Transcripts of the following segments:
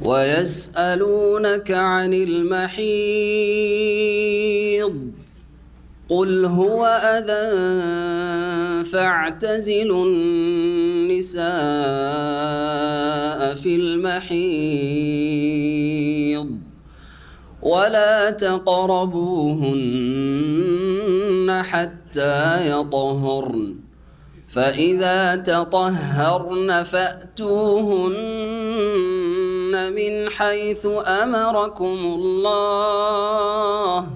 ويسألونك عن المحيض قل هو أذى فاعتزلوا النساء في المحيض ولا تقربوهن حتى يطهرن فإذا تطهرن فأتوهن من حيث أمركم الله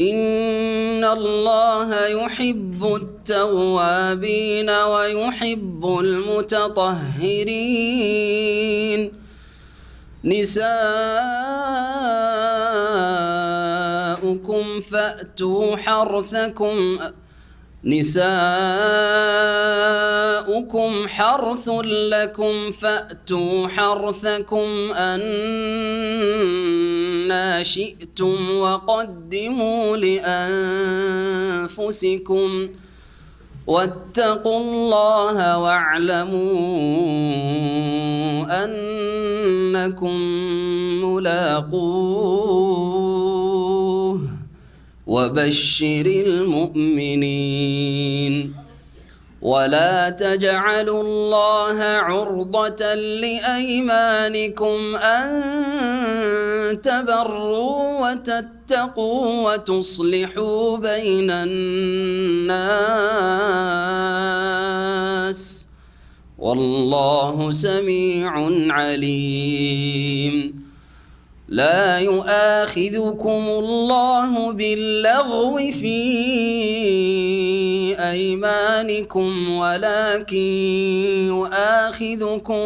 إن الله يحب التوابين ويحب المتطهرين نساؤكم حرث لكم فأتوا حرثكم أنى شئتم وقدموا لأنفسكم واتقوا الله واعلموا أنكم ملاقوه وبشر المؤمنين ولا تجعلوا الله عرضة لأيمانكم أن تبروا وتتقوا وتصلحوا بين الناس والله سميع عليم لا يؤاخذكم الله باللغو في أيمانكم ولكن يؤاخذكم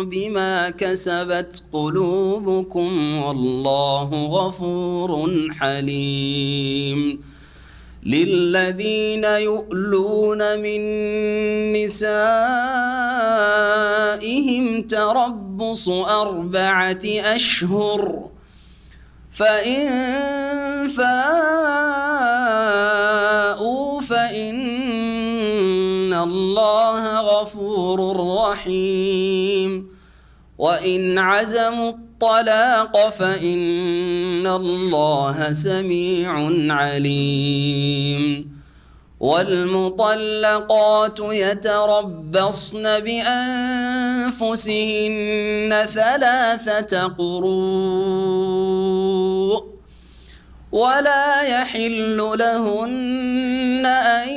بما كسبت قلوبكم والله غفور حليم للذين يؤلون من نسائهم تربص 4 أشهر فإن فاءوا فإن الله غفور رحيم وإن عزموا الطلاق فإن الله سميع عليم والمطلقات يتربصن بأنفسهن 3 قروء ولا يحل لهن أن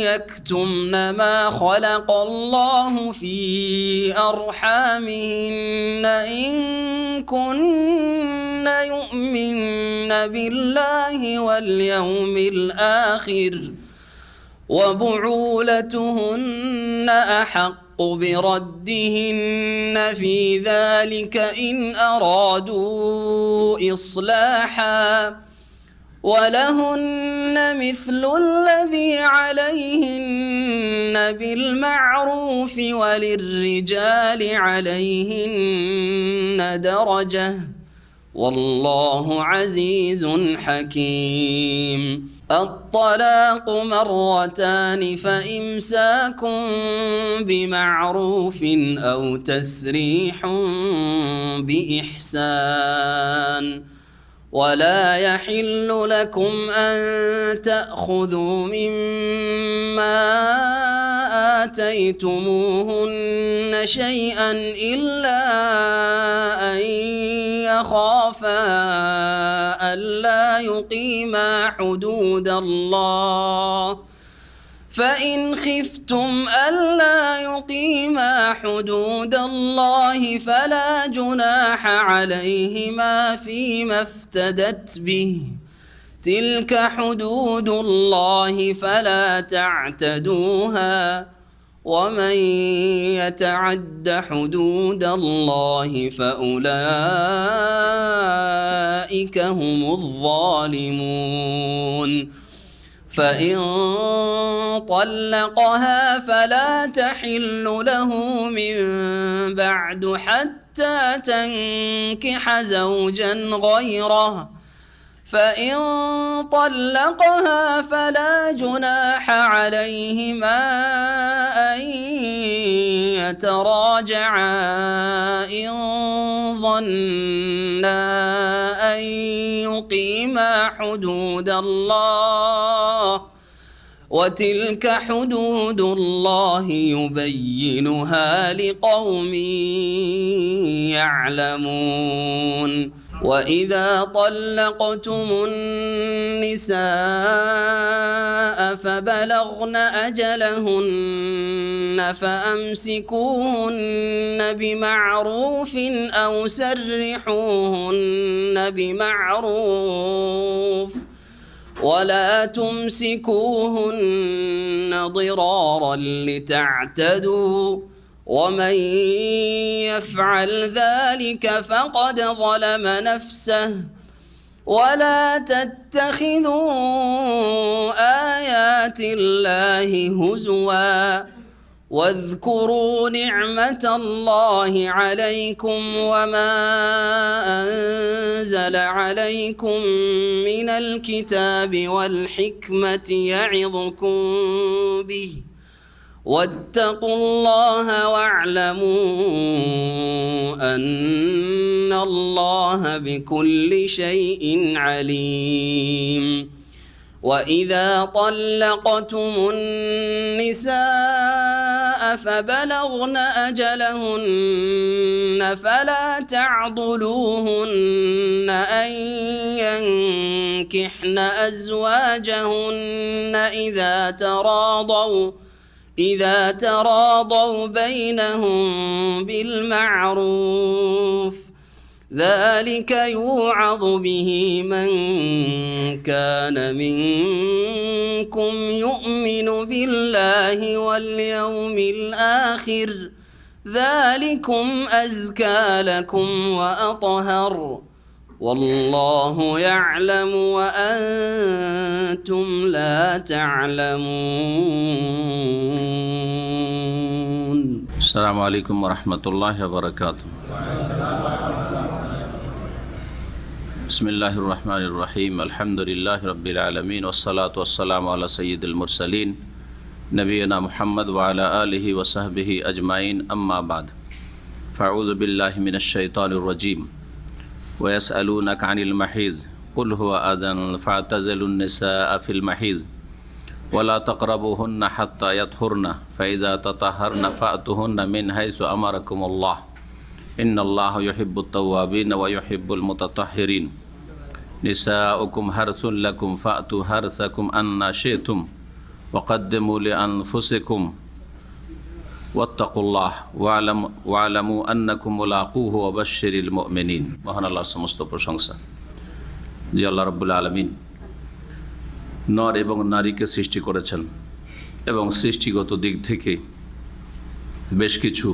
يكتمن ما خلق الله في أرحامهن إن كن يؤمن بالله واليوم الآخر وبعولتهن أحق بردهن في ذلك إن أرادوا إصلاحا ولهن مثل الذي عليهن بالمعروف وللرجال عليهن درجة والله عزيز حكيم الطلاق 2 فإمساك بمعروف أو تسريح بإحسان ولا يحل لكم أن تأخذوا مما آتيتموهن شيئا إلا أن يخافا ألا يقيما حدود الله فإن خفتم ألا يقيما حدود الله فلا جناح عليهما فيما افتدت به تلك حدود الله فلا تعتدوها ومن يتعد حدود الله فأولئك هم الظالمون فإن طلقها فلا تحل له من بعد حتى تنكح زوجا غيره فإن طلقها فلا جناح عليهما أن يتراجعا إن ظنا أن يقيما حدود الله وتلك حدود الله يبينها لقوم يعلمون وإذا طلقتم النساء فبلغن أجلهن فأمسكوهن بمعروف أو سرحوهن بمعروف ولا تمسكوهن ضرارا لتعتدوا ومن يفعل ذلك فقد ظلم نفسه ولا تتخذوا آيات الله هزوا واذكروا نعمة الله عليكم وما أنزل عليكم من الكتاب والحكمة يعظكم به واتقوا الله واعلموا أن الله بكل شيء عليم وإذا طلقتم النساء فبلغن أجلهن فلا تعضلوهن أن ينكحن أزواجهن إذا تراضوا بينهم بالمعروف ذلك يوعظ به من كان منكم يؤمن بالله واليوم الآخر ذلكم أزكى لكم وأطهر والله يعلم وأنتم لا تعلمون. السلام عليكم ورحمة الله وبركاته. بسم الله الرحمن الرحيم الحمد لله رب العالمين والصلاة والسلام على سيد المرسلين نبينا محمد وعلى آله وصحبه أجمعين أما بعد فأعوذ بالله من الشيطان الرجيم ويسألونك عن المحيض قل هو أذى فاعتزلوا النساء في المحيض ولا تقربوهن حتى يطهرن فإذا تطهرن فأتوهن من حيث أمركم الله إن الله يحب التوابين ويحب المتطهرين نساؤكم حرث لكم فأتوا حرثكم أن شئتم وقدموا لأنفسكم واتقوا الله واعلموا أنكم ملاقوه وبشر المؤمنين. মহান আল্লাহর সমস্ত প্রশংসা যে আল্লাহ রাব্বুল আলামিন নর এবং নারীকে সৃষ্টি করেছেন এবং সৃষ্টিগত দিক থেকে বেশ কিছু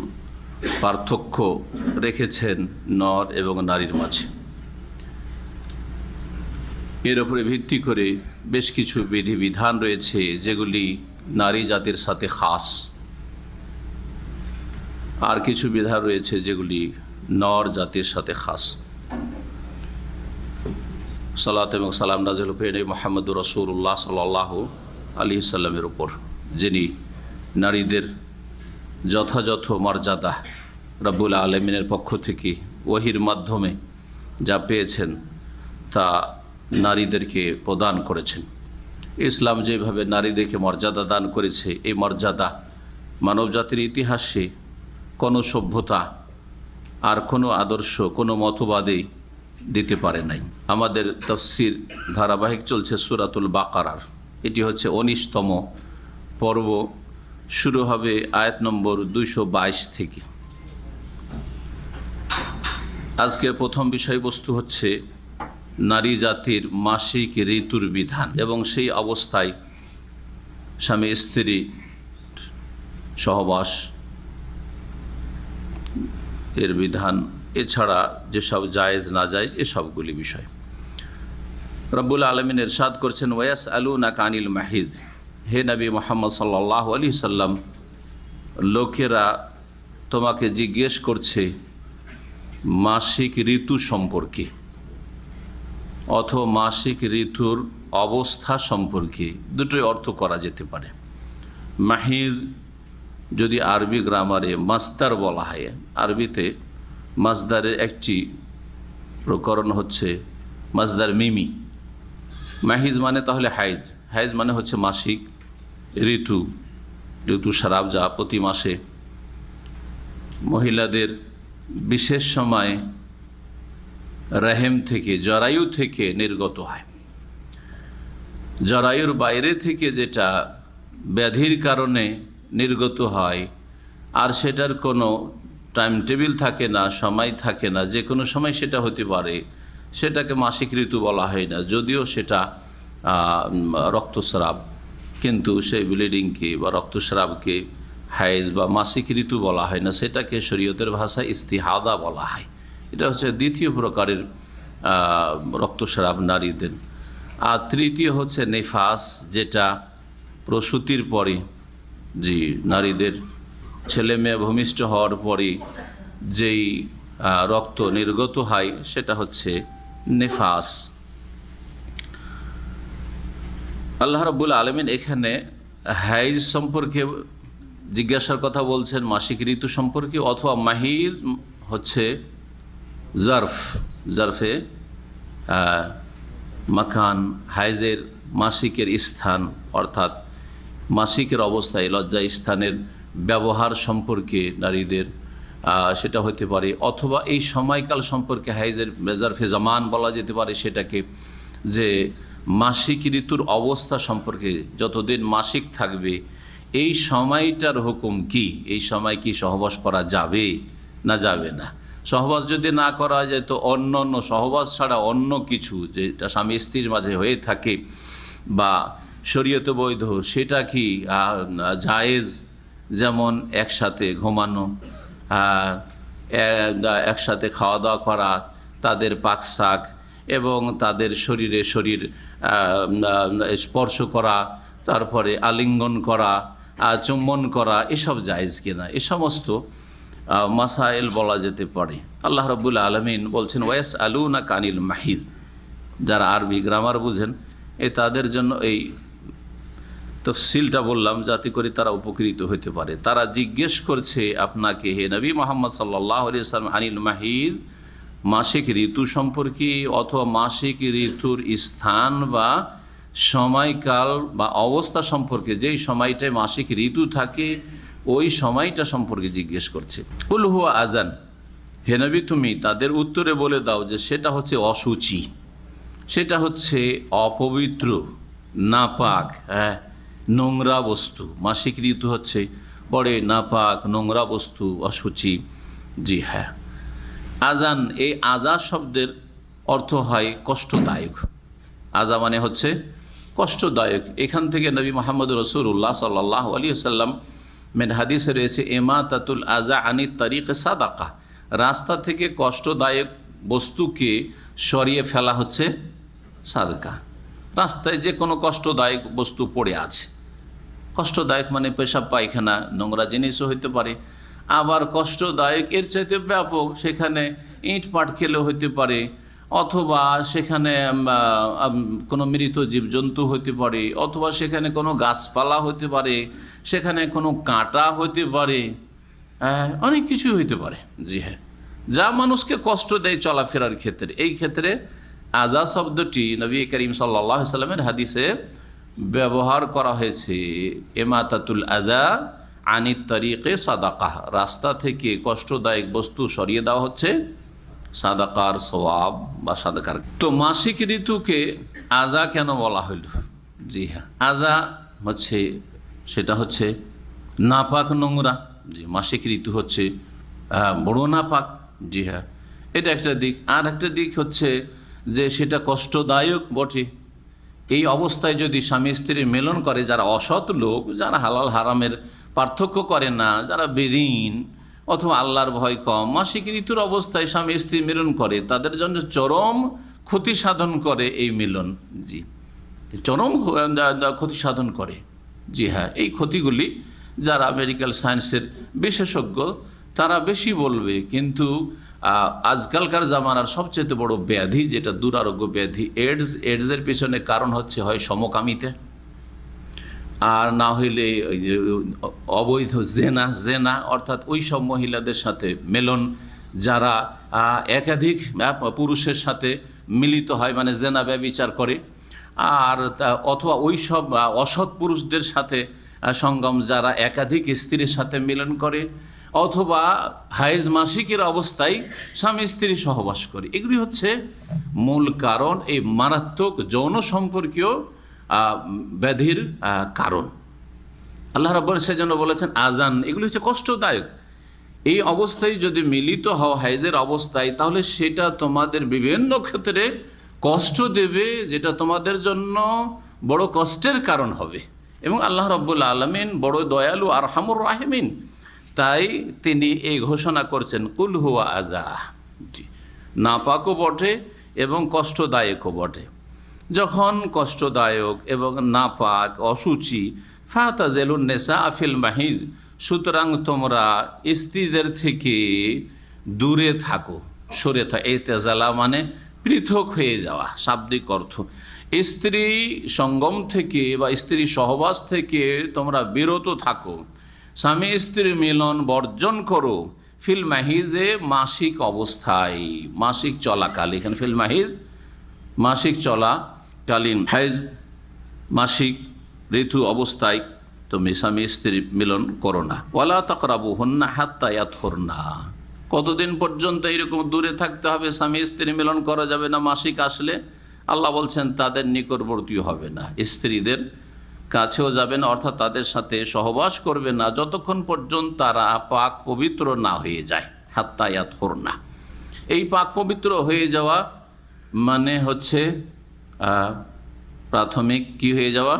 পার্থক্য রেখেছেন নর এবং নারীর মাঝে। এর উপরে ভিত্তি করে বেশ কিছু বিধিবিধান রয়েছে যেগুলি নারী জাতির সাথে খাস, আর কিছু বিধান রয়েছে যেগুলি নর জাতির সাথে খাস। সালাত এবং সালাম নাযিল হয়ে মুহাম্মদুর রাসূলুল্লাহ সাল্লাল্লাহু আলাইহি সাল্লামের উপর, যিনি নারীদের যথাযথ মর্যাদা রব্বুল আলামিনের পক্ষ থেকে ওহীর মাধ্যমে যা পেয়েছেন তা নারীদেরকে প্রদান করেছেন। ইসলাম যেভাবে নারীদেরকে মর্যাদা দান করেছে, এই মর্যাদা মানবজাতির ইতিহাসে কোনো সভ্যতা আর কোনো আদর্শ, কোনো মতবাদেই দিতে পারে নাই। আমাদের তাফসীর ধারাবাহিক চলছে সূরাতুল বাকারার, এটি হচ্ছে 19তম পর্ব, শুরু হবে আয়াত নম্বর 222 থেকে। আজকের প্রথম বিষয়বস্তু হচ্ছে নারী জাতির মাসিক ঋতুর বিধান এবং সেই অবস্থায় স্বামী স্ত্রী সহবাস এর বিধান, এছাড়া যেসব জায়েজ না জায়েজ এসবগুলি বিষয়। রব্বুল আলামিন ইরশাদ করছেন ওয়াসআলুনাকা আনিল মাহিদ, হে নবী মুহাম্মদ সাল্লাল্লাহু আলাইহি সাল্লাম, লোকেরা তোমাকে জিজ্ঞেস করছে মাসিক ঋতু সম্পর্কে অথবা মাসিক ঋতুর অবস্থা সম্পর্কে। দুটোই অর্থ করা যেতে পারে। মাহিদ যদি আরবি গ্রামারে মাসদার বলা হয়, আরবিতে মাসদারের একটি প্রকরণ হচ্ছে মাসদার মিমি। মাহিজ মানে তাহলে হাইজ, হাইজ মানে হচ্ছে মাসিক, ঋতুস্রাব, যা প্রতি মাসে মহিলাদের বিশেষ সময় রহেম থেকে, জরায়ু থেকে নির্গত হয়। জরায়ুর বাইরে থেকে যেটা ব্যাধির কারণে নির্গত হয়, আর সেটার কোনো টাইম টেবিল থাকে না, সময় থাকে না, যে কোনো সময় সেটা হতে পারে, সেটাকে মাসিক ঋতু বলা হয় না, যদিও সেটা রক্তস্রাব, কিন্তু সেই ব্লিডিংকে বা রক্তস্রাবকে হাইজ বা মাসিক ঋতু বলা হয় না, সেটাকে শরীয়তের ভাষায় ইস্তিহাদা বলা হয়। এটা হচ্ছে দ্বিতীয় প্রকারের রক্তস্রাব নারীদের। আর তৃতীয় হচ্ছে নেফাস, যেটা প্রসূতির পরে, নারীদের ছেলে মেয়ে ভূমিষ্ঠ হওয়ার পরে যেই রক্ত নির্গত হয় সেটা হচ্ছে নেফাস। আল্লাহ রাব্বুল আলামিন এখানে হাইজ সম্পর্কে জিজ্ঞাসার কথা বলছেন, মাসিক ঋতু সম্পর্কে, অথবা মাহির হচ্ছে জারফে মাকান, হাইজের মাসিকের স্থান, অর্থাৎ মাসিকের অবস্থায় লজ্জা স্থানের ব্যবহার সম্পর্কে নারীদের, সেটা হতে পারে, অথবা এই সময়কাল সম্পর্কে হাইজের জারফে জামান বলা যেতে পারে সেটাকে, যে মাসিক ঋতুর অবস্থা সম্পর্কে, যতদিন মাসিক থাকবে এই সময়টার হুকুম কি, এই সময় কি সহবাস করা যাবে না যাবে না। সহবাস যদি না করা যায় তো অন্য সহবাস ছাড়া অন্য কিছু যেটা স্বামী স্ত্রীর মাঝে হয়ে থাকে বা শরীয়তে বৈধ, সেটা কি জায়েজ, যেমন একসাথে ঘুমানো, একসাথে খাওয়া দাওয়া করা, তাদের পাকশাক এবং তাদের শরীরে শরীর স্পর্শ করা, তারপরে আলিঙ্গন করা, চুম্বন করা, এসব জায়েজ কিনা, এ সমস্ত মাসাইল বলা যেতে পারে। আল্লাহ রাব্বুল আলামিন বলছেন ওয়াস আলুনা কানিল মাহিদ, যারা আরবি গ্রামার বুঝেন তাদের জন্য এই তফসিলটা বললাম যাতে করে তারা উপকৃত হতে পারে। তারা জিজ্ঞেস করছে আপনাকে, হে নবী মুহাম্মদ সাল্লাল্লাহু আলাইহি ওয়াসাল্লাম, আনিল মাহিদ, মাসিক ঋতু সম্পর্কে, অথবা মাসিক ঋতুর স্থান বা সময়কাল বা অবস্থা সম্পর্কে, যেই সময়টায় মাসিক ঋতু থাকে ওই সময়টা সম্পর্কে জিজ্ঞেস করছে। কুল হুয়া আযান, হে নবী তুমি তাদের উত্তরে বলে দাও যে সেটা হচ্ছে অসুচি, সেটা হচ্ছে অপবিত্র, নাপাক, নোংরা বস্তু। মাসিক ঋতু হচ্ছে বড় নাপাক, নোংরা বস্তু, অসুচি। জি হ্যাঁ, আজান, এই আজা শব্দের অর্থ হয় কষ্টদায়ক। আজা মানে হচ্ছে কষ্টদায়ক। এখান থেকে নবী মুহাম্মদ রাসূলুল্লাহ সাল্লাল্লাহু আলাইহি ওয়াসাল্লাম মেন হাদিসে রয়েছে ইমাতাতুল আজা আনি তারিকে সাদাকা, রাস্তা থেকে কষ্টদায়ক বস্তুকে সরিয়ে ফেলা হচ্ছে সাদকা। রাস্তায় যে কোনো কষ্টদায়ক বস্তু পড়ে আছে, কষ্টদায়ক মানে পেশাব পায়খানা, নোংরা জিনিসও হইতে পারে, আবার কষ্টদায়ক এর চাইতে ব্যাপক, সেখানে ইট পাটকেলও হইতে পারে, অথবা সেখানে কোনো মৃত জীবজন্তু হতে পারে, অথবা সেখানে কোনো গাছপালা হতে পারে, সেখানে কোনো কাঁটা হতে পারে, অনেক কিছু হইতে পারে। জি হ্যাঁ, যা মানুষকে কষ্ট দেয় চলাফেরার ক্ষেত্রে। এই ক্ষেত্রে আজা শব্দটি নবী করিম সাল্লাল্লাহু আলাইহি ওয়াসাল্লামের হাদিসে ব্যবহার করা হয়েছে। ইমাতাতুল আজা আনি তারিকে সাদাকাহ, রাস্তা থেকে কষ্টদায়ক বস্তু সরিয়ে দেওয়া হচ্ছে সাদাকার সওয়াব বা সাদাকার। তো মাসিক ঋতুকে আজা কেন বলা হইল? জি হ্যাঁ, আজা হচ্ছে সেটা হচ্ছে নাপাক, নোংরা। জি, মাসিক ঋতু হচ্ছে বড় নাপাক। জি হ্যাঁ, এটা একটা দিক। আর একটা দিক হচ্ছে যে সেটা কষ্টদায়ক বটে। এই অবস্থায় যদি স্বামী স্ত্রীর মিলন করে, যারা অসৎ লোক, যারা হালাল হারামের পার্থক্য করে না, যারা বেরিন অথবা আল্লাহর ভয় কম, মাসিক ঋতুর অবস্থায় স্বামী স্ত্রী মিলন করে, তাদের জন্য চরম ক্ষতি সাধন করে এই মিলন। জি, চরম ক্ষতি সাধন করে। জি হ্যাঁ, এই ক্ষতিগুলি যারা মেডিকেল সায়েন্সের বিশেষজ্ঞ তারা বেশি বলবে, কিন্তু আজকালকার জামানার সবচেয়ে বড় ব্যাধি, যেটা দুরারোগ্য ব্যাধি, এডসের পিছনে কারণ হচ্ছে হয় সমকামিতা, আর না হইলে ওই যে অবৈধ জেনা অর্থাৎ ওই সব মহিলাদের সাথে মেলন, যারা একাধিক পুরুষের সাথে মিলিত হয়, মানে জেনা ব্যভিচার করে, আর অথবা ওই সব অসৎ পুরুষদের সাথে সঙ্গম, যারা একাধিক স্ত্রীর সাথে মিলন করে, অথবা হায়েজ মাসিকের অবস্থায় স্বামী স্ত্রী সহবাস করে। এগুলি হচ্ছে মূল কারণ, এই মারাত্মক যৌন সম্পর্কীয় ব্যাধির কারণ। আল্লাহ রাব্বুল সেজন্য বলেছেন আযান, এগুলি হচ্ছে কষ্টদায়ক। এই অবস্থায় যদি মিলিত হও হায়েজের অবস্থায়, তাহলে সেটা তোমাদের বিভিন্ন ক্ষেত্রে কষ্ট দেবে, যেটা তোমাদের জন্য বড় কষ্টের কারণ হবে। এবং আল্লাহ রাব্বুল আলামিন বড় দয়ালু আরহামুর রাহিমিন, তাই তিনি এই ঘোষণা করছেন কুল হুয়া আযা, নাপাকও বটে এবং কষ্টদায়কও বটে। যখন কষ্টদায়ক এবং নাপাক অসুচি, ফাতাজিলুন নিসা ফিল মাহিজ, সুতরাং তোমরা স্ত্রীদের থেকে দূরে থাকো, সরে থাকো। ইতেজালা মানে পৃথক হয়ে যাওয়া, শাব্দিক অর্থ। স্ত্রী সঙ্গম থেকে বা স্ত্রী সহবাস থেকে তোমরা বিরত থাকো, স্বামী স্ত্রী মিলন বর্জন করো। ফিল মাহিজে মাসিক অবস্থায়, মাসিক চলাকাল, এখানে ফিল মাহিজ মাসিক চলাকালীন, হাইজ মাসিক ঋতু অবস্থায় তুমি স্বামী স্ত্রী মিলন করো না। ওয়ালা তাকরাবুহুন্না হাত্তা ইয়াতহুরনা, কতদিন পর্যন্ত এরকম দূরে থাকতে হবে, স্বামী স্ত্রী মিলন করা যাবে না মাসিক আসলে? আল্লাহ বলছেন তাদের নিকটবর্তী হবে না, স্ত্রীদের কাছেও যাবে না, অর্থাৎ তাদের সাথে সহবাস করবে না যতক্ষণ পর্যন্ত তারা পাক পবিত্র না হয়ে যায়। হাত্তা ইয়াতহুরনা, এই পাক পবিত্র হয়ে যাওয়া মানে হচ্ছে প্রাথমিক কি হয়ে যাওয়া,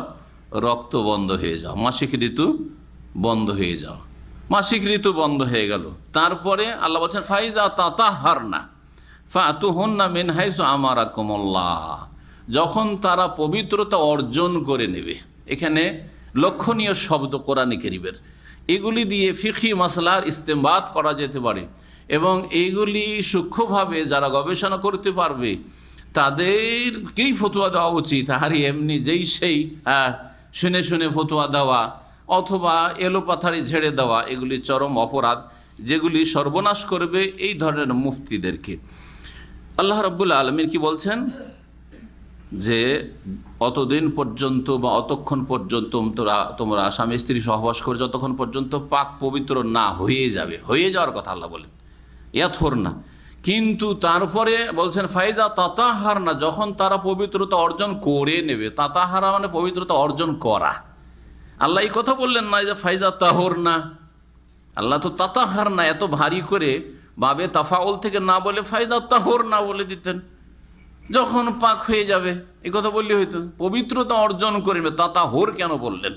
রক্ত বন্ধ হয়ে যাওয়া, মাসিক ঋতু বন্ধ হয়ে যাওয়া। মাসিক ঋতু বন্ধ হয়ে গেল, তারপরে আল্লাহ বলছেন ফাইজা তাতাহারনা ফাতুহুন্না মিন হাইসু আমারাকুমুল্লাহ, যখন তারা পবিত্রতা অর্জন করে নেবে। এখানে লক্ষণীয় শব্দ কোরআনে কারীমের, এগুলি দিয়ে ফিকহি মাসলার ইস্তেমবাত করা যেতে পারে, এবং এইগুলি সূক্ষ্মভাবে যারা গবেষণা করতে পারবে তাদেরকেই ফতোয়া দেওয়া উচিত। আর এমনি যেই সেই শুনে শুনে ফতোয়া দেওয়া অথবা এলোপাথারি ঝেড়ে দেওয়া, এগুলি চরম অপরাধ, যেগুলি সর্বনাশ করবে এই ধরনের মুফতিদেরকে। আল্লাহ রাব্বুল আলামিন কি বলছেন, যে অতদিন পর্যন্ত বা অতক্ষণ পর্যন্ত তোমরা স্বামী স্ত্রী সহবাস করে যতক্ষণ পর্যন্ত পাক পবিত্র না হয়ে যাবে, হয়ে যাওয়ার কথা আল্লাহ বলেন, ইয়াতহুরনা। কিন্তু তারপরে বলছেন ফাইজা তাতাহারনা, যখন তারা পবিত্রতা অর্জন করে নেবে। তাতাহারা মানে পবিত্রতা অর্জন করা। আল্লাহ এই কথা বললেন না যে ফাইজা তাহরনা, আল্লাহ তো তাতাহারনা এত ভারী করে বাবে তাফাউল থেকে না বলে ফাইজা তাহরনা বলে দিতেন, যখন পাক হয়ে যাবে এই কথা বললে হইতো। পবিত্রতা অর্জন করবে, তাতাহর কেন বললেন?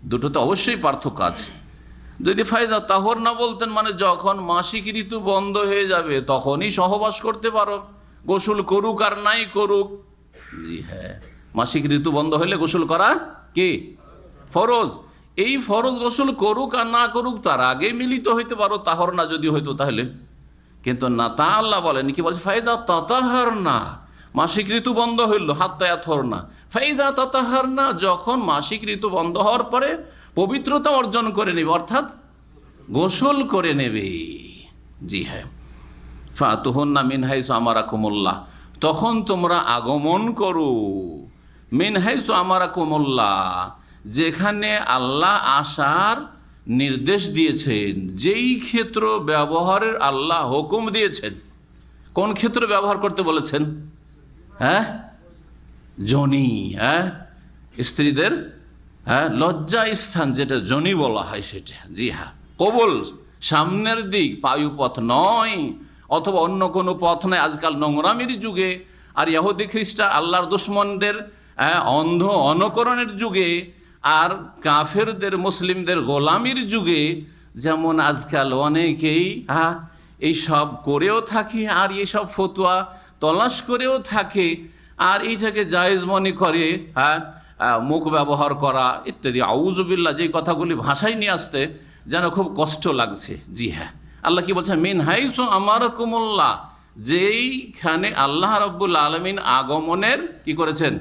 দুটোতে অবশ্যই পার্থক্য আছে। যদি ফায়দা তাহর না বলতেন, মানে যখন মাসিক ঋতু বন্ধ হয়ে যাবে তখনই সহবাস করতে পারো, গোসল করুক আর নাই করুক। জি হ্যাঁ, মাসিক ঋতু বন্ধ হলে গোসল করা কি ফরজ। এই ফরজ গোসল করুক আর না করুক তার আগে মিলিত হইতে পারো, তাহর না যদি হইতো তাহলে। কিন্তু না, তা আল্লাহ বলেন কি বলছে, ফায়দা তাতাহার না, মাসিক ঋতু বন্ধ হইল, হাত্তা ইয়াতহুর না। ফায়দা তাতাহার না, যখন মাসিক ঋতু বন্ধ হওয়ার পরে পবিত্রতা অর্জন করে নেবে, অর্থাৎ গোসল করে নেবে। জি হ্যাঁ, ফাতুহুন্না মিন হাইসু আমারাকুমুল্লাহ, তখন তোমরা আগমন করো। মিন হাইসু আমারাকুমুল্লাহ, যেখানে আল্লাহ আসার নির্দেশ দিয়েছেন, যেই ক্ষেত্র ব্যবহারের আল্লাহ হুকুম দিয়েছেন। কোন ক্ষেত্র ব্যবহার করতে বলেছেন? হ্যাঁ, যোনি, হ্যাঁ, স্ত্রীদের লজ্জা স্থান যেটা যোনি বলা হয় সেটা। জি হ্যাঁ, কবল সামনের দিক, পায়ুপথ নয়, অথবা অন্য কোনো পথ নয়। আজকাল নোংরামির যুগে আর ইহুদি খ্রিস্টান আল্লাহর দুশ্মনদের অন্ধ অনুকরণের যুগে আর কাফেরদের মুসলিমদের গোলামির যুগে, যেমন আজকাল অনেকেই এইসব করেও থাকে আর এইসব ফতোয়া তলাশ করেও থাকে, আর এইটাকে জায়েজ মনে করে মুখ ব্যবহার করা ইত্যাদি। আউযুবিল্লাহ, যে কথাগুলি ভাষায় নিয়ে আসতে যেন খুব কষ্ট লাগছে। জি হ্যাঁ, আল্লাহ কি বলছেন, মিন হাইসু আমারাকুমুল্লাহ, যেইখানে আল্লাহ রাব্বুল আলামিন আগমনের কি করেছেন,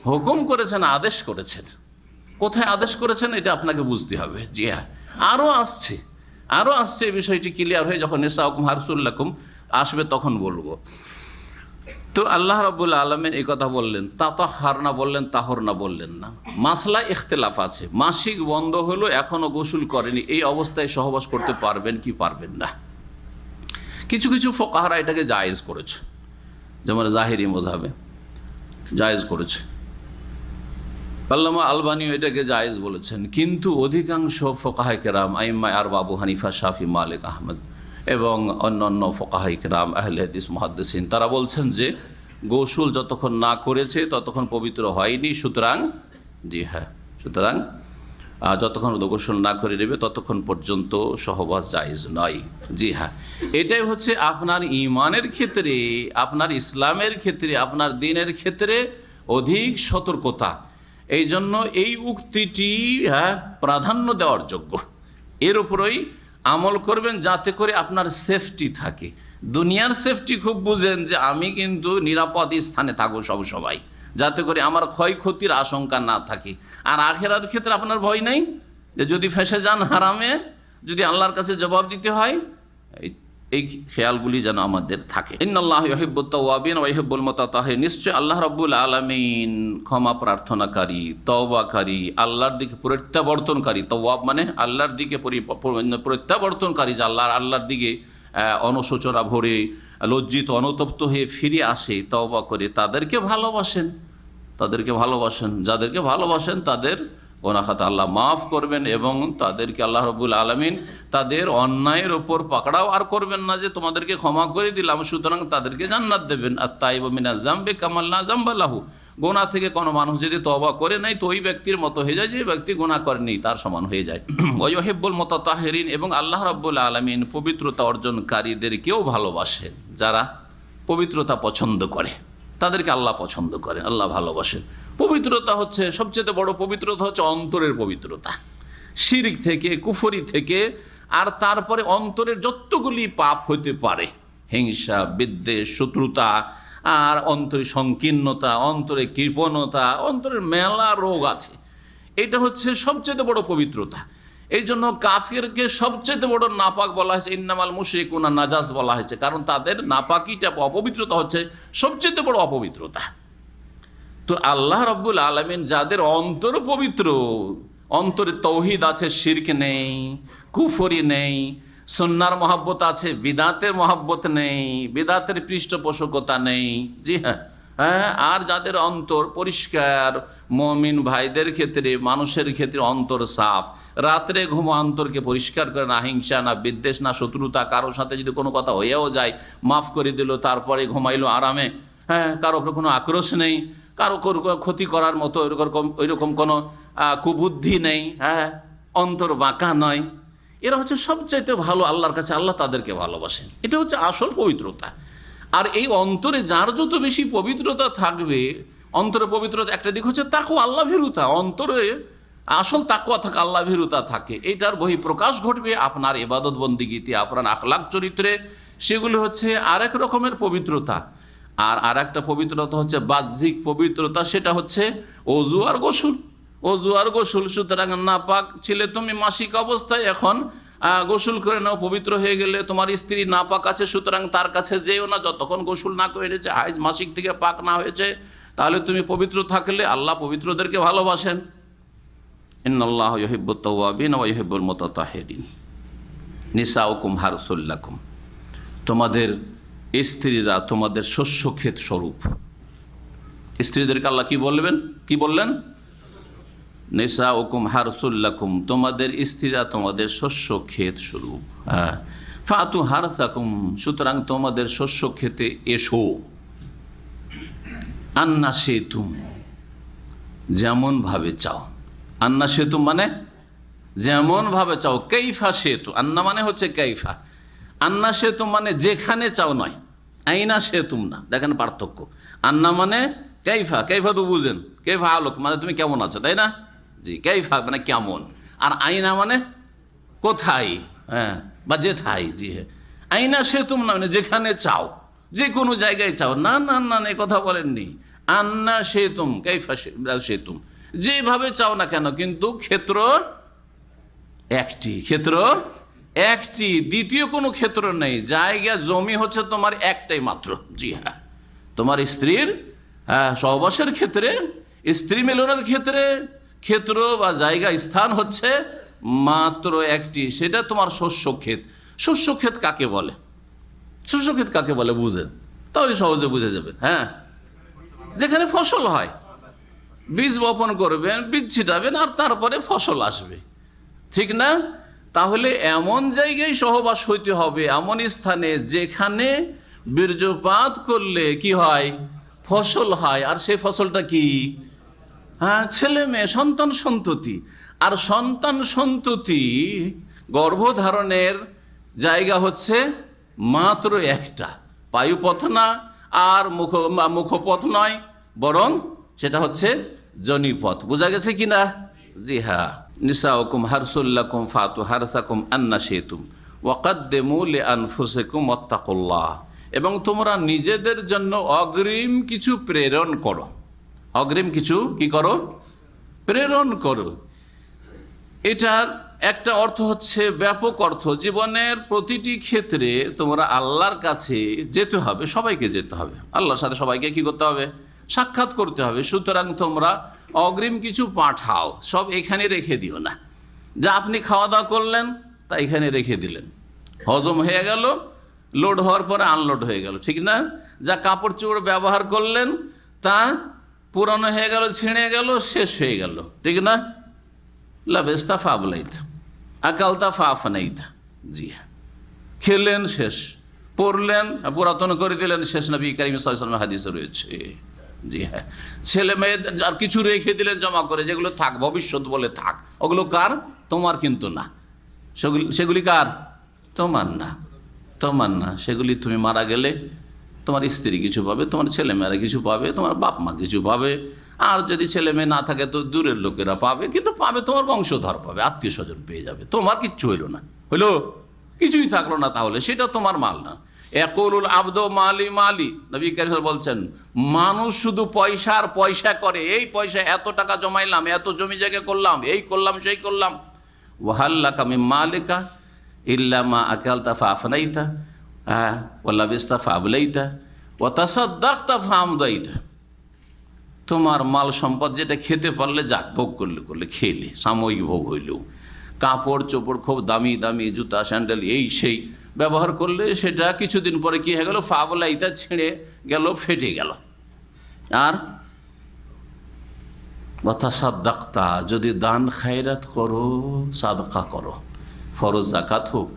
হুকুম করেছেন, আদেশ করেছেন। কোথায় আদেশ করেছেন এটা আপনাকে বুঝতে হবে। জি হ্যাঁ, আরও আসছে এই বিষয়টি ক্লিয়ার হয়ে যখন নিসাউকুম হারসুল লাকুম আসবে তখন বলবো। তো আল্লাহ রাব্বুল আলামিন এই কথা বললেন, তাতাহহার না বললেন, তাহর না বললেন না। মাসলা ইখতিলাফ আছে। মাসিক বন্ধ হলো, এখনো গোসল করেনি, এই অবস্থায় সহবাস করতে পারবেন কি পারবেন না? কিছু কিছু ফুকাহারা এটাকে জায়েজ করেছে, যেমন জাহিরি মাযহাবে জায়েজ করেছে, আল্লামা আলবানীও এটাকে জায়েজ বলেছেন। কিন্তু অধিকাংশ ফুকাহায়ে কেরাম, আইম্মা আরবা, আবু হানিফা, শাফি, মালিক, আহমদ এবং অন্যান্য ফুকাহায়ে কেরাম, আহলে হাদিস, মুহাদ্দিসিন, তারা বলছেন যে গোসল যতক্ষণ না করেছে ততক্ষণ পবিত্র হয়নি। সুতরাং জি হ্যাঁ, সুতরাং যতক্ষণ গোসল না করে নেবে ততক্ষণ পর্যন্ত সহবাস জায়েজ নয়। জি হ্যাঁ, এটাই হচ্ছে আপনার ঈমানের ক্ষেত্রে, আপনার ইসলামের ক্ষেত্রে, আপনার দ্বীনের ক্ষেত্রে অধিক সতর্কতা। এই জন্য এই উক্তিটি প্রাধান্য দেওয়ার যোগ্য। এর উপরেই আমল করবেন যাতে করে আপনার সেফটি থাকে। দুনিয়ার সেফটি খুব বুঝেন যে আমি কিন্তু নিরাপদ স্থানে থাকবো সব সময়, যাতে করে আমার ক্ষয়ক্ষতির আশঙ্কা না থাকে। আর আখিরাতের ক্ষেত্রে আপনার ভয় নেই যে যদি ফেঁসে যান হারামে, যদি আল্লাহর কাছে জবাব দিতে হয়। এই খেয়ালগুলি যেন আমাদের থাকে। ইন্নাল্লাহা ইউহিব্বুত তাওয়াবিন ওয়া ইউহিব্বুল মুতাতাহহিরিন, নিশ্চয় আল্লাহ রাব্বুল আলামিন ক্ষমা প্রার্থনাকারী, তওবাকারী, আল্লাহর দিকে প্রত্যাবর্তনকারী। তওয়াব মানে আল্লাহর দিকে প্রত্যাবর্তনকারী, যে আল্লাহর দিকে অনুশোচনা ভরে লজ্জিত অনুতপ্ত হয়ে ফিরে আসে, তওবা করে, তাদেরকে ভালোবাসেন। যাদেরকে ভালোবাসেন তাদের গুনাহ খাতা আল্লাহ মাফ করবেন এবং তাদেরকে আল্লাহ রাব্বুল আলামিন তাদের অন্যায়ের ওপর পাকড়াও আর করবেন না যে তোমাদেরকে ক্ষমা করে দিলাম সুতরাং তাদেরকে জান্নাত দেবেন। আত-তাইবু মিনাজ যামবি কামান লা যামবা লাহু, গুনাহ থেকে কোনো মানুষ যদি তওবা করে নাই তো ওই ব্যক্তির মতো হয়ে যায় যে ব্যক্তি গুনাহ করেনি, তার সমান হয়ে যায়। ওয়া ইউহিব্বুল মুতাতাহহিরিন, এবং আল্লাহ রাব্বুল আলামিন পবিত্রতা অর্জনকারীদেরকেও ভালোবাসেন। যারা পবিত্রতা পছন্দ করে তাদেরকে আল্লাহ পছন্দ করেন, আল্লাহ ভালোবাসেন। পবিত্রতা হচ্ছে সবচেয়ে বড় পবিত্রতা হচ্ছে অন্তরের পবিত্রতা, শিরক থেকে, কুফরি থেকে। আর তারপরে অন্তরের যতগুলি পাপ হতে পারে, হিংসা, বিদ্বেষ, শত্রুতা, আর অন্তরে সংকীর্ণতা, অন্তরে কৃপণতা, অন্তরের মেলা রোগ আছে, এটা হচ্ছে সবচেয়ে বড় পবিত্রতা। এই জন্য কাফিরকে সবচেয়ে বড় নাপাক বলা হয়েছে, ইন্নামাল মুশরিকুনা নাজাস বলা হয়েছে, কারণ তাদের নাপাকিটা, অপবিত্রতা হচ্ছে সবচেয়ে বড় অপবিত্রতা। তো আল্লাহ রাব্বুল আলামিন যাদের অন্তর পবিত্র, অন্তরে তৌহিদ আছে, শিরক নেই, কুফরি নেই, সুন্নাহর মহব্বত আছে, বিদাতের মহব্বত নেই, বিদাতের পৃষ্ঠপোষকতা নেই। জি হ্যাঁ, আর যাদের অন্তর পরিষ্কার, মুমিন ভাইদের ক্ষেত্রে, মানুষের ক্ষেত্রে অন্তর সাফ, রাত্রে ঘুমো অন্তরকে পরিষ্কার করে, না হিংসা, না বিদ্বেষ, না শত্রুতা, কারোর সাথে যদি কোনো কথা হয়েও যায় মাফ করে দিল, তারপরে ঘুমাইলো আরামে, কারো উপরে কোনো আক্রোশ নেই, কারো ক্ষতি করার মতো ওইরকম কোনো কুবুদ্ধি নেই, অন্তর বাঁকা নয়। এরা হচ্ছে সবচাইতে ভালো আল্লাহর কাছে, আল্লাহ তাদেরকে ভালোবাসেন। এটা হচ্ছে আসল পবিত্রতা। আর এই অন্তরে যার যত বেশি পবিত্রতা থাকবে, অন্তরে পবিত্রতা একটা দিক হচ্ছে তাকওয়া, আল্লাহ ভীরুতা। অন্তরে আসল তাকওয়া থাকে, আল্লাহ ভীরুতা থাকে, এটার বহিঃপ্রকাশ ঘটবে আপনার ইবাদত বন্দিগিতে, আপনার আখলাক চরিত্রে। সেগুলো হচ্ছে আরেক রকমের পবিত্রতা। আর একটা পবিত্রতা হচ্ছে বাহ্যিক পবিত্রতা, সেটা হচ্ছে ওযু আর গোসল। সুতরাং নাপাক ছিলে তুমি মাসিক অবস্থায়, এখন গোসল করে নাও, পবিত্র হয়ে গেলে। তোমার স্ত্রী নাপাক আছে, সুতরাং তার কাছে যেও না যতক্ষণ গোসল না করেছে, হাইজ মাসিক থেকে পাক না হয়েছে। তাহলে তুমি পবিত্র থাকলে আল্লাহ পবিত্রদেরকে ভালোবাসেন। ইন্নাল্লাহা ইউহিব্বুত তাওয়াবিন ওয়া ইউহিব্বুল মুতাতাহহিরিন। নিসাউকুম হারসুল লাকুম, তোমাদের স্ত্রীরা তোমাদের শস্য ক্ষেত স্বরূপ। স্ত্রীদেরকে আল্লাহ কি বললেন? নিসাউকুম হারসুল লাকুম, তোমাদের স্ত্রীরা তোমাদের শস্য ক্ষেত স্বরূপ। ফাতু হারসাকুম, সুতরাং তোমাদের শস্য ক্ষেতে এসো। আন্না সেতুম, যেমন ভাবে চাও। আন্না সেতুম মানে যেমন ভাবে চাও। কাইফা সেতু, আন্না মানে হচ্ছে কাইফা। আন্না সেতুম মানে যেখানে চাও নয়, আইনা সেতুম না। দেখেন পার্থক্য। আন্না মানে কাইফা, কাইফা তো বুঝেন, কাইফা আলোক মানে তুমি কেমন আছো, তাই না? জি, কাইফা মানে কেমন। আর আইনা মানে কোথায়, বা যেথায়। জি হ্যাঁ, আইনা সেতুম না মানে যেখানে চাও, যে কোনো জায়গায় চাও। না না না, এ কথা বলেননি। আন্না সেতুম, কাইফা সেতুম, যেভাবে চাও না কেন, কিন্তু ক্ষেত্র একটি, ক্ষেত্র একটি, দ্বিতীয় কোনো ক্ষেত্র নেই। জায়গা জমি হচ্ছে তোমার একটাই মাত্র। জি হ্যাঁ, তোমার স্ত্রীর সহবাসের ক্ষেত্রে, স্ত্রী মিলনের ক্ষেত্রে ক্ষেত্র বা জায়গা, স্থান হচ্ছে মাত্র একটি, সেটা তোমার শস্য ক্ষেত। শস্য ক্ষেত কাকে বলে? শস্য ক্ষেত কাকে বলে বুঝে, তাহলে সহজে বুঝে যাবে। হ্যাঁ, যেখানে ফসল হয়, বীজ বপন করবেন, বীজ ছিটাবেন, আর তারপরে ফসল আসবে, ঠিক না? তাহলে এমন জায়গায় সহবাস হইতে হবে, এমন স্থানে যেখানে বীর্যপাত করলে কি হয়? ফসল হয়। আর সেই ফসলটা কি? হ্যাঁ, ছেলে মেয়ে, সন্তান সন্ততি। আর সন্তান সন্ততি গর্ভধারণের জায়গা হচ্ছে মাত্র একটা, পায়ুপথ না, আর মুখপথ নয়, বরং সেটা হচ্ছে জনিপথ। বোঝা গেছে কিনা? জি হ্যাঁ। নিসাউকুম হারসুল্লাকুম ফাতু হারসাকুম আন্না শিতুম ওয়াকাদ্দিমু লিআনফুসিকুম ওয়াত্তাকুল্লাহ। এবং তোমরা নিজেদের জন্য অগ্রিম কিছু প্রেরণ করো। অগ্রিম কিছু কি করো? প্রেরণ করো। এটার একটা অর্থ হচ্ছে ব্যাপক অর্থ। জীবনের প্রতিটি ক্ষেত্রে তোমরা আল্লাহর কাছে যেতে হবে, সবাইকে যেতে হবে, আল্লাহর সাথে সবাইকে কি করতে হবে? সাক্ষাৎ করতে হবে। সুতরাং তোমরা অগ্রিম কিছু পাঠাও, সব এখানে রেখে দিও না। যা আপনি খাওয়া দাওয়া করলেন তা এখানে রেখে দিলেন, হজম হয়ে গেল, লোড হওয়ার পরে আনলোড হয়ে গেল, ঠিক না? যা কাপড় চোপড় ব্যবহার করলেন তা পুরানো হয়ে গেল, ছিঁড়ে গেল, শেষ হয়ে গেল, ঠিক না? লাবেস্তা ফাবলাইত আকালতা ফাফনাইতা। জি হ্যাঁ, খেলেন শেষ, পড়লেন পুরাতন করে দিলেন শেষ। নবী কারীম সাল্লাল্লাহু আলাইহি ওয়াসাল্লামের হাদিসে রয়েছে। জি হ্যাঁ, ছেলে মেয়ে আর কিছু রেখে দিলেন জমা করে, যেগুলো থাক, ভবিষ্যৎ বলে থাক, ওগুলো কার? তোমার কিন্তু না। সেগুলি কার? তোমার না, তোমার না। সেগুলি তুমি মারা গেলে তোমার স্ত্রী কিছু পাবে, তোমার ছেলে মেয়েরা কিছু পাবে, তোমার বাপ মা কিছু পাবে, আর যদি ছেলে মেয়ে না থাকে তো দূরের লোকেরা পাবে, কিন্তু পাবে তোমার বংশধর পাবে, আত্মীয় স্বজন পেয়ে যাবে। তোমার কিচ্ছু হইল না, হইল কিছুই থাকলো না, তাহলে সেটা তোমার মাল না। ইয়াকুলুল আবদু মালি মালি, নবী কারীম বলছেন মানুষ শুধু পয়সা আর পয়সা করে। এই পয়সা এত টাকা জমাইলাম, এত জমি জায়গা করলাম, এই করলাম, সেই করলাম। ওয়াহাল্লাকা মিন মালিকা ইল্লা মা আকালতা ফাফনাইতা ওয়া লাবিস্তা ফাবলাইতা ওয়া তাসাদ্দাকতা ফামদাইতা। তোমার মাল সম্পদ যেটা খেতে পারলে যাক, ভোগ করলে খেলে, সাময়িক ভোগ হইলেও, কাপড় চোপড় খুব দামি দামি জুতা স্যান্ডেল এই সেই ব্যবহার করলে সেটা কিছুদিন পরে কি হয়ে গেল? ফাবলাইতা, ছিঁড়ে গেল, ফেটে গেল। আর ওয়াতাসাদ্দাকতা, যদি দান খায়রাত করো, সাদকা করো, ফরজ জাকাত হোক,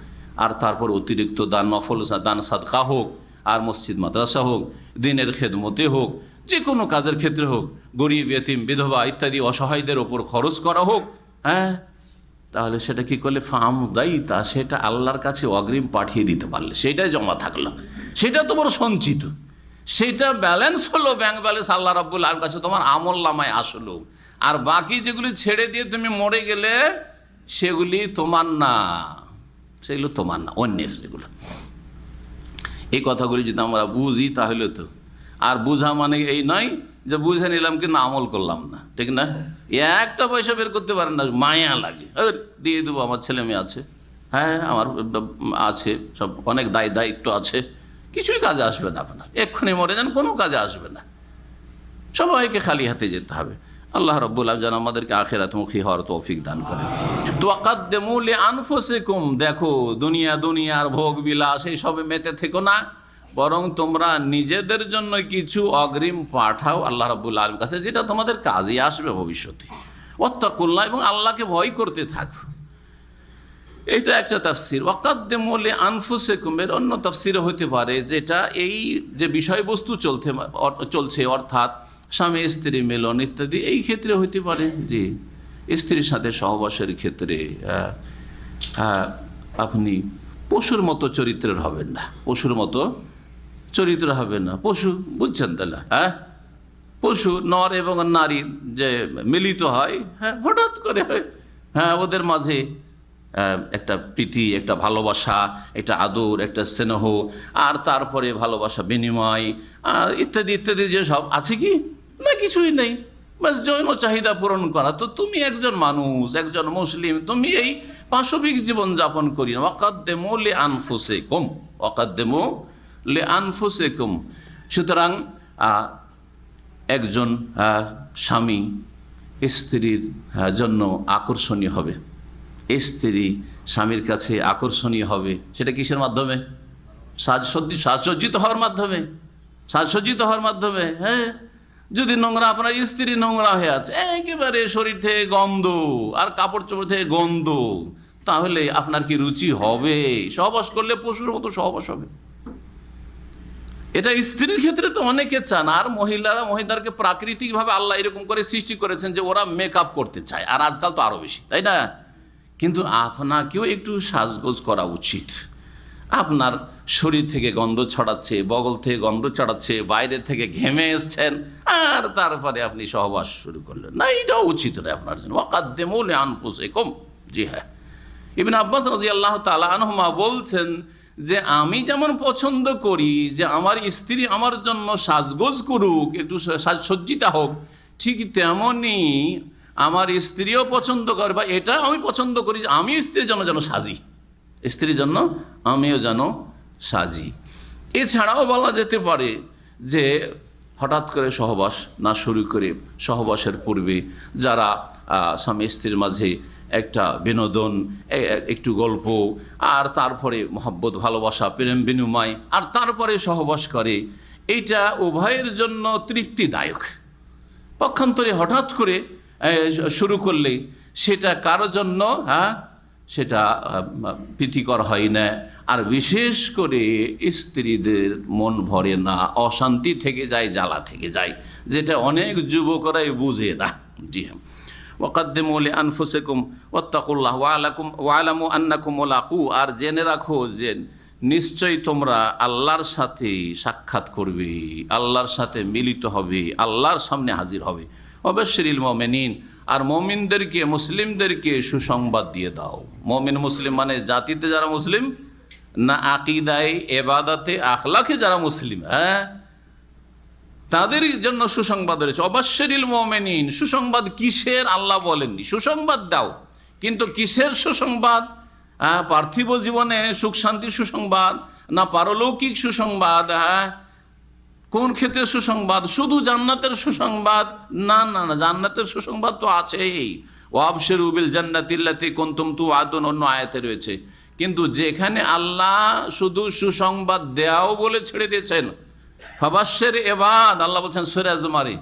আর তারপর অতিরিক্ত দান, নফল দান সাদকা হোক, আর মসজিদ মাদ্রাসা হোক, দিনের খেদমতে হোক, যে কোনো কাজের ক্ষেত্রে হোক, গরিব এতিম বিধবা ইত্যাদি অসহায়দের ওপর খরচ করা হোক, হ্যাঁ, তাহলে সেটা কি করলে? ফামদাইতা, সেটা আল্লাহর কাছে অগ্রিম পাঠিয়ে দিতে পারলে, সেটাই জমা থাকলো, সেটা তোমার সঞ্চিত, সেটা ব্যালেন্স হলো, ব্যাংক ব্যালেন্স আল্লাহ রাব্বুল আলামিনের কাছে তোমার আমল নামায় আসলো। আর বাকি যেগুলি ছেড়ে দিয়ে তুমি মরে গেলে সেগুলি তোমার না, সেগুলো তোমার না, অন্যের সেগুলো। এই কথাগুলি যদি আমরা বুঝি তাহলে তো, আর বুঝা মানে এই নয় যে বুঝে নিলাম কিন্তু আমল করলাম না, ঠিক না? একটা পয়সা বের করতে পারেন না, মায়া লাগে, দিয়ে দেবো, আমার ছেলে মেয়ে আছে, হ্যাঁ আমার আছে, সব অনেক দায়িত্ব আছে, কিছুই কাজে আসবে না আপনার, এক্ষুনি মরে যান, কোনো কাজে আসবে না। সবাইকে খালি হাতে যেতে হবে। আল্লাহ রাব্বুল আলামিন যেন আমাদেরকে আখিরাতমুখী হওয়ার তৌফিক দান করেন। তুআক্কাদ্দিমু লিআনফুসিকুম, দেখো দুনিয়ার ভোগ বিলাস এই সবে মেতে থেকো না, বরং তোমরা নিজেদের জন্য কিছু অগ্রিম পাঠাও আল্লাহ রাব্বুল আলামিনের কাছে, যেটা তোমাদের কাজে আসবে ভবিষ্যতে। ওয়াত্তাকুল্লাহ, এবং আল্লাহকে ভয় করতে থাকো। এইটা একটা তাফসীর। ওয়াকাদ্দিমু লিআনফুসিকুম এর অন্য তাফসীর হতে পারে, যেটা এই যে বিষয়বস্তু চলছে অর্থাৎ স্বামী স্ত্রী মিলন ইত্যাদি, এই ক্ষেত্রে হতে পারে যে স্ত্রীর সাথে সহবাসের ক্ষেত্রে আপনি পশুর মতো চরিত্রের হবেন না, পশুর মতো চরিত্র হবে না। পশু বুঝছেন তাহলে? হ্যাঁ, পশু নর এবং নারী যে মিলিত হয়, হ্যাঁ, হঠাৎ করে হ্যাঁ ওদের মাঝে একটা প্রীতি, একটা ভালোবাসা, একটা আদর, একটা স্নেহ, আর তারপরে ভালোবাসা বিনিময় আর ইত্যাদি ইত্যাদি যে সব আছে কি না, কিছুই নেই, বাস যৌন চাহিদা পূরণ করা। তো তুমি একজন মানুষ, একজন মুসলিম, তুমি এই পাশবিক জীবনযাপন করি না। ওয়াকাদ্দিমু লিআনফুসিকুম, ওয়াকাদ্দিমু লিআনফুসিকুম। সুতরাং একজন স্বামী স্ত্রীর জন্য আকর্ষণীয় হবে, স্ত্রী স্বামীর কাছে আকর্ষণীয় হবে। সেটা কিসের মাধ্যমে? সাজসজ্জিত হওয়ার মাধ্যমে, সাজসজ্জিত হওয়ার মাধ্যমে। হ্যাঁ, যদি নোংরা, আপনার স্ত্রী নোংরা হয়ে আছে, একেবারে শরীর থেকে গন্ধ আর কাপড় চোপড় থেকে গন্ধ, তাহলে আপনার কি রুচি হবে? সহবাস করলে পশুর মতো সহবাস হবে। এটা স্ত্রীর ক্ষেত্রে তো অনেকে চান। আর মহিলাদেরকে প্রাকৃতিকভাবে আল্লাহ এরকম করে সৃষ্টি করেছেন যে ওরা মেকআপ করতে চায়, আর আজকাল তো আরো বেশি, তাই না? কিন্তু আপনাকেও একটু সাজগোজ করা উচিত। আপনার শরীর থেকে গন্ধ ছড়াচ্ছে, বগল থেকে গন্ধ ছড়াচ্ছে, বাইরে থেকে ঘেমে এসছেন, আর তারপরে আপনি সহবাস শুরু করলেন না, এটাও উচিত নয় আপনার জন্য। ওয়াকাদ্দিমু লিআনফুসিকুম। জি হ্যাঁ, ইবনে আব্বাস রাদিয়াল্লাহু তাআলা আনহুমা বলছেন যে আমি যেমন পছন্দ করি যে আমার স্ত্রী আমার জন্য সাজগোজ করুক, একটু সাজসজ্জিতা হোক, ঠিক তেমনি আমার স্ত্রীও পছন্দ করে, বা এটা আমি পছন্দ করি যে আমি স্ত্রীর জন্য যেন সাজি, স্ত্রীর জন্য আমিও যেন সাজি। এছাড়াও বলা যেতে পারে যে হঠাৎ করে সহবাস না শুরু করে সহবাসের পূর্বে যারা স্বামী স্ত্রীর মাঝে একটা বিনোদন, একটু গল্প, আর তারপরে মহব্বত, ভালোবাসা, প্রেম বিনিময়, আর তারপরে সহবাস করে, এইটা উভয়ের জন্য তৃপ্তিদায়ক। পক্ষান্তরে হঠাৎ করে শুরু করলে সেটা কারো জন্য সেটা প্রীতিকর হয় না, আর বিশেষ করে স্ত্রীদের মন ভরে না, অশান্তি থেকে যায়, জ্বালা থেকে যায়, যেটা অনেক যুবকরাই বুঝে না। জি হ্যাঁ, ওয়াকাদ্দিমু লিআনফুসিকুম ওয়াত্তাকুল্লাহ ওয়ালামু আন্নাকুম মুলাকু। আর জেনে রাখো যে নিশ্চয়ই তোমরা আল্লাহর সাথে সাক্ষাৎ করবে, আল্লাহর সাথে মিলিত হবে, আল্লাহর সামনে হাজির হবে। ওয়াবাশশিরিল মুমিনিন। আর মুমিনদেরকে, মুসলিমদেরকে সুসংবাদ দিয়ে দাও। মুমিন মুসলিম মানে জাতিতে যারা মুসলিম না, আকীদায়, ইবাদতে, আখলাকে যারা মুসলিম, হ্যাঁ, তাদের জন্য সুসংবাদ রয়েছে। ওয়াবাশশিরিল মুমিনিন। সুসংবাদ কিসের আল্লাহ বলেননি, সুসংবাদ দাও। কিন্তু কিসের সুসংবাদ? পার্থিব জীবনে সুখ শান্তির সুসংবাদ, না পারলৌকিক সুসংবাদ? কোন ক্ষেত্রে সুসংবাদ? শুধু জান্নাতের সুসংবাদ? না না না, জান্নাতের সুসংবাদ তো আছেই। ওয়াবশিরু বিল জান্নাতিল্লাতী কুনতুম তুআদুন, অন্য আয়াতে রয়েছে। কিন্তু যেখানে আল্লাহ শুধু সুসংবাদ দেওয়াও বলে ছেড়ে দিয়েছেন, ফাবাশশির ইবাদ, আল্লাহ বলছেন সূরা জুমারে,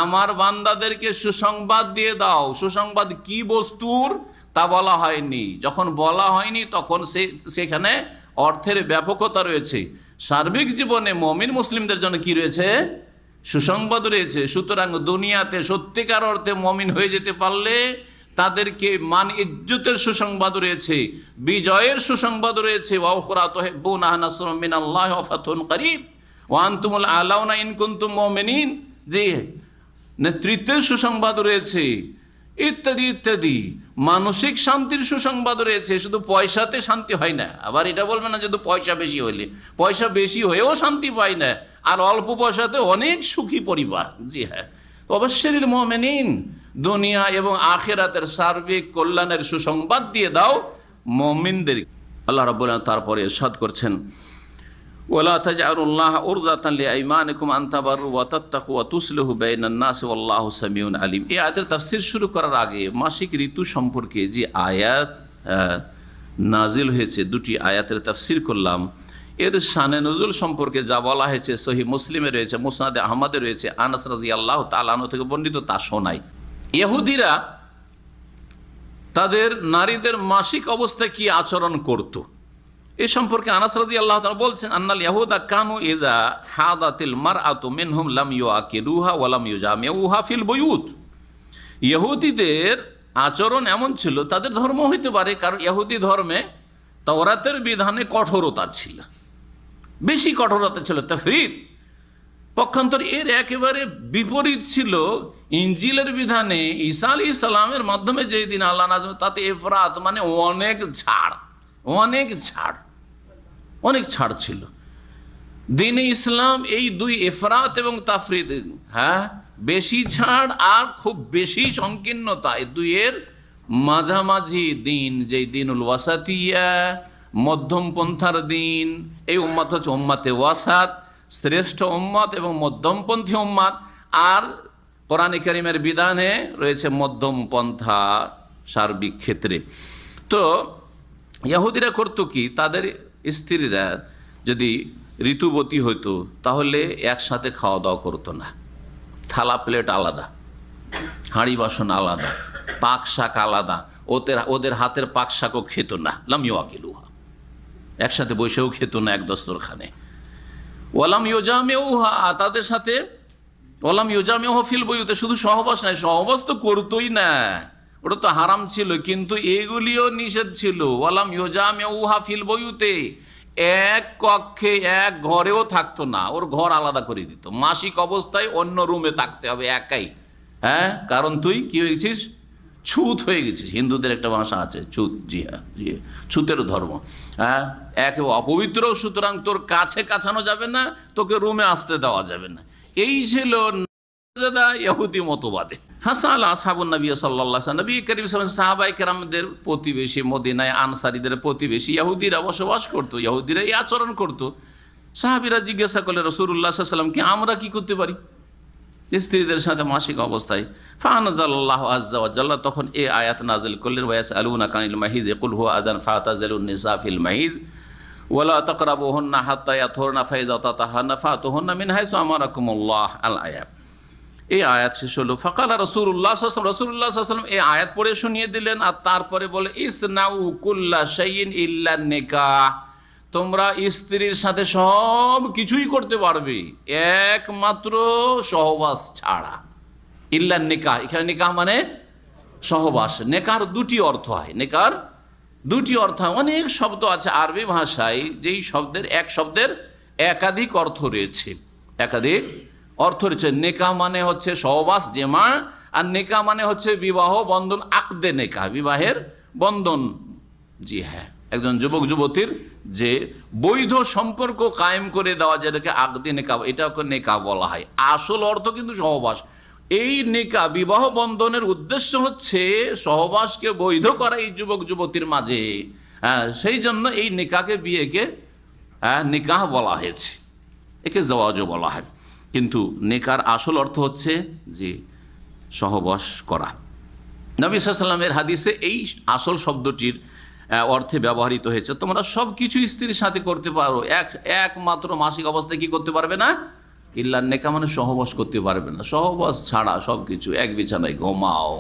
আমার বান্দাদেরকে সুসংবাদ দিয়ে দাও। সুসংবাদ কি বস্তুর তা বলা হয়নি। যখন বলা হয়নি তখন সেখানে অর্থের ব্যাপকতা রয়েছে। সার্বিক জীবনে মুমিন মুসলিমদের জন্য কি রয়েছে? সুসংবাদ রয়েছে। সুতরাং দুনিয়াতে সত্যিকার অর্থে মুমিন হয়ে যেতে পারলে তাদেরকে মান ইজ্জতের সুসংবাদ রয়েছে, বিজয়ের সুসংবাদ রয়েছে। ওয়া উখরা তুহিব্বুনাহা নাসরুম মিনাল্লাহি ওয়া ফাতহুন করিব ওয়া আনতুমুল আলাউনা ইন কুনতুম মুমিনিন। জি, নেতৃত্বের সুসংবাদ রয়েছে, ইত্যাদি ইত্যাদি। মানসিক শান্তির সুসংবাদ রয়েছে। শুধু পয়সাতে শান্তি হয় না। আবার এটা বলবে না যদি পয়সা বেশি হইলে, পয়সা বেশি হয়েও শান্তি পায় না, আর অল্প পয়সাতে অনেক সুখী পরিবার। জি হ্যাঁ, ওয়াবাশশিরিল মুমিনিন। দুনিয়া এবং আখিরাতের সার্বিক কল্যাণের সুসংবাদ দিয়ে দাও মুমিনদের। আল্লাহ রাব্বুল আলামিন তারপরে ইরশাদ করছেন, ওয়ালা তাজআলুল্লাহ উরদাতান লিআইমানিকুম আন তাবাররু ওয়া তাত্তাকু ওয়া তুসলিহু বাইনান নাস ওয়াল্লাহু সামিউন আলিম। এই আয়াতের তাফসীর শুরু করার আগে মাসিক ঋতু সম্পর্কে যে আয়াত নাজিল হয়েছে, দুটি আয়াতের তাফসীর করলাম। এর শানে নজুল সম্পর্কে যা বলা হয়েছে সহিহ মুসলিমে রয়েছে, মুসনাদে আহমদে রয়েছে, আনাস রাদিয়াল্লাহু তাআলা আনহু থেকে বর্ণিত, তা শোনাই। ইহুদিরা তাদের নারীদের মাসিক অবস্থায় কি আচরণ করত এ সম্পর্কে আনাস রাদিয়াল্লাহু তাআলা বলছেন, আন্নাল ইয়াহুদা কানু ইযা হাদাতিল মারআতু মিনহুম লাম ইউআকিলুহা ওয়া লাম ইউজামিউহা ফিল বুয়ুত। ইহুদিদের আচরণ এমন ছিল, তাদের ধর্ম হইতে পারে, কারণ ইহুদি ধর্মে তাওরাতের বিধানে কঠোরতা ছিল, বেশি কঠোরতা ছিল, তাফরীদ। পক্ষান্তর এর একেবারে বিপরীত ছিল ইনজিলের বিধানে। ঈসা আলাইহিস সালামের মাধ্যমে যেই দিন আল্লাহ নাযিল, তাতে ইফরাত মানে অনেক ছাড়, অনেক ছাড়, অনেক ছাড় ছিল। দ্বীনে ইসলাম এই দুই ইফরাত এবং তাফরিদ, হ্যাঁ, বেশি ছাড় আর খুব বেশি সংকীর্ণতা, এই দুইয়ের মাঝামাঝি দিন, যেই দিনুল ওয়াসাতিয়া, মধ্যম পন্থার দিন, এই উম্মত হচ্ছে উম্মাতে ওয়াসাত, শ্রেষ্ঠ উম্মত এবং মধ্যমপন্থী উম্মত। আর কোরআন কারীমের বিধানে রয়েছে মধ্যম পন্থা সার্বিক ক্ষেত্রে। তো ইহুদিরা করতো কি, তাদের স্ত্রীরা যদি ঋতুবতী হইতো তাহলে একসাথে খাওয়া দাওয়া করতো না, থালা প্লেট আলাদা, হাঁড়ি বাসন আলাদা, পাক শাক আলাদা, ওদের হাতের পাক শাকও খেত না, লাম ইউআকিলুহা, একসাথে বসেও খেত না এক দস্তরখানে। ওয়ালাম ইউজামিউহা, তাদের সাথে ওয়ালাম ইউজামিউহা ফিল বুয়ুতে, শুধু সহবাস নাই, সহবাস তো করতোই না, ওটা তো হারাম ছিল, কিন্তু এগুলিও নিষেধ ছিল। ওয়ালাম ইউজামিউহা ফিল বুয়ুতে, এক কক্ষে এক ঘরেও থাকতো না, ওর ঘর আলাদা করে দিত, মাসিক অবস্থায় অন্য রুমে থাকতে হবে একাই। হ্যাঁ, কারণ তুই কি হয়ে গেছিস, ছুত হয়ে গেছিস। হিন্দুদের একটা ভাষা আছে ছুত, জি হ্যাঁ, জি, ছুতের ধর্ম। হ্যাঁ, একে অপবিত্র, সুতরাং তোর কাছে কাছানো যাবে না, তোকে রুমে আসতে দেওয়া যাবে না। এই ছিল ইহুদি মতবাদে। ফাসাল আসহাবুন নবী সাল্লাল্লাহু আলাইহি ওয়াসাল্লাম, নবী করিম সাল্লাল্লাহু আলাইহি ওয়াসাল্লাম সাহাবায়ে কেরামদের প্রতিবেশী মদিনায় আনসারীদের প্রতিবেশী ইহুদিরা বসবাস করতো, ইহুদিরা এই আচরণ করতো। সাহাবীরা জিজ্ঞাসা করলেন রাসূলুল্লাহ সাল্লাল্লাহু আলাইহি ওয়াসাল্লামকে, আমরা কি করতে পারি স্ত্রীদের সাথে মাসিক অবস্থায়? ফানাজাল্লাহু আযজা ওয়া জাল্লা, তখন এই আয়াত নাযিল করলেন, ওয়ায়াসআলুনাকা আনিল মাহিদ কুল হুয়া আযান ফাতাজিলুন নিসা ফিল মাহিদ ওয়ালা তাকরাবুহুন্না হাত্তা ইয়াতহুরনা ফাইযা তাতাহারনা ফাতুহুন্না মিন হাইসু আমারাকুমুল্লাহ, আল আয়াত। এই আয়াত শেষ হলো। ফাকালা রাসূলুল্লাহ সাল্লাল্লাহু আলাইহি ওয়াসাল্লাম এই আয়াত পড়ে শুনিয়ে দিলেন, আর তারপরে বলে ইসনাউ কুল্লা শাইইন ইল্লা নিকাহ, তোমরা স্ত্রীর সাথে সব কিছুই করতে পারবে একমাত্র সহবাস ছাড়া। ইল্লা নিকাহ, এখানে নিকাহ মানে সহবাস। নেকার দুটি অর্থ হয়, নেকার দুটি অর্থ হয়। অনেক শব্দ আছে আরবি ভাষায়, যেই শব্দের এক শব্দের একাধিক অর্থ রয়েছে, একাধিক অর্থ রয়েছে। নেকা মানে হচ্ছে সহবাস, জেমা, আর নেকা মানে হচ্ছে বিবাহ বন্ধন, আকদে নেকা, বিবাহের বন্ধন। জি হ্যাঁ, একজন যুবক যুবতীর যে বৈধ সম্পর্ক কায়েম করে দেওয়া, যেটাকে আকদে নেকা, এটাকে নেকা বলা হয়। আসল অর্থ কিন্তু সহবাস। এই নেকা, বিবাহ বন্ধনের উদ্দেশ্য হচ্ছে সহবাসকে বৈধ করা এই যুবক যুবতীর মাঝে। সেই জন্য এই নেকাকে, বিয়েকে নিকাহ বলা হয়েছে, একে জাওয়াজও বলা হয়। কিন্তু নেকার আসল অর্থ হচ্ছে যে সহবাস করা। নবী সাল্লাল্লাহু আলাইহি ওয়াসাল্লামের হাদিসে এই আসল শব্দটির অর্থে ব্যবহৃত হয়েছে। তোমরা সব কিছু স্ত্রীর সাথে করতে পারো, একমাত্র মাসিক অবস্থায় কি করতে পারবে না, ইল্লা নেকা মানে সহবাস করতে পারবে না। সহবাস ছাড়া সব কিছু, এক বিছানায় ঘুমাও,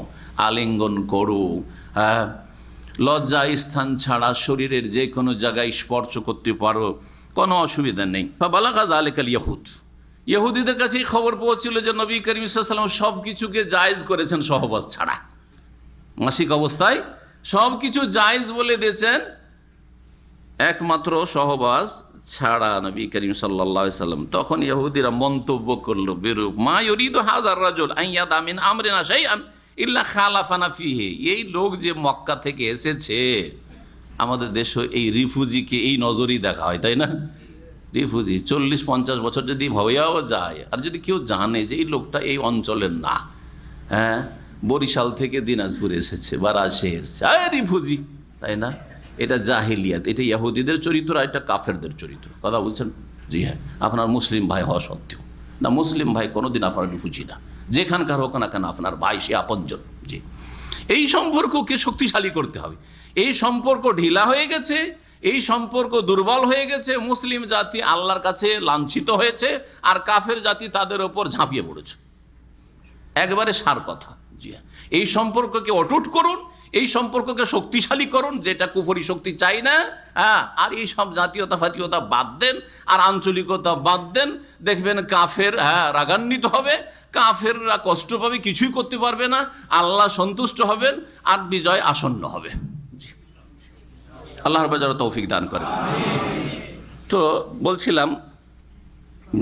আলিঙ্গন করো, হ্যাঁ, লজ্জা স্থান ছাড়া শরীরের যে কোনো জায়গায় স্পর্শ করতে পারো, কোনো অসুবিধা নেই। ফাবালাগা যালিকাল ইয়াহুদ, ইহুদিদের কাছে এই খবর পৌঁছিল যে নবী করিম সাল্লাল্লাহু আলাইহি ওয়াসাল্লাম সব কিছুকে জায়েজ করেছেন সহবাস ছাড়া, মাসিক অবস্থায় সব কিছু জায়েজ বলে দিয়েছেন, একমাত্র সহবাস ছাড়া নবী করিম সাল্লাল্লাহু আলাইহি ওয়াসাল্লাম। তখন ইহুদিরা মন্তব্য করলো বেরূপ, মা ইউরিদু হাযার রাজুল আন ইয়াদা মিন আমরিনা শাইআন ইল্লা খালাফানা ফিহি, এই লোক যে মক্কা থেকে এসেছে, আমাদের দেশে এই রিফিউজিকে এই নজরই দেখা হয়, তাই না? রিফিউজি 40-50 বছর যদি ভয়াও যায়, আর যদি কেউ জানে যে এই লোকটা এই অঞ্চলের না, হ্যাঁ, বরিশাল থেকে দিনাজপুর এসেছে বা রাজশাহী এসেছে, রিফিউজি, তাই না? এটা জাহিলিয়াত, এটা ইহুদিদের চরিত্র, আর এটা কাফেরদের চরিত্র। কথা বলছেন? জি হ্যাঁ, আপনার মুসলিম ভাই হওয়া সত্ত্বেও না, মুসলিম ভাই কোনোদিন আপনার রিফিউজি না, যেখানকার হোক না কেন আপনার ভাই, সে আপনজন। জি, এই সম্পর্ককে শক্তিশালী করতে হবে। এই সম্পর্ক ঢিলা হয়ে গেছে, এই সম্পর্ক দুর্বল হয়ে গেছে, মুসলিম জাতি আল্লাহর কাছে লাঞ্ছিত হয়েছে, আর কাফের জাতি তাদের ওপর ঝাঁপিয়ে পড়েছে। একবারে সার কথা। জি হ্যাঁ, এই সম্পর্ককে অটুট করুন, এই সম্পর্ককে শক্তিশালী করুন, যেটা কুফরি শক্তি চাই না। হ্যাঁ, আর এই সব জাতীয়তা ফাতীয়তা বাদ দেন, আর আঞ্চলিকতা বাদ দেন, দেখবেন কাফের রাগান্বিত হবে, কাফেররা কষ্ট পাবে, কিছুই করতে পারবে না, আল্লাহ সন্তুষ্ট হবেন, আর বিজয় আসন্ন হবে। আল্লাহর বাজারে তৌফিক দান করে। তো বলছিলাম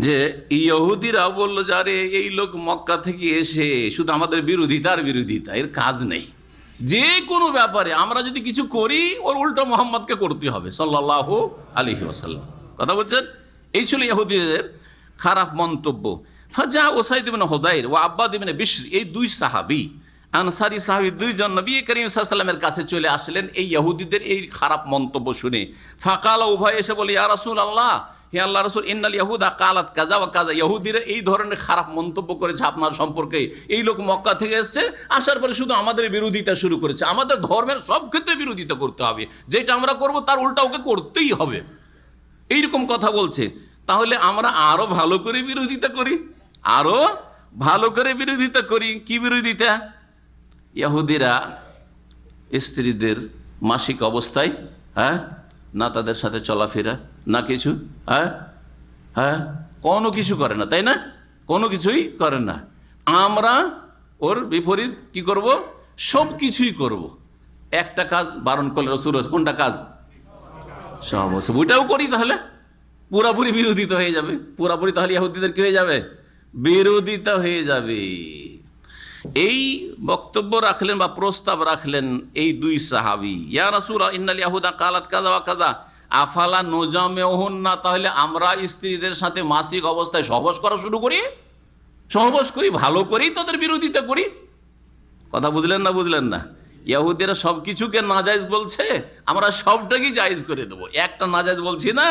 যে ইহুদিরা বললো যে আরে এই লোক মক্কা থেকে এসে শুধু আমাদের বিরোধিতার বিরোধিতা, এর কাজ নেই, যে কোনো ব্যাপারে আমরা যদি কিছু করি ওর উল্টো মোহাম্মদকে করতে হবে সাল্লাল্লাহু আলাইহি ওয়াসাল্লাম। কথা বলছেন? এই ছিল ইহুদিদের খারাপ মন্তব্য। ফাজা ওসাইদ ইবনে হুদাইর ও আব্বাদ ইবনে বিশর, এই দুই সাহাবী, আনসারী সাহাবী দুইজন নবী করিম সাল্লাল্লাহু আলাইহি ওয়াসাল্লামের কাছে চলে আসলেন এই ইহুদিদের এই খারাপ মন্তব্য শুনে। ফাকালা, উভয় এসে বলে, ইয়া রাসূলুল্লাহ, হে আল্লাহ রাসূল, ইন্নাল ইয়াহুদা কালাত কাযা ওয়া কাযা, ইহুদিরা এই ধরনের খারাপ মন্তব্য করেছে আপনার সম্পর্কে। এই লোক মক্কা থেকে এসেছে, আসার পরে শুধু আমাদের বিরোধিতা শুরু করেছে। আমাদের ধর্মের সব ক্ষেত্রে বিরোধিতা করতে হবে, যেটা আমরা করব তার উল্টা ওকে করতেই হবে, এইরকম কথা বলছে। তাহলে আমরা আরো ভালো করে বিরোধিতা করি, আরো ভালো করে বিরোধিতা করি। কি বিরোধিতা? ইহুদিরা স্ত্রীদের মাসিক অবস্থায়, না তাদের সাথে চলাফেরা, না কিছু, কোনো কিছু করে না, তাই না? কোনো কিছুই করে না। আমরা ওর বিপরীত কি করব? সব কিছুই করব। একটা কাজ বারণ করলে রাসূল, কোনটা কাজ? সব ওইটাও করি, তাহলে পুরাপুরি বিরোধিতা হয়ে যাবে। পুরাপুরি তাহলে ইহুদিদের কি হয়ে যাবে? বিরোধিতা হয়ে যাবে। এই বক্তব্য রাখলেন বা প্রস্তাব রাখলেন এই দুই সাহাবী, ইয়া রাসূল ইন্নাল ইয়াহুদা কালাত কাযা ওয়া কাযা আফালা নুজামিউহুন্না, তাহলে আমরা স্ত্রীদের সাথে মাসিক অবস্থায় সহবাস করা শুরু করি, সহবাস করি, ভালো করি, তাদের বিরোধিতা করি। কথা বুঝলেন না? বুঝলেন না? ইহুদিরা সব কিছুকে নাজায়েজ বলছে, আমরা সবটাকেই জায়েজ করে দেবো। একটা নাজায়েজ বলছি না,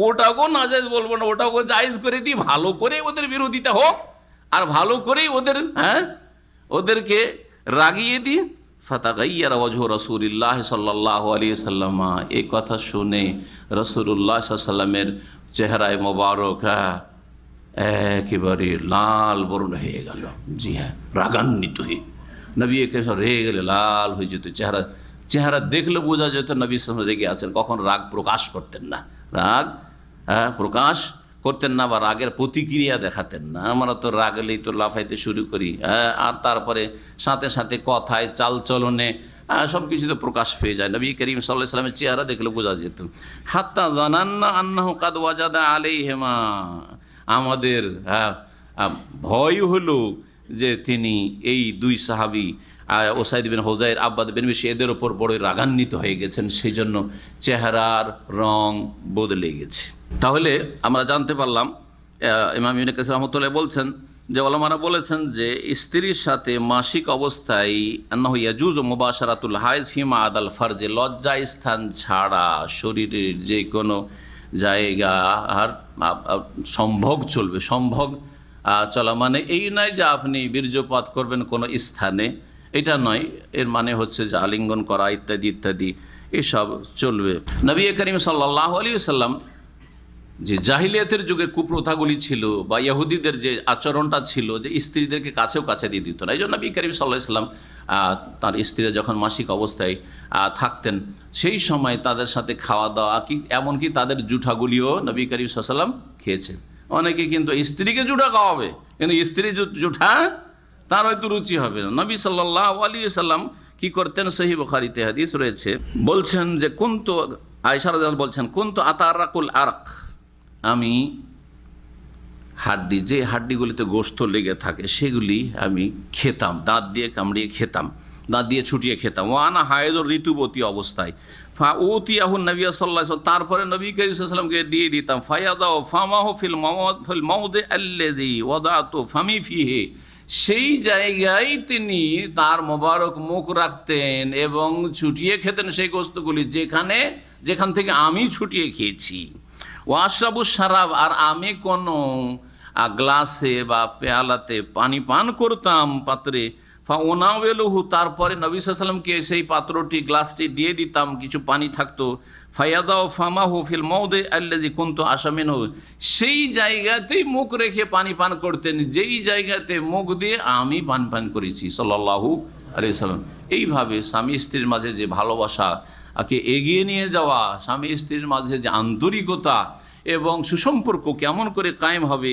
ওটাকেও নাজায়েজ বলবো না, ওটাকেও জায়েজ করে দিই, ভালো করে ওদের বিরোধিতা হোক, আর ভালো করেই ওদের ওদেরকে রাগিয়ে দিই। ফাতাগাইয়ারা ওয়াজহু রাসূলিল্লাহ সাল্লাল্লাহু আলাইহি ওয়াসাল্লাম, এই কথা শুনে রাসূলুল্লাহ সাল্লাল্লাহু আলাইহি ওয়াসাল্লামের চেহারায় মোবারক একেবারে লাল বর্ণ হয়ে গেল। জি হ্যাঁ, রাগান্বিত হয়ে নবী একেবারে রেগে গেলে লাল হয়ে যেত চেহারা। চেহারা দেখলে বোঝা যেত নবী সাল্লাল্লাহু আলাইহি ওয়াসাল্লাম রেগে আছেন। কখন রাগ প্রকাশ করতেন না, রাগ প্রকাশ করতেন না, বা রাগের প্রতিক্রিয়া দেখাতেন না। আমরা তো রাগলেই তো লাফাইতে শুরু করি, আর তারপরে সাথে সাথে কথায়, চালচলনে সব কিছুতে প্রকাশ পেয়ে যায়। নবী করিম সাল্লাল্লাহু আলাইহি ওয়াসাল্লামের চেহারা দেখলে বোঝা যেত। হাত্তা জানান্না আন্নাহু কাদ ওয়াজাদা আলাইহিমা, আমাদের ভয় হলো যে তিনি এই দুই সাহাবী ওসাইদ বিন হুযাইর, আব্বাদ বিন বিশর, এদের ওপর বড় রাগান্বিত হয়ে গেছেন, সেই জন্য চেহারার রং বদলে গেছে। তাহলে আমরা জানতে পারলাম, ইমাম ইবনে কাসির রাহমাতুল্লাহ বলছেন যে ওলামারা বলেছেন যে স্ত্রীর সাথে মাসিক অবস্থায় আন্নাহু ইয়াজুজু মুবাশারাতুল হাইজ ফিমা আদাল ফারজে, লজ্জা স্থান ছাড়া শরীরের যে কোনো জায়গা আর সম্ভোগ চলবে। সম্ভোগ চলা মানে এই নয় যে আপনি বীর্যপাত করবেন কোনো স্থানে, এটা নয়। এর মানে হচ্ছে যে আলিঙ্গন করা ইত্যাদি ইত্যাদি এসব চলবে। নবী করিম সাল্লাল্লাহু আলাইহি ওয়াসাল্লাম যে জাহিলিয়াতের যুগে কুপ্রথাগুলি ছিল, বা ইহুদিদের যে আচরণটা ছিল, যে স্ত্রীদেরকে কাছেও কাছে দিয়ে দিত না। এই জন্য নবী করিম সাল্লাল্লাহু আলাইহি ওয়াসাল্লাম তার স্ত্রীরা যখন মাসিক অবস্থায় থাকতেন, সেই সময় তাদের সাথে খাওয়া দাওয়া, কি এমনকি তাদের জুঠাগুলিও নবী করিম সাল্লাল্লাহু আলাইহি ওয়াসাল্লাম খেয়েছেন। অনেকে কিন্তু স্ত্রীকে জুঠা খাওয়াবে, কিন্তু স্ত্রী জুঠা তার হয়তো রুচি হবে না। নবী সাল্লাল্লাহু আলাইহি ওয়াসাল্লাম কি করতেন? সহিহ বুখারীতে হাদিস রয়েছে, বলছেন যে কুনতু, আয়েশা রাদিয়াল্লাহু বলছেন, কুনতু আতারাকুল আরক, আমি হাড্ডি, যে হাড্ডিগুলিতে গোশত লেগে থাকে সেগুলি আমি খেতাম, দাঁত দিয়ে কামড়িয়ে খেতাম, দাঁত দিয়ে ছুটিয়ে খেতাম। ওয়ানা হায়েজুর, ঋতুবতী অবস্থায়। ফা উতিয়াহু নবী সাল্লাল্লাহু আলাইহি ওয়াসাল্লাম, তারপরে নবী করিম সাল্লাল্লাহু আলাইহি ওয়াসাল্লামকে দিয়ে দিতাম। ফায়াদাউ ফামাহু ফিল মাউদি আল্লাযী ওয়াদাতু ফামি ফিহি, সেই জায়গায় তিনি তার মোবারক মুখ রাখতেন এবং ছুটিয়ে খেতেন সেই গোশতগুলি যেখান থেকে আমি ছুটিয়ে খেয়েছি। ওয়াশরাবু শারাব, আর আমি কোনো গ্লাসে বা পেয়ালাতে পানি পান করতাম, পাত্রে। ফাউনাওয়েলুহু, তারপরে নবী সাল্লাল্লাহু আলাইহি ওয়াসাল্লামকে সেই পাত্রটি, গ্লাসটি দিয়ে দিতাম, কিছু পানি থাকতো। ফায়াদাউ ফামাহু ফিল মাউদি আল্লাযী কুনতু আশামিনহু, সেই জায়গাতেই মুখ রেখে পানি পান করতেন, যেই জায়গাতে মুখ দিয়ে আমি পান করেছি সাল্লাল্লাহু আলাইহি ওয়াসাল্লাম। এইভাবে স্বামী স্ত্রীর মাঝে যে ভালোবাসা কে এগিয়ে নিয়ে যাওয়া, স্বামী স্ত্রীর মাঝে যে আন্তরিকতা এবং সুসম্পর্ক কেমন করে কায়েম হবে,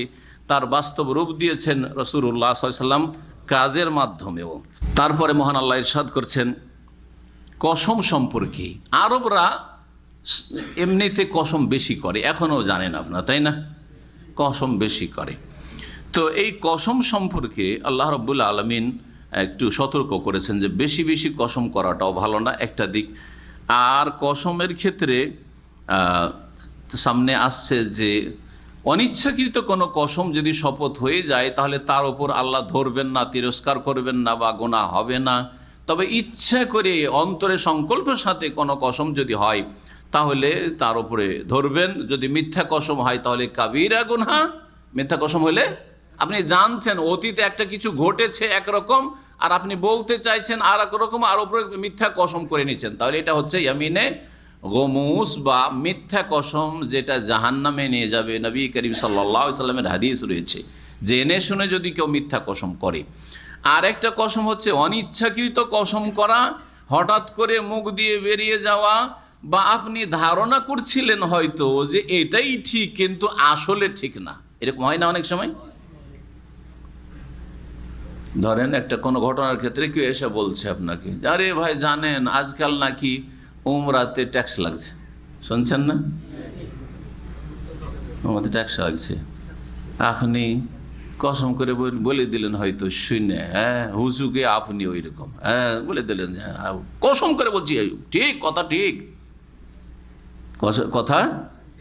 তার বাস্তব রূপ দিয়েছেন রাসূলুল্লাহ সাল্লাল্লাহু আলাইহি ওয়াসাল্লাম কাজের মাধ্যমেও। তারপরে মহান আল্লাহ ইরশাদ করছেন কসম সম্পর্কে। আরবরা এমনিতে কসম বেশি করে, এখনও জানেন আপনারা, তাই না? কসম বেশি করে। তো এই কসম সম্পর্কে আল্লাহ রাব্বুল আলামিন একটু সতর্ক করেছেন যে বেশি বেশি কসম করাটাও ভালো না, একটা দিক। আর কসমের ক্ষেত্রে সামনে আসছে যে অনিচ্ছাকৃত কোনো কসম যদি শপথ হয়ে যায় তাহলে তার উপর আল্লাহ ধরবেন না, তিরস্কার করবেন না বা গুনাহ হবে না। তবে ইচ্ছা করে অন্তরে সংকল্পের সাথে কোনো কসম যদি হয় তাহলে তার উপরে ধরবেন। যদি মিথ্যা কসম হয় তাহলে কাবিরা গুনাহ। মিথ্যা কসম হলে আপনি জানছেন অতীতে একটা কিছু ঘটেছে একরকম, আর আপনি বলতে চাইছেন আর একরকম, আর উপরে মিথ্যা কসম করে নিচ্ছেন, তাহলে এটা হচ্ছে ইয়ামিনে গমুস বা মিথ্যা কসম, যেটা জাহান্নামে নিয়ে যাবে। নবী করিম সাল্লাল্লাহু আলাইহি সাল্লামের হাদিস রয়েছে, জেনে শুনে যদি কেউ মিথ্যা কসম করে। আর একটা কসম হচ্ছে অনিচ্ছাকৃত কসম করা, হঠাৎ করে মুখ দিয়ে বেরিয়ে যাওয়া, বা আপনি ধারণা করছিলেন হয়তো যে এটাই ঠিক কিন্তু আসলে ঠিক না, এরকম হয় না অনেক সময়। ধরেন একটা কোনো ঘটনার ক্ষেত্রে কেউ এসে বলছে আপনাকে, আরে ভাই জানেন আজকাল নাকি উমরাতে ট্যাক্স লাগছে, শুনছেন না? উমরাতে ট্যাক্স লাগছে। আপনি কসম করে বলে দিলেন হয়তো শুনে, হ্যাঁ হুজুকে আপনি ওই রকম, হ্যাঁ বলে দিলেন, কসম করে বলছি ঠিক কথা, ঠিক কথা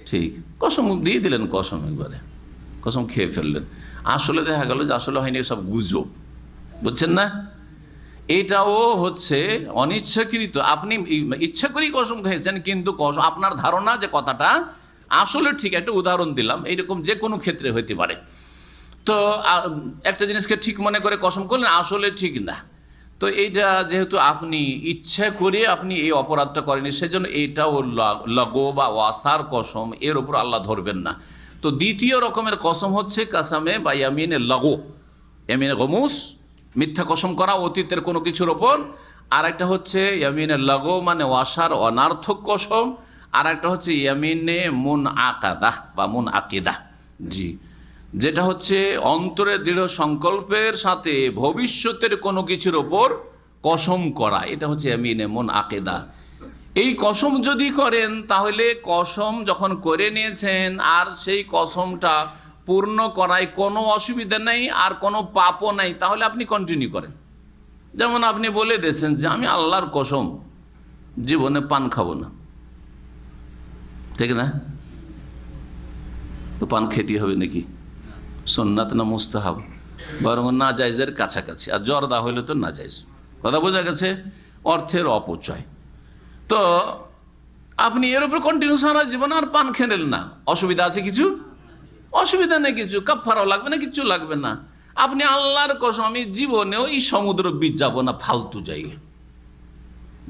ঠিক, কসম দিয়ে দিলেন, কসম একবারে কসম খেয়ে ফেললেন। আসলে দেখা গেল যে আসলে হয়নি, সব গুজব, বুঝছেন না? এটাও হচ্ছে অনিচ্ছাকৃত। আপনি ইচ্ছা করেই কসম খেয়েছেন, কিন্তু আপনার ধারণা যে কথাটা আসলে ঠিক। একটা উদাহরণ দিলাম, এইরকম যে কোনো ক্ষেত্রে হইতে পারে। তো একটা জিনিসকে ঠিক মনে করে কসম করলেন, আসলে ঠিক না। তো এইটা যেহেতু আপনি ইচ্ছা করে আপনি এই অপরাধটা করেনি, সেজন্য এইটাও লাগো বা ওয়াসার কসম, এর উপর আল্লাহ ধরবেন না। তো দ্বিতীয় রকমের কসম হচ্ছে কাসামে বা ইয়ামিনে লাগো, ইয়ামিনে গমুস, মিথ্যা কসম করা অতীতের কোনো কিছুর ওপর। আর একটা হচ্ছে ইয়ামিনে লাগো মানে ওয়াসার অনার্থক কসম। আর একটা হচ্ছে ইয়ামিনে মুন আকাদা বা মুন আকিদা, জি, যেটা হচ্ছে অন্তরের দৃঢ় সংকল্পের সাথে ভবিষ্যতের কোনো কিছুর ওপর কসম করা, এটা হচ্ছে ইয়ামিনে মুন আকিদা। এই কসম যদি করেন তাহলে কসম যখন করে নিয়েছেন আর সেই কসমটা পূর্ণ করায় কোনো অসুবিধা নেই আর কোনো পাপও নাই, তাহলে আপনি কন্টিনিউ করেন। যেমন আপনি বলে দিয়েছেন যে আমি আল্লাহর কসম জীবনে পান খাবো না, ঠিক না? তো পান খেতে হবে নাকি? সুন্নাত না মুস্তাহাব? বরং না জায়েজের কাছাকাছি। আর জর্দা হইলে তো না জায়েজ। কথা বোঝা গেছে? অর্থের অপচয়। তো আপনি এর উপর কন্টিনিউ সারা জীবন আর পান খেলেন না, অসুবিধা আছে কিছু? অসুবিধা নেই কিছু, কাফারাও লাগবে না, কিচ্ছু লাগবে না। আপনি আল্লাহর কসম আমি জীবনেও এই সমুদ্র বীচ যাবো না, ফালতু জায়গায়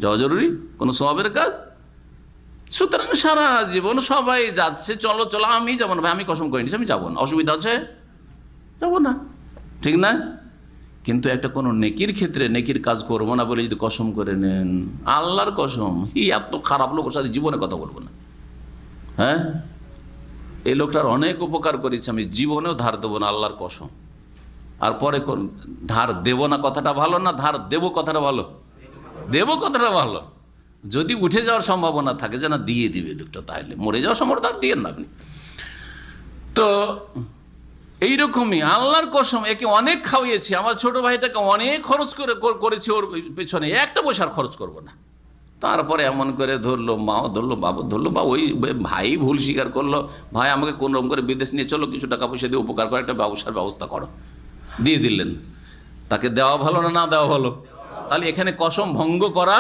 যাওয়া জরুরি কোনো সওয়াবের কাজ। সুতরাং সারা জীবন সবাই যাচ্ছে, চলো চলো, আমি যাবো না ভাই, আমি কসম করে নিচ্ছি আমি যাবো না, অসুবিধা আছে, যাবো না, ঠিক না? কিন্তু একটা কোনো নেকির ক্ষেত্রে নেকির কাজ করবো না বলে যদি কসম করে নেন, আল্লাহর কসম এত খারাপ লোকের সাথে জীবনে কথা বলবো না, হ্যাঁ এই লোকটার অনেক উপকার করেছে, আমি জীবনেও ধার দেবো না, আল্লাহর কসম। আর পরে ধার দেব না কথাটা ভালো না ধার দেব কথাটা ভালো? দেব কথাটা ভালো। যদি উঠে যাওয়ার সম্ভাবনা থাকে যে না দিয়ে দিবে লোকটা, তাহলে মরে যাওয়ার সম্ভাবনা দিয়ে না আপনি। তো এইরকমই আল্লাহর কসম, একে অনেক খাওয়িয়েছি, আমার ছোট ভাইটাকে অনেক খরচ করেছি ওর পেছনে, একটা পয়সার খরচ করব না। তারপরে এমন করে ধরলো, মাও ধরলো, বাবা ধরলো, বা ওই ভাই ভুল স্বীকার করলো, ভাই আমাকে কোন রকম করে বিদেশ নিয়ে চলো, কিছু টাকা পয়সা দিয়ে উপকার করে একটা ব্যবসার ব্যবস্থা করো, দিয়ে দিলেন। তাকে দেওয়া ভালো না না দেওয়া ভালো? তাহলে এখানে কসম ভঙ্গ করা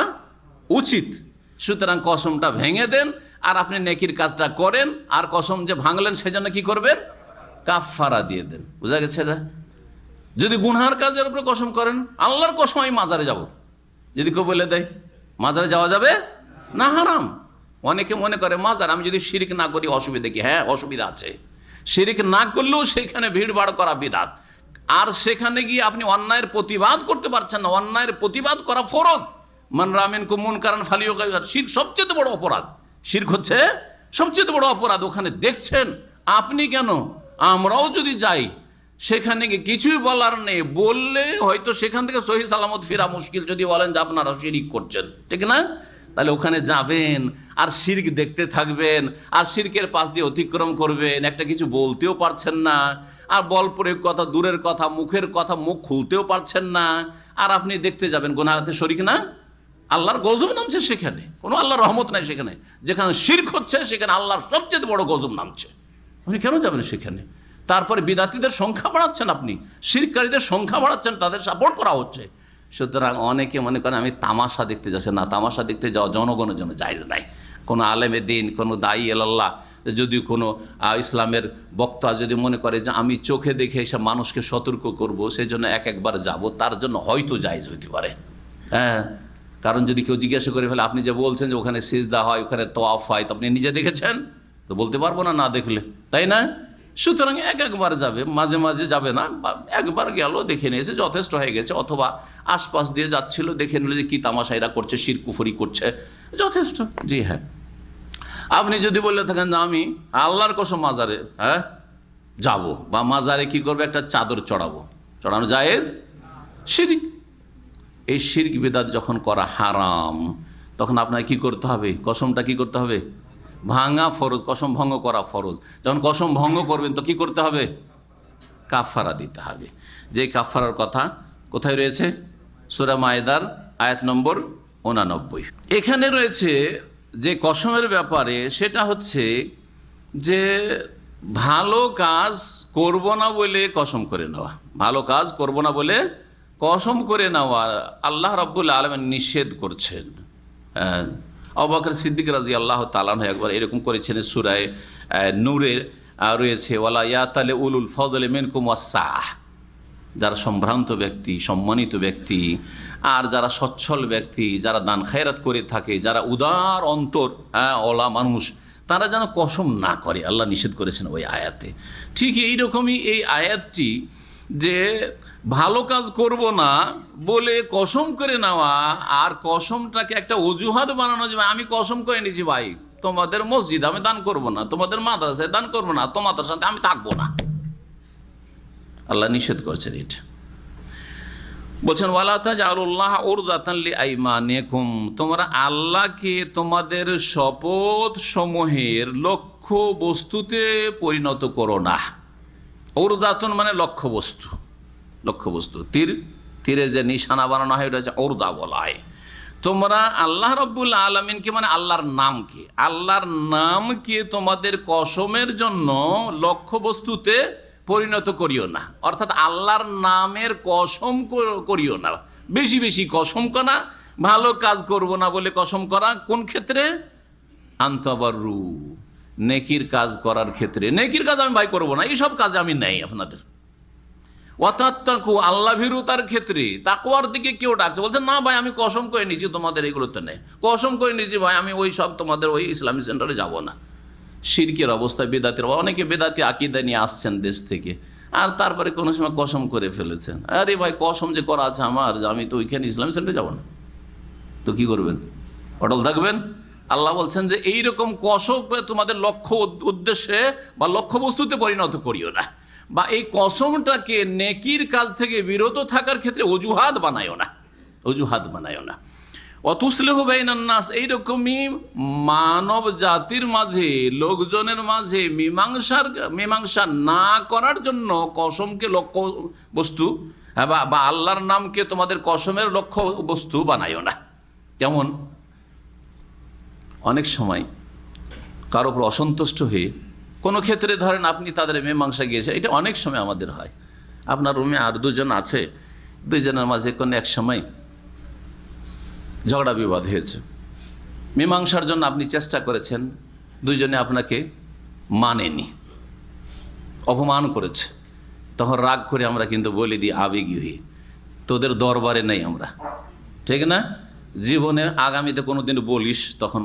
উচিত। সুতরাং কসমটা ভেঙে দেন আর আপনি নেকির কাজটা করেন। আর কসম যে ভাঙলেন সেজন্য কি করবেন? কাফারা দিয়ে দেন। বুঝা গেছে না? যদি গুনহার কাজের উপরে কসম করেন, আল্লাহর কসম আমি মাজারে যাব, যদি কেউ বলে দেয় মাজারে যাওয়া যাবে না, হারাম। অনেকে মনে করে মাজার আমি যদি শিরিক না করি অসুবিধা কি? হ্যাঁ অসুবিধা আছে। শিরিক না করলেও সেখানে ভিড় ভাড় করা বিদআত। আর সেখানে গিয়ে আপনি অন্যায়ের প্রতিবাদ করতে পারছেন না, অন্যায়ের প্রতিবাদ করা ফরজ। মান রাআ মিনকুম মুনকারান ফালিয়ুগাইয়িরহু, শিরক সবচেয়ে বড় অপরাধ। শিরক হচ্ছে সবচেয়ে বড় অপরাধ। ওখানে দেখছেন আপনি কেন, আমরাও যদি যাই সেখানে গিয়ে কিছুই বলার নেই, বললে হয়তো সেখান থেকে সহি সালামত ফেরা মুশকিল। যদি বলেন যে আপনারা শিরক করছেন, ঠিক না? তাহলে ওখানে যাবেন আর শিরক দেখতে থাকবেন আর শিরকের পাশ দিয়ে অতিক্রম করবেন, একটা কিছু বলতেও পারছেন না। আর বল প্রয়োগ কথা দূরের কথা, মুখের কথা মুখ খুলতেও পারছেন না। আর আপনি দেখতে যাবেন গুনাহতে শরীক না, আল্লাহর গজব নামছে সেখানে, কোনো আল্লাহর রহমত নাই সেখানে। যেখানে শিরক হচ্ছে সেখানে আল্লাহর সবচেয়ে বড় গজব নামছে। আপনি কেন যাবেন সেখানে? তারপরে বিদাতীদের সংখ্যা বাড়াচ্ছেন, আপনি শিরকারীদের সংখ্যা বাড়াচ্ছেন, তাদের সাপোর্ট করা হচ্ছে। সুতরাং অনেকে মনে করেন আমি তামাশা দেখতে যাচ্ছি, না, তামাশা দেখতে যাওয়া জনগণের জন্য জায়েজ নাই। কোনো আলেমে দিন, কোনো দায়ী আল্লাহ, যদি কোনো ইসলামের বক্তা যদি মনে করে যে আমি চোখে দেখে এসব মানুষকে সতর্ক করব, সেই জন্য একবার যাব, তার জন্য হয়তো জায়েজ হইতে পারে। হ্যাঁ, কারণ যদি কেউ জিজ্ঞাসা করে ফেলে আপনি যে বলছেন যে ওখানে সিজদা হয়, ওখানে তওয়াফ হয়, তো আপনি নিজে দেখেছেন? তো বলতে পারবো না না দেখলে, তাই না? সুতরাং একবার যাবে, মাঝে মাঝে যাবে না, একবার গেল দেখে নিয়েছে যথেষ্ট হয়ে গেছে। অথবা আশপাশ দিয়ে যাচ্ছিল, দেখে নিল যে কী তামাশা এরা করছে, শির কুফরি করছে, যথেষ্ট। জি হ্যাঁ, আপনি যদি বললে থাকেন যে আমি আল্লাহর কসম মাজারে যাব, বা মাজারে কি করবে, একটা চাদর চড়ানো জায়েজ? শিরক। এই শিরক বিদআত যখন করা হারাম, তখন আপনাকে কি করতে হবে? কসমটা কি করতে হবে? ভাঙা ফরজ, কসম ভঙ্গ করা ফরজ। যখন কসম ভঙ্গ করবেন তো কি করতে হবে? কাফারা দিতে হবে। যে কাফারার কথা কোথায় রয়েছে? সূরা মায়েদার আয়াত নম্বর 89। এখানে রয়েছে যে কসমের ব্যাপারে, সেটা হচ্ছে যে ভালো কাজ করব না বলে কসম করে নেওয়া। ভালো কাজ করব না বলে কসম করে নেওয়া আল্লাহ রাব্বুল আলামিন নিষেধ করছেন। আবু বকর সিদ্দিক রাদিয়াল্লাহু তাআলা আনহু একবার এরকম করেছেন। সূরা নূরে রয়েছে ওয়ালা ইয়াতালি উলুল ফজলি মিনকুম ওয়াস-সাহ, যারা সম্ভ্রান্ত ব্যক্তি, সম্মানিত ব্যক্তি, আর যারা সচ্ছল ব্যক্তি, যারা দান খায়রাত করে থাকে, যারা উদার অন্তর ওলা মানুষ, তারা যেন কসম না করে, আল্লাহ নিষেধ করেছেন ওই আয়াতে। ঠিক এইরকমই এই আয়াতটি, যে ভালো কাজ করব না বলে কসম করে নেওয়া, আর কসমটাকে একটা অজুহাত বানানো, যে আমি কসম করে নিয়েছি ভাই তোমাদের মসজিদ আমি দান করব না, তোমাদের মাদ্রাসায় দান করব না, তোমাদের সাথে আমি থাকবো না। আল্লাহ নিষেধ করছেন এটা। বলছেন ওয়ালা তাজআলুল্লাহ উরদাতান লিআইমানিকুম, তোমরা আল্লাহকে তোমাদের শপথ সমূহের লক্ষ্য বস্তুতে পরিণত করো না। উরদাতুন মানে লক্ষ্য বস্তু, লক্ষ্য বস্তু। তীরের যে নিশানা বানানো হয় ওটা হচ্ছে উরদা বলা হয়। তোমরা আল্লাহ রাব্বুল আলামিনকে মানে আল্লাহর নামকে তোমাদের কসমের জন্য লক্ষ্য বস্তুতে পরিণত করিও না। অর্থাৎ আল্লাহর নামের কসম করিও না, বেশি বেশি কসম করা, ভালো কাজ করব না বলে কসম করা। কোন ক্ষেত্রে? আনতাবারু, নেকির কাজ করার ক্ষেত্রে। নেকির কাজ আমি ভাই করব না, এইসব কাজে আমি নেই আপনাদের। ওয়াতাত্তাকু, আল্লাহ ভীরুতার ক্ষেত্রে, তাকওয়ার দিকে কেউ ডাকছে, বলছে না ভাই আমি কসম করে নিয়েছি তোমাদের এগুলোতে নেই, কসম করে নিয়েছি ভাই আমি ওই সব তোমাদের ওই ইসলামী সেন্টারে যাব না। শিরকের অবস্থা, বেদাতের, অনেকে বেদাতি আকীদা নিয়ে আসছেন দেশ থেকে, আর তারপরে কোনো সময় কসম করে ফেলেছেন, আরে ভাই কসম যে করা আছে আমার, যে আমি তো ওইখানে ইসলামী সেন্টারে যাব না। তো কি করবেন? অটল থাকবেন? আল্লাহ বলছেন যে এইরকম কসম তোমাদের লক্ষ্য উদ্দেশ্যে বা লক্ষ্য বস্তুতে পরিণত করিও না, বা এই কসমটাকে নেকির কাজ থেকে বিরত থাকার ক্ষেত্রে অজুহাত বানায়ও না। অতুসলিহু বাইনান নাস, এইরকমই মানব জাতির মাঝে, লোকজনের মাঝে মীমাংসা না করার জন্য কসমকে লক্ষ্য বস্তু বা আল্লাহর নামকে তোমাদের কসমের লক্ষ্য বস্তু বানায়ও না। যেমন অনেক সময় কারো উপর অসন্তুষ্ট হয়ে কোনো ক্ষেত্রে ধরেন আপনি তাদের মীমাংসা গিয়েছে, এটা অনেক সময় আমাদের হয়। আপনার রুমে আর দুজন আছে, দুইজনের মাঝে কোনো এক সময় ঝগড়া বিবাদ হয়েছে, মীমাংসার জন্য আপনি চেষ্টা করেছেন, দুইজনে আপনাকে মানেনি, অপমান করেছে, তখন রাগ করে আমরা কিন্তু বলে দিই আবেগী হয়ে, তোদের দরবারে নেই আমরা, ঠিক না? জীবনে আগামীতে কোনো দিন বলিস, তখন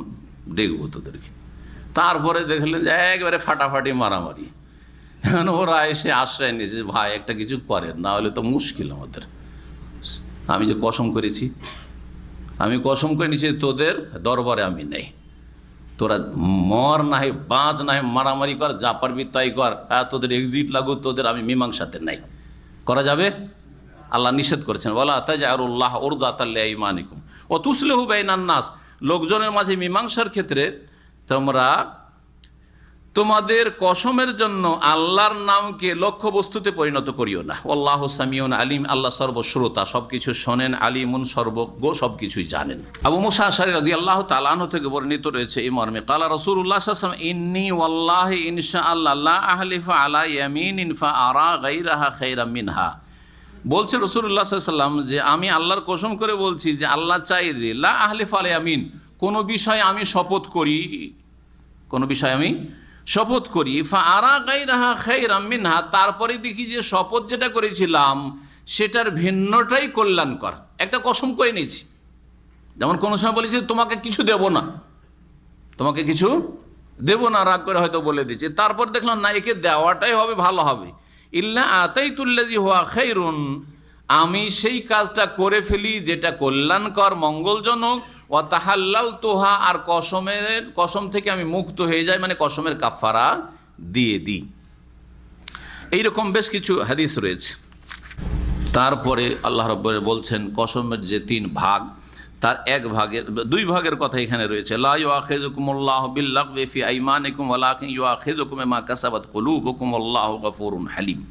দেখবো তোদেরকে। তারপরে দেখলেন যে একবারে ফাটাফাটি মারামারি, এখন ওরা এসে আশ্রয় নিয়েছে, ভাই একটা কিছু করেন, না হলে তো মুশকিল আমাদের। আমি যে কসম করেছি, আমি কসম করে নিয়েছি তোদের দরবারে আমি নেই, তোরা মর না হয় বাঁচ না হয় মারামারি কর, যা পারবি তাই কর, তোদের এক্সিট লাগুক, তোদের আমি মীমাংসাতে নাই। করা যাবে? আল্লাহ নিষেধ করেছেন ওয়ালা তাজআলুল্লাহ উরদাতান লিআইমানিকুম ওয়া তুসলিহু বাইনান নাস, লোকজনের মাঝে মীমাংসার ক্ষেত্রে তোমাদের কসমের জন্য আল্লাহর নামকে লক্ষ্য বস্তুতে পরিণত করিও না। আল্লাহু সামিউন আলিম, আল্লাহ সর্বশ্রোতা, সবকিছু শোনেন, আলিমুন সর্বজ্ঞ, সবকিছুই জানেন। আবু মুসা আশআরী রাদিয়াল্লাহু তাআলা আনহু থেকে বর্ণিত রয়েছে এই মর্মে, ক্বালা রাসূলুল্লাহ সাল্লাল্লাহু আলাইহি ওয়াসাল্লাম, ইন্নী ওয়াল্লাহি ইনশাআল্লাহ লা আহলিফু আলা ইয়ামিনিন ফাআরা গায়রাহা খায়রাম মিনহা। বলছে রাসূলুল্লাহ সাল্লাল্লাহু আলাইহি ওয়াসাল্লাম যে আমি আল্লাহর কসম করে বলছি যে আল্লাহ চাইলে লা আহলিফু আলা ইয়ামিন, কোনো বিষয়ে আমি শপথ করি, কোনো বিষয়ে আমি শপথ করি, ফাআরা গায়রাহা খায়রাম মিনহা, তারপরে দেখি যে শপথ যেটা করেছিলাম সেটার ভিন্নটাই কল্যাণকর। একটা কসম করে নিয়েছি, যেমন কোনো সময় বলেছি তোমাকে কিছু দেব না, তোমাকে কিছু দেব না, রাগ করে হয়তো বলে দিচ্ছে, তারপর দেখলাম না, একে দেওয়াটাই হবে, ভালো হবে। ইল্লা আতাইতুল্লাযী হুয়া খায়রুন, আমি সেই কাজটা করে ফেলি যেটা কল্যাণকর, মঙ্গলজনক। ওয়া তাহাল্লালতুহা, আর কসম থেকে আমি মুক্ত হয়ে যাই, মানে কসমের কাফারা দিয়ে দিই। এইরকম বেশ কিছু হাদিস রয়েছে। তারপরে আল্লাহ রাব্বুল বলছেন কসমের যে 3 ভাগ, তার 2 ভাগের কথা এখানে রয়েছে। লা ইউআখিযুকুমুল্লাহু বিল্লাগবি ফি আইমানিকুম ওয়ালাকিন ইউআখিযুকুম বিমা কাসাবাত কুলুবুকুম আল্লাহু গফুরুন হালিম।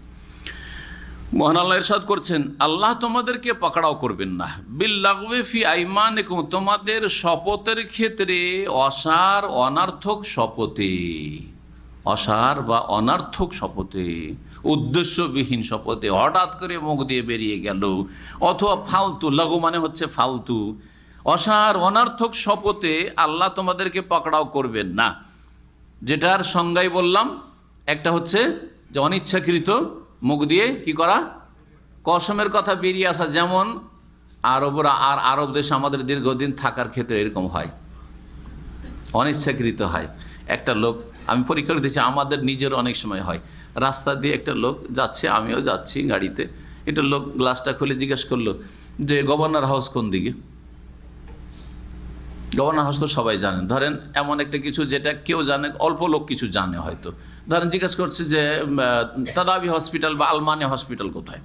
মহান আল্লাহ ইরশাদ করছেন, আল্লাহ তোমাদেরকে পাকড়াও করবেন না, বিল্লাগবি ফি আইমানিকুম, তোমাদের শপথের ক্ষেত্রে অসার অনার্থক শপথে, অসার বা অনার্থক শপথে, উদ্দেশ্যবিহীন শপথে, হঠাৎ করে মুখ দিয়ে বেরিয়ে গেল, অথবা ফালতু, লাগু মানে হচ্ছে ফালতু, অসার অনার্থক শপথে আল্লাহ তোমাদেরকে পাকড়াও করবেন না। যেটার সংজ্ঞাই বললাম, একটা হচ্ছে যে অনিচ্ছাকৃত মুখ দিয়ে কি করা, কসমের কথা বেরিয়ে আসা। যেমন আরব দেশে আমাদের দীর্ঘদিন থাকার ক্ষেত্রে এরকম হয়, অনিচ্ছাকৃত হয়। একটা লোক, আমি পরীক্ষা দিয়েছি, আমাদের নিজের অনেক সময় হয়, রাস্তা দিয়ে একটা লোক যাচ্ছে, আমিও যাচ্ছি গাড়িতে, একটা লোক গ্লাসটা খুলে জিজ্ঞেস করলো যে গভর্নর হাউস কোন দিকে। গভর্নর হাউস তো সবাই জানেন, ধরেন এমন একটা কিছু যেটা কেউ জানে, অল্প লোক কিছু জানে হয়তো, ধরেন জিজ্ঞেস করছে যে তাদাবি হসপিটাল বা আলমানি হসপিটাল কোথায়,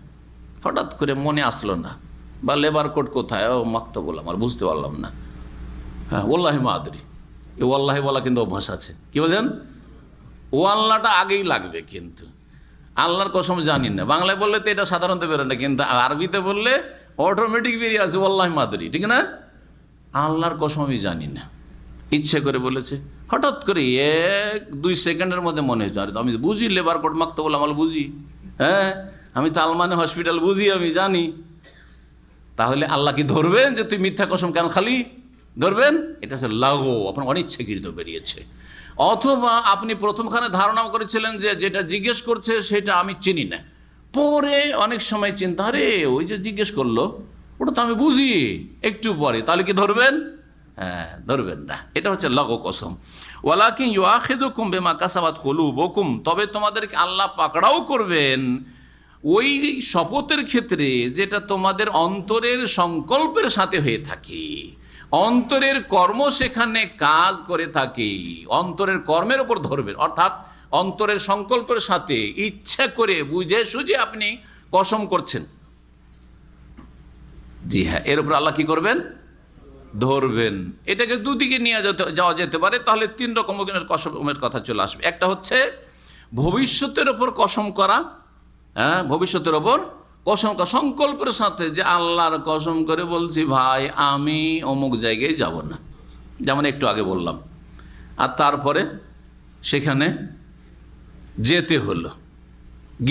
হঠাৎ করে মনে আসলো না, বা লেবার কোর্ট কোথায়, ও মাকতাবুল আমার বুঝতে পারলাম না। হ্যাঁ, ওয়াল্লাহি মা আদরি, এই ওয়াল্লাহি বলা কিন্তু অভ্যাস আছে, কি বলেন, ও আল্লাহটা আগেই লাগবে, কিন্তু আল্লাহর কসম জানি না। বাংলায় বললে তো এটা সাধারণত বেরোয় না, কিন্তু আরবিতে বললে অটোমেটিক বেরিয়ে আসে ওয়াল্লাহি মা আদরি, ঠিক না, আল্লাহর কসম আমি জানি না, ইচ্ছে করে বলেছে, হঠাৎ করে 1-2 সেকেন্ডের মধ্যে মনে হয়েছে, আরে আমি বুঝি লেবার কোর্ট মাকতাবুল আমাল বুঝি, হ্যাঁ আমি তালমানে হসপিটাল বুঝি, আমি জানি। তাহলে আল্লাহ কি ধরবেন যে তুই মিথ্যা কসম কেন খালি ধরবেন? এটা হচ্ছে লাগো, আপনার অনিচ্ছাকৃত বেরিয়েছে। অথবা আপনি প্রথমখানে ধারণা করেছিলেন যে যেটা জিজ্ঞেস করছে সেটা আমি চিনি না, পরে অনেক সময় চিন্তা, আরে ওই যে জিজ্ঞেস করলো ওটা তো আমি বুঝি, একটু পরে, তাহলে কি ধরবেন? হ্যাঁ, ধরবেন না। এটা হচ্ছে লাগো কসম। ওয়ালাকিন ইউআখিযুকুম বিমা কাসাবাত কুলুবুকুম, তবে তোমাদেরকে আল্লাহ পাকড়াও করবেন ওই শপথের ক্ষেত্রে যেটা তোমাদের অন্তরের সংকল্পের সাথে হয়ে থাকে, অন্তরের কর্ম সেখানে কাজ করে থাকে, অন্তরের কর্মের উপর ধরবেন। অর্থাৎ অন্তরের সংকল্পের সাথে ইচ্ছা করে বুঝে সুঝে আপনি কসম করছেন, জি হ্যাঁ, এর উপর আল্লাহ কি করবেন? ধরবেন। এটাকে দুদিকে নিয়ে যাওয়া যেতে পারে, তাহলে 3 রকমের কসমের কথা চলে আসবে। একটা হচ্ছে ভবিষ্যতের ওপর কসম করা, হ্যাঁ, ভবিষ্যতের ওপর কসম করা সংকল্পের সাথে, যে আল্লাহর কসম করে বলছি ভাই আমি অমুক জায়গায় যাব না, যেমন একটু আগে বললাম, আর তারপরে সেখানে যেতে হলো,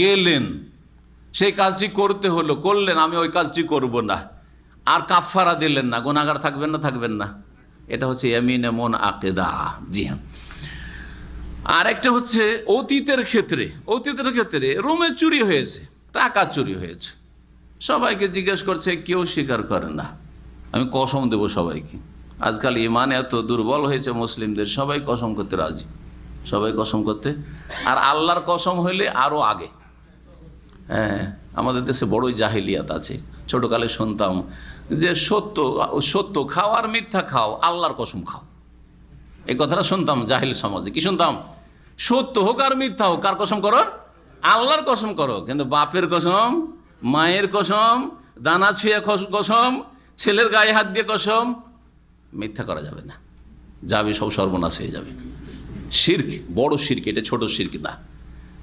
গেলেন, সেই কাজটি করতে হলো, করলেন, আমি ওই কাজটি করব না, আর কাফারা দিলেন না, গুনাহগার থাকবেন না, থাকবেন না। এটা হচ্ছে ইয়ামিনে মুনআকিদা, জি হ্যাঁ। আর একটা হচ্ছে অতীতের ক্ষেত্রে রুমে চুরি হয়েছে, টাকা চুরি হয়েছে, সবাইকে জিজ্ঞেস করছে, কেউ স্বীকার করে না, আমি কসম দেব সবাইকে। আজকাল ইমান এত দুর্বল হয়েছে মুসলিমদের, সবাই কসম করতে রাজি, সবাই কসম করতে। আর আল্লাহর কসম হইলে আরও আগে। হ্যাঁ, আমাদের দেশে বড়ই জাহিলিয়াত আছে। ছোটকালে শুনতাম যে সত্য খাও আর মিথ্যা খাও, আল্লাহর কসম খাও, এই কথাটা শুনতাম জাহিল সমাজে। কি শুনতাম? সত্য হোক আর মিথ্যা হোক, কার কসম করো? আল্লাহর কসম করো। কিন্তু বাপের কসম, মায়ের কসম, দানা ছুঁয়ে কসম, ছেলের গায়ে হাত দিয়ে কসম, মিথ্যা করা যাবে না, যাবে সব সর্বনাশ হয়ে যাবে। শিরক বড় শিরক, এটা ছোট শিরক না।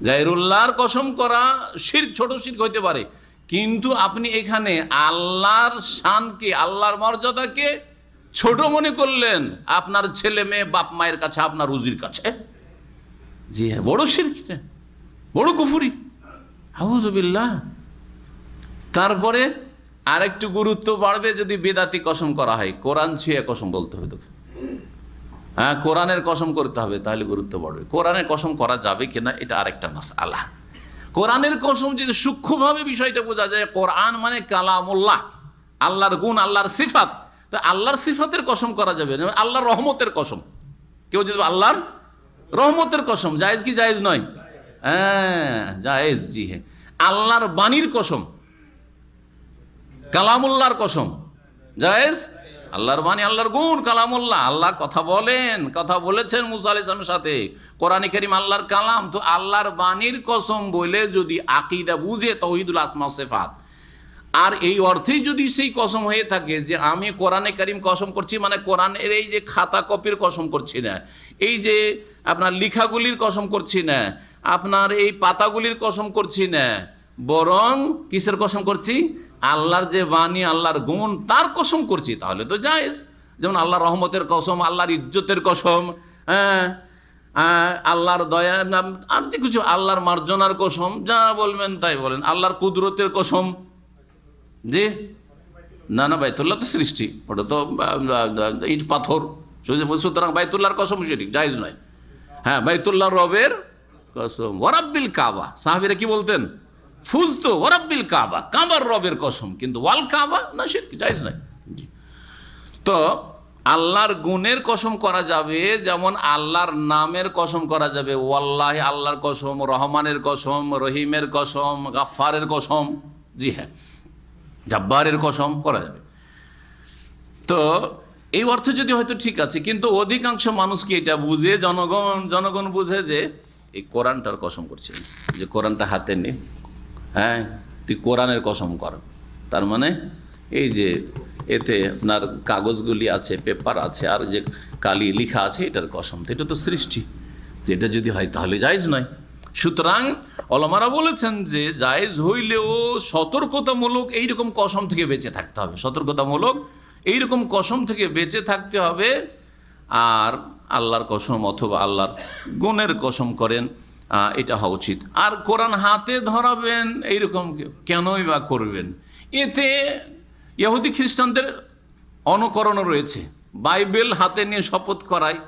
গায়রুল্লাহর কসম করা শিরক, ছোট শিরক হইতে পারে, কিন্তু আপনি এখানে আল্লাহর শানকে, আল্লাহর মর্যাদাকে ছোট মনে করলেন আপনার ছেলে মেয়ে বাপ মায়ের কাছে, আপনার রুজির কাছে। জি হ্যাঁ, বড় শিরক, বড় কুফরি, আউযুবিল্লাহ। তারপরে আরেকটু গুরুত্ব বাড়বে যদি বেদাতি কসম করা হয়, কোরআন ছুঁয়ে কসম বলতে হবে তোকে। হ্যাঁ, কোরআনের কসম করতে হবে, তাহলে গুরুত্ব বাড়বে। কোরআনের কসম করা যাবে কিনা এটা আরেকটা মাসআলা। কোরআনের কসম যদি সূক্ষ্মভাবে বিষয়টা বোঝা যায়, কোরআন মানে কালামুল্লাহ, আল্লাহর গুণ, আল্লাহর সিফাত, তো আল্লাহর সিফাতের কসম করা যাবে না। আল্লাহর রহমতের কসম, কেউ যদি আল্লাহর রহমতের কসম, জায়েজ কি জায়েজ নয়? হ্যাঁ জায়েজ, জি হ্যাঁ। আল্লাহর বাণীর কসম, কালামুল্লাহর কসম জায়েজ। আল্লাহর বাণী, আল্লাহর গুণ, কালামুল্লাহ, আল্লাহ কথা বলেন, কথা বলেছেন মুসা আলাইহিস সালামের সাথে, কোরআনে কারীম আল্লাহর কালাম। তো আল্লাহর বাণীর কসম বলে যদি আকীদা বুঝে তাওহীদুল আসমা ওয়াস সিফাত, আর এই অর্থেই যদি সেই কসম হয়ে থাকে যে আমি কোরআনে কারীম কসম করছি, মানে কোরআনের এই যে খাতা কপির কসম করছি না, এই যে আপনার লিখাগুলির কসম করছি না, আপনার এই পাতাগুলির কসম করছি না, বরং কিসের কসম করছি? আল্লাহর যে বাণী, আল্লাহর গুণ, তার কসম করছি, তাহলে তো জায়েজ। যেমন আল্লাহর রহমতের কসম, আল্লাহর ইজ্জতের কসম, হ্যাঁ, আল্লাহর দয়া, আর যে কিছু, আল্লাহর মার্জনার কসম, যা বলবেন তাই বলেন। আল্লাহর কুদরতের কসম, জি না, না বাইতুল্লাহ তো সৃষ্টি, ওটা তো ইট পাথর, সুতরাং বাইতুল্লাহর কসম সেটিক জায়েজ নয়। হ্যাঁ, বাইতুল্লাহ রবের কসম, ওয়ারাব্বিল কাবা, সাহাবীরা কি বলতেন? ফুজতো ওয়ারাব্বিল কাবা, কাবার রবের কসম, কিন্তু ওয়াল কাবা না, শিরক, জায়েজ নয়। তো আল্লাহর গুণের কসম করা যাবে, যেমন আল্লাহর নামের কসম করা যাবে, ওয়াল্লাহি আল্লাহর কসম, রহমানের কসম, রহিমের কসম, গাফফারের কসম, জি হ্যাঁ, জাব্বারের কসম করা যাবে। তো এই অর্থ যদি হয়তো ঠিক আছে, কিন্তু অধিকাংশ মানুষ কি এটা বুঝে, জনগণ বুঝে যে এই কোরআনটার কসম করছে, যে কোরআনটা হাতে নে, হ্যাঁ তুই কোরআনের কসম কর, তার মানে এই যে এতে আপনার কাগজগুলি আছে, পেপার আছে, আর যে কালি লেখা আছে, এটার কসম, তো এটা তো সৃষ্টি, যেটা যদি হয় তাহলে জায়েজ নয়। সুতরাং ওলামারা বলেছেন যে জায়েজ হইলেও সতর্কতামূলক এইরকম কসম থেকে বেঁচে থাকতে হবে, সতর্কতামূলক এইরকম কসম থেকে বেঁচে থাকতে হবে। আর আল্লাহর কসম অথবা আল্লাহর গুণের কসম করেন, এটা হওয়া উচিত। আর কোরআন হাতে ধরাবেন এইরকম কেনই বা করবেন? এতে ইহুদি খ্রিস্টানদের অনুকরণও রয়েছে। বাইবেল হাতে নিয়ে শপথ করায়,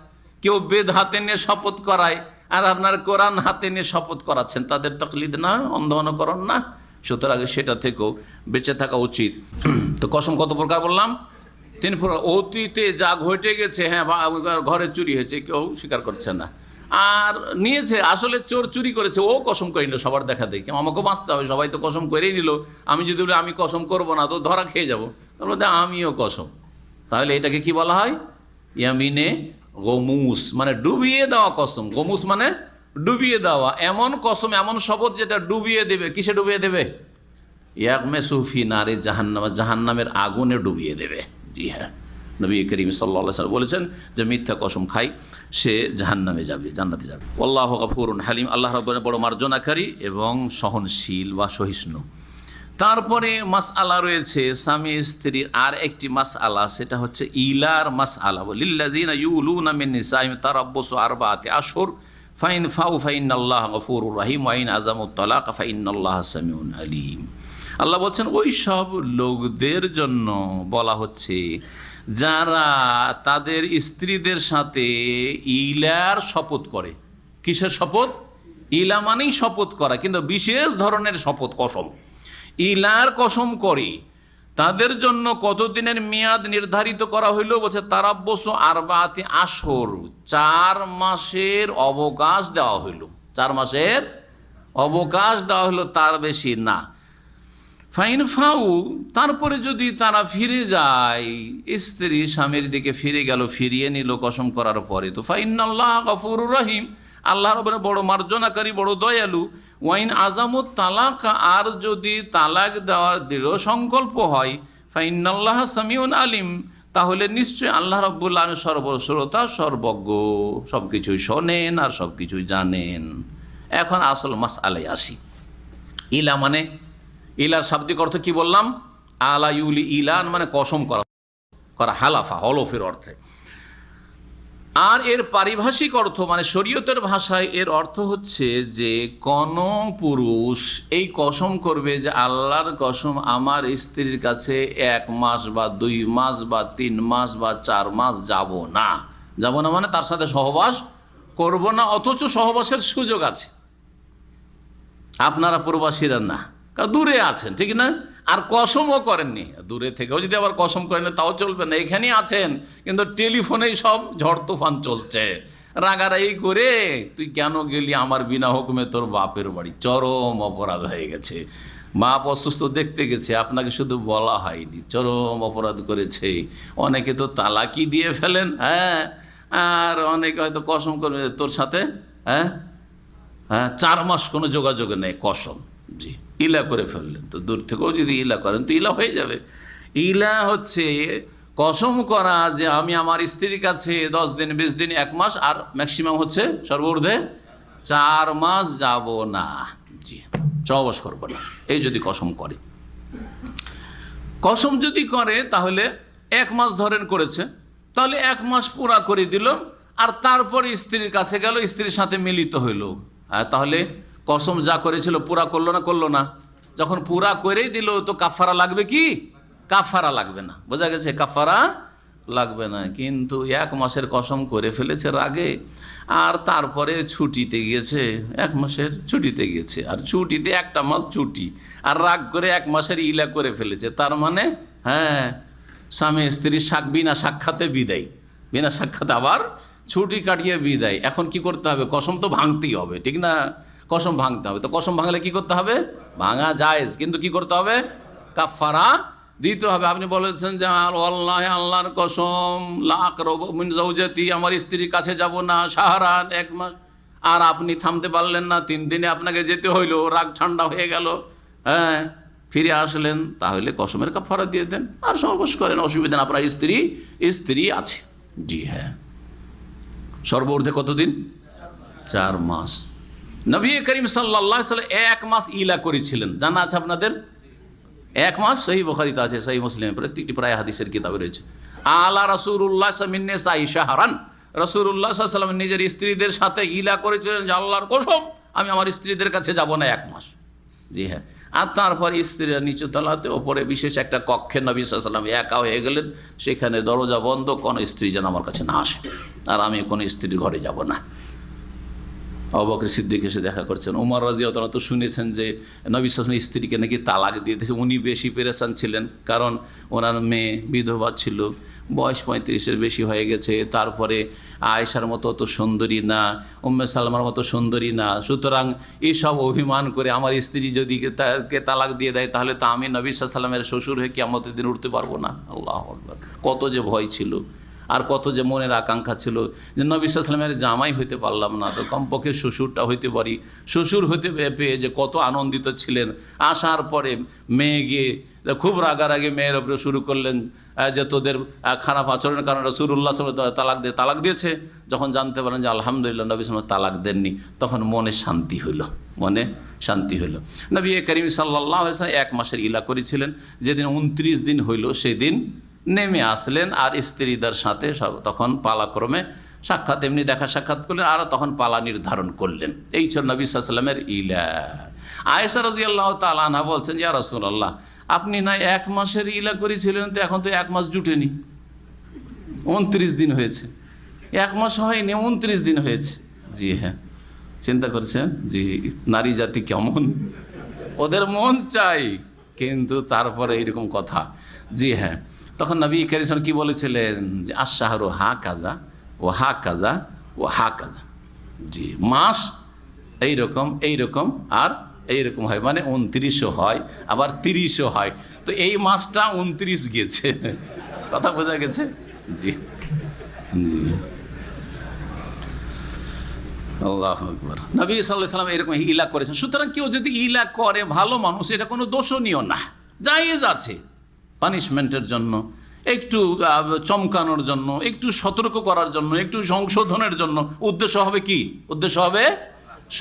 কেউ বেদ হাতে নিয়ে শপথ করায়, আর আপনার কোরআন হাতে নিয়ে শপথ করাচ্ছেন, তাদের তাকলিদ না, অন্ধ অনুকরণ না। সুতরাং সেটা থেকেও বেঁচে থাকা উচিত। তো কসম কত প্রকার বললাম? 3 প্রকার। অতীতে যা ঘটে গেছে, হ্যাঁ ঘরে চুরি হয়েছে, কেউ স্বীকার করছে না, আর নিয়েছে, আসলে চোর চুরি করেছে, ও কসম করে নিল সবার দেখা দেখে, আমাকেও বাঁচতে হবে, সবাই তো কসম করেই নিল, আমি যদি বলি আমি কসম করবো না তো ধরা খেয়ে যাবো, তাহলে আমিও কসম। তাহলে এটাকে কি বলা হয়? ইয়ামিনে গমুস, মানে ডুবিয়ে দেওয়া কসম। গমুস মানে ডুবিয়ে দেওয়া, এমন কসম, এমন শপথ যেটা ডুবিয়ে দেবে। কিসে ডুবিয়ে দেবে? ইয়াগমেসু ফি নারে জাহান্নাম, জাহান্নামের আগুনে ডুবিয়ে দেবে। জি হ্যাঁ, নবী করিম সাল্লাল্লাহু আলাইহি ওয়াসাল্লাম বলেছেন যে মিথ্যা কসম খাই সে জাহান্নামে যাবে, জান্নাতে যাবে। আল্লাহু গফুরুন হালিম, আল্লাহ রাব্বুল বড় মার্জনাকারী এবং সহনশীল বা সহিষ্ণু। তারপরে মাসআলা রয়েছে স্বামী স্ত্রীর আর একটি মাসআলা, সেটা হচ্ছে ইলার মাসআলা। লিল্লাযিনা ইউলুনা মিন নিসাইহিম তারাব্বুসু আরবাআতি আশহুর ফাইন ফাউ ফাইনাল্লাহা গফুরুর রহিম ওয়া ইন আযামুত তালাক ফাইনাল্লাহা সামিউন আলীম। আল্লাহ বলছেন ওই সব লোকদের জন্য বলা হচ্ছে যারা তাদের স্ত্রীদের সাথে ইলার শপথ করে। কিসের শপথ? ইলা মানেই শপথ করা, কিন্তু বিশেষ ধরনের শপথ, কসম। ইলার কসম করে তাদের জন্য কতদিনের মেয়াদ নির্ধারিত করা হইল? বলছে তারাব্বুসু আরবাআতি আশহুর, 4 মাসের অবকাশ দেওয়া হইল। 4 মাসের অবকাশ দেওয়া হলো, তার বেশি না। ফাইন ফাউ, তারপরে যদি তারা ফিরে যায়, স্ত্রী স্বামীর দিকে ফিরে গেল, ফিরিয়ে নিল কসম করার পরে, তো ফাইনাল্লাহ গফুরুর রহিম, আল্লাহ রব্বুল বড় মার্জনাকারী, বড় দয়ালু। ওয়াইন আযামুত তালাক, আর যদি তালাক দেওয়ার দৃঢ় সংকল্প হয়, ফাইনাল্লাহ সামিউন আলিম, তাহলে নিশ্চয়ই আল্লাহ রাব্বুল আলামিন সর্বশ্রোতা, সর্বজ্ঞ, সব কিছুই শোনেন আর সব কিছুই জানেন। এখন আসল মাসআলায় আসি। ইলা মানে, ইলার শাব্দিক অর্থ কি বললাম? আলা ইউলি, ইলান মানে কসম করা, হালাফা, হলফের অর্থে। আর এর পারিভাষিক অর্থ মানে শরীয়তের ভাষায় এর অর্থ হচ্ছে যে কোন পুরুষ এই কসম করবে যে আল্লাহর কসম, আমার স্ত্রীর কাছে 1 মাস বা 2 মাস বা 3 মাস বা 4 মাস যাব না মানে তার সাথে সহবাস করব না, অথচ সহবাসের সুযোগ আছে। আপনারা প্রবাসীরা না, কারণ দূরে আছেন, ঠিক না? আর কসমও করেননি, দূরে থেকেও যদি আবার কসম করেন তাও চলবে না। এখানেই আছেন কিন্তু টেলিফোনেই সব ঝড় তুফান চলছে, রাগারাগি করে তুই কেন গেলি আমার বিনা হুকুমে তোর বাপের বাড়ি, চরম অপরাধ হয়ে গেছে। বাপ অসুস্থ দেখতে গেছে, আপনাকে শুধু বলা হয়নি, চরম অপরাধ করেছে। অনেকে তো তালাকি দিয়ে ফেলেন, হ্যাঁ, আর অনেকে হয়তো কসম করবে তোর সাথে 4 মাস কোনো যোগাযোগ নেই, কসম, জি, ইলা করে ফেললেন। তো দূর থেকেও যদি ইলা করেন তো ইলা হয়ে যাবে। ইলা হচ্ছে কসম করা যে আমি আমার স্ত্রীর কাছে 10 দিন, 20 দিন, 1 মাস, আর ম্যাক্সিমাম হচ্ছে সর্বঊর্ধ্বে 4 মাস যাব না, জি, সহবাস করবো না, এই যদি কসম করে। কসম যদি করে তাহলে 1 মাস ধরেন করেছে, তাহলে 1 মাস পুরা করে দিল, আর তারপরে স্ত্রীর কাছে গেল, স্ত্রীর সাথে মিলিত হইল, তাহলে কসম যা করেছিল পুরা করলো না? যখন পুরা করেই দিল তো কাফারা লাগবে কি? কাফারা লাগবে না, বোঝা গেছে? কাফারা লাগবে না। কিন্তু 1 মাসের কসম করে ফেলেছে রাগে, আর তারপরে ছুটিতে গিয়েছে, 1 মাসের ছুটিতে গিয়েছে, আর ছুটিতে 1টা মাস ছুটি, আর রাগ করে 1 মাসের ইলা করে ফেলেছে। তার মানে স্বামী স্ত্রী বিনা সাক্ষাতে বিদায়, বিনা সাক্ষাতে আবার ছুটি কাটিয়ে বিদায়। এখন কি করতে হবে? কসম তো ভাঙতেই হবে, ঠিক না? কসম ভাঙতে হবে। তো কসম ভাঙলে কি করতে হবে? ভাঙা জায়েজ, কিন্তু কি করতে হবে? কাফারা দিতে হবে। আপনি বলেছেন যে আল্লাহ, আল্লাহর কসম, লা আকরাবু মিন যাওজাতি, আমার স্ত্রীর কাছে যাব না শাহরান, 1 মাস, আর আপনি থামতে পারলেন না, 3 দিনে আপনাকে যেতে হইলো, রাগ ঠান্ডা হয়ে গেল, ফিরে আসলেন, তাহলে কসমের কাফারা দিয়ে দেন আর সহবাস করেন, অসুবিধা না। আপনার স্ত্রী আছে, জি হ্যাঁ। সর্বঊর্ধ্বে কতদিন? 4 মাস। নবী করিম সাল্লাল্লাহু আলাইহি ওয়াসাল্লাম 1 মাস ইলা করেছিলেন, জানা আছে আপনাদের? 1 মাস সহিহ বুখারীতে আছে, সহিহ মুসলিমে, প্রত্যেকটি প্রায় হাদিসের কিতাবে রয়েছে। আলা রাসূলুল্লাহ মিন নিসাই শাহরান, রাসূলুল্লাহ সাল্লাল্লাহু আলাইহি ওয়াসাল্লাম নিজের স্ত্রীদের সাথে ইলা করেছিলেন যে আল্লাহর কসম, আমি আমার স্ত্রীদের কাছে যাব না 1 মাস, জি হ্যাঁ। আর তারপর স্ত্রীরা নিচু তলাতে, ওপরে বিশেষ একটা কক্ষে নবী সাল্লাল্লাহু আলাইহি ওয়াসাল্লাম একা হয়ে গেলেন, সেখানে দরজা বন্ধ, কোনো স্ত্রী যেন আমার কাছে না আসে, আর আমি কোনো স্ত্রীর ঘরে যাব না। আবু বকর সিদ্দিক এসে দেখা করছেন। ওমর রাদিয়াল্লাহু তাআলা তো শুনেছেন যে নবী সাল্লাল্লাহু আলাইহি ওয়াসাল্লাম স্ত্রীকে নাকি তালাক দিয়ে দিয়েছে। উনি বেশি পেরেশান ছিলেন, কারণ ওনার মেয়ে বিধবা ছিল, বয়স 35-এর বেশি হয়ে গেছে, তারপরে আয়েশার মতো অত সুন্দরী না, উম্মে সালমার মতো সুন্দরী না। সুতরাং এইসব অভিমান করে আমার স্ত্রী যদি তাকে তালাক দিয়ে দেয়, তাহলে তো আমি নবী সাল্লাল্লাহু আলাইহি ওয়াসাল্লামের শ্বশুর হয়ে কিয়ামতের দিন উঠতে পারবো না। আল্লাহু আকবার! কত যে ভয় ছিল, আর কত যে মনের আকাঙ্ক্ষা ছিল যে নবী সাল্লাল্লাহু আলাইহি ওয়াসাল্লামের জামাই হইতে পারলাম না, তো কমপক্ষে শ্বশুরটা হইতে পারি। শ্বশুর হইতে পেয়ে যে কত আনন্দিত ছিলেন। আসার পরে মেয়ে গিয়ে খুব রাগারাগি মেয়ের ওপরে শুরু করলেন যে তোদের খারাপ আচরণের কারণে রাসূলুল্লাহ সাল্লাল্লাহু আলাইহি ওয়াসাল্লাম তালাক দিয়েছে। যখন জানতে পারেন যে আলহামদুলিল্লাহ নবী সাল্লাল্লাহু আলাইহি ওয়াসাল্লাম তালাক দেননি, তখন মনে শান্তি হইল, মনে শান্তি হইল। নবী করিম সাল্লাল্লাহু আলাইহি ওয়াসাল্লাম 1 মাসের ইলা করেছিলেন। যেদিন 29 দিন হইল সেদিন নেমে আসলেন, আর স্ত্রীদের সাথে তখন পালাক্রমে সাক্ষাৎ, এমনি দেখা সাক্ষাৎ করলেন, আর তখন পালা নির্ধারণ করলেন। এই ছিল নবী সাল্লাল্লাহু আলাইহি ওয়াসাল্লামের ইলা। আয়েশা রাদিয়াল্লাহু তাআলা আনহা বলছেন, ইয়া রাসূলুল্লাহ, আপনি না 1 মাসের ইলা করেছিলেন, তো এখন তো 1 মাস জুটেনি, 29 দিন হয়েছে। 1 মাস হয়নি, 29 দিন হয়েছে। জি হ্যাঁ, চিন্তা করছেন জি নারী জাতি কেমন, ওদের মন চাই, কিন্তু তারপরে এইরকম কথা। জি হ্যাঁ, তখন নবী কারীম সাল্লাল্লাহু আলাইহি ওয়াসাল্লাম কি বলেছিলেন যে আশ-শাহরু হাকাযা ওয়া হাকাযা ওয়া হাকাযা, জি মাস এইরকম আর এইরকম হয়, মানে 29ও হয় আবার 30ও হয়। তো এই মাসটা 29 গেছে, কথা বোঝা গেছে? জি জি, আল্লাহু আকবার। নবী সাল্লাল্লাহু আলাইহি ওয়াসাল্লাম এরকম ইলা করেছেন। সুতরাং কেউ যদি ইলা করে ভালো মানুষ, এটা কোনো দোষণীয় না, জায়েজ আছে পানিশমেন্টের জন্য। একটু চমকানোর জন্য, একটু সতর্ক করার জন্য, একটু সংশোধনের জন্য। উদ্দেশ্য হবে কি? উদ্দেশ্য হবে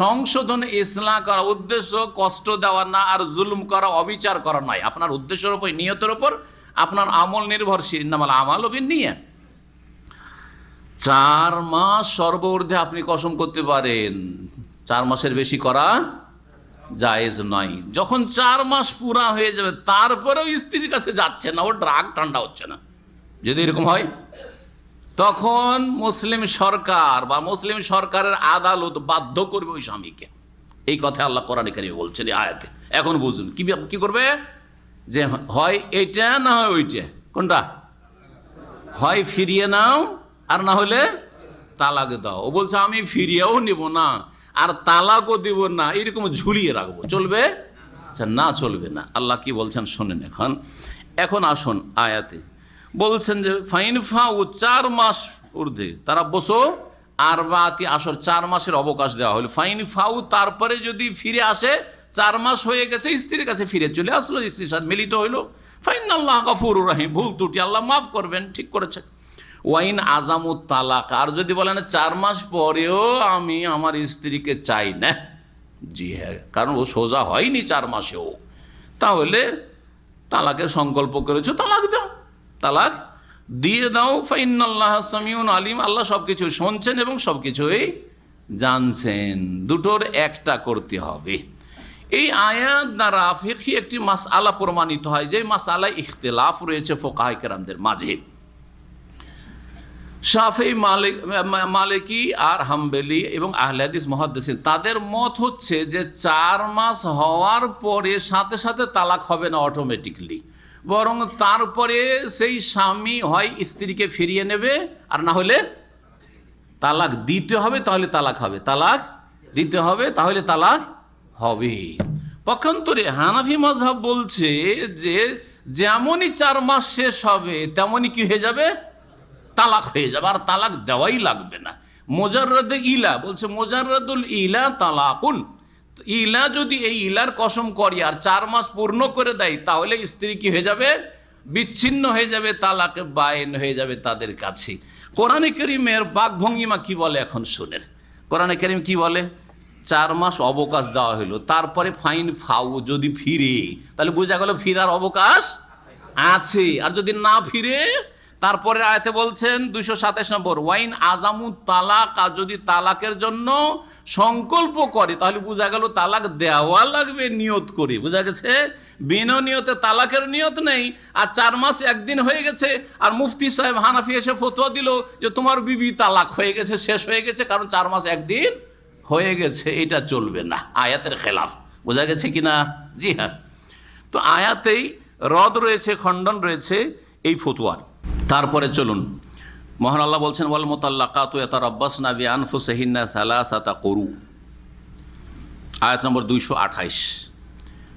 সংশোধন, ইসলাহ করা। উদ্দেশ্য কষ্ট দেওয়া না, আর জুলুম করা, অবিচার করা নয়। আপনার উদ্দেশ্যের উপর, নিয়তের উপর আপনার আমল নির্ভরশীল। ইন্নামাল আমালু বিন্নিয়াত। 4 মাস সর্বঊর্ধ্বে আপনি কসম করতে পারেন, 4 মাসের বেশি করা জায়েজ নয়। যখন 4 মাস পুরা হয়ে যাবে তারপরেও স্ত্রীর কাছে যাচ্ছে না, ওর রাগ ঠান্ডা হচ্ছে না, যদি এরকম হয়, তখন মুসলিম সরকার বা মুসলিম সরকারের আদালত বাধ্য করবে ওই স্বামীকে। এই কথা আল্লাহ কোরআনে কারিমে বলছেন এই আয়াতে। এখন বুঝুন কি করবে, যে হয় এইটা না হয় ওইটা। কোনটা? হয় ফিরিয়ে নাও, আর না হলে তালাক দাও। ও বলছে আমি ফিরিয়েও নিব না আর তালাকও দিব না, এরকম ঝুলিয়ে রাখবো, চলবে? না, চলবে না। আল্লাহ কি বলছেন শোনেন। এখন আসুন আয়াতে বলছেন যে ফাইন ফাউ 4 মাস ঊর্ধ্বে তারা বসো, আর বাতি আসর 4 মাসের অবকাশ দেওয়া হলো। ফাইন ফাউ, তারপরে যদি ফিরে আসে, 4 মাস হয়ে গেছে, স্ত্রীর কাছে ফিরে চলে আসলো, স্ত্রীর সাথে মিলিত হইলো, ফাইন আল্লাহ গফুরুর রহিম, ভুল ত্রুটি আল্লাহ মাফ করবেন, ঠিক করেছে। ওয়াইন আজামুত তালাক, আর যদি বলেন 4 মাস পরেও আমি আমার স্ত্রীকে চাই না, জি হ্যাঁ, কারণ ও সোজা হয়নি 4 মাসেও, তাহলে তালাকের সংকল্প করেছো, তালাক দাও, তালাক দিয়ে দাও। ফাইনাল্লাহ সামিউন আলিম, আল্লাহ সব কিছু শুনছেন এবং সব কিছুই জানছেন। দুটোর একটা করতে হবে। এই আয়াত দ্বারা ফিকহি একটি মাসআলা প্রমাণিত হয়, যে মাসআলায় ইখতিলাফ রয়েছে ফুকাহায়ে কেরামদের মাঝে। শাফেঈ, মালিকি আর হাম্বলি এবং আহলে হাদিস মুহাদ্দিসিন, তাদের মত হচ্ছে যে 4 মাস হওয়ার পরে সাথে সাথে তালাক হবে না অটোমেটিকলি, বরং তারপরে সেই স্বামী হয় স্ত্রীকে ফিরিয়ে নেবে, আর না হলে তালাক দিতে হবে, তাহলে তালাক হবে, তালাক দিতে হবে, তাহলে তালাক হবে। পক্ষান্তরে হানাফি মাযহাব বলছে যে যেমনই 4 মাস শেষ হবে তেমনই কি হয়ে যাবে, তালাক হয়ে যাবে, আর তালাক দেওয়াই লাগবে না। মুজাররাদে ইলা বলছে, মুজাররাদুল ইলা তালাকুন, ইলা যদি এই ইলার কসম করি আর 4 মাস পূর্ণ করে দেয়, তাহলে স্ত্রী কি হয়ে যাবে, বিচ্ছিন্ন হয়ে যাবে, তালাকে বায়েন হয়ে যাবে তাদের কাছে। কোরআনে কারীমের বাকভঙ্গিমা কি বলে এখন শুনেন। কোরআনে কারীম কি বলে, 4 মাস অবকাশ দেওয়া হলো, তারপরে ফাইন ফাউ, যদি ফিরে, তাহলে বোঝা গেল ফিরার অবকাশ আছে। আর যদি না ফিরে, তারপরে আয়াতে বলছেন 227 নম্বর, ওয়াইন আজামুত তালাক, আর যদি তালাকের জন্য সংকল্প করে, তাহলে বোঝা গেল তালাক দেওয়া লাগবে নিয়ত করে। বোঝা গেছে, বিনা নিয়তে তালাকের নিয়ত নেই, আর 4 মাস একদিন হয়ে গেছে, আর মুফতি সাহেব হানাফি এসে ফতোয়া দিল যে তোমার বিবি তালাক হয়ে গেছে, শেষ হয়ে গেছে, কারণ 4 মাস একদিন হয়ে গেছে, এটা চলবে না, আয়াতের খেলাফ। বোঝা গেছে কিনা? জি হ্যাঁ। তো আয়াতেই রদ রয়েছে, খণ্ডন রয়েছে এই ফতোয়ার। তারপরে চলুন, মহান আল্লাহ বলছেন ওয়াল মুতাল্লাকাতু ইয়াতারাব্বাসনা বিআনফুসিহিন্না সালাসাতা কুরু, আয়াত নম্বর 228।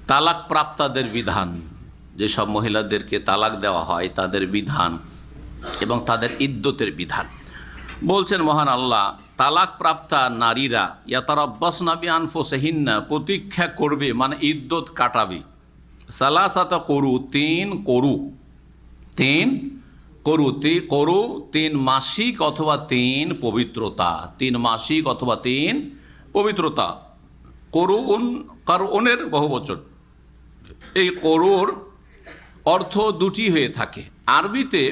তালাক প্রাপ্তাদের বিধান, যেসব মহিলাদেরকে তালাক দেওয়া হয় তাদের বিধান এবং তাদের ইদ্যতের বিধান। বলছেন মহান আল্লাহ, তালাক প্রাপ্তা নারীরা ইয়াতারাব্বাসনা বিআনফুসিহিন্না, প্রতীক্ষা করবে, মানে ইদ্যত কাটাবে, সালাসাতা কুরু, 3 করু, 3 করু, 3 মাসিক অথবা 3 পবিত্রতা, 3 মাসিক অথবা 3 পবিত্রতা। করুন, কারণের বহুবচন। এই করুর অর্থ দুটি হয়ে থাকে, আরবিতে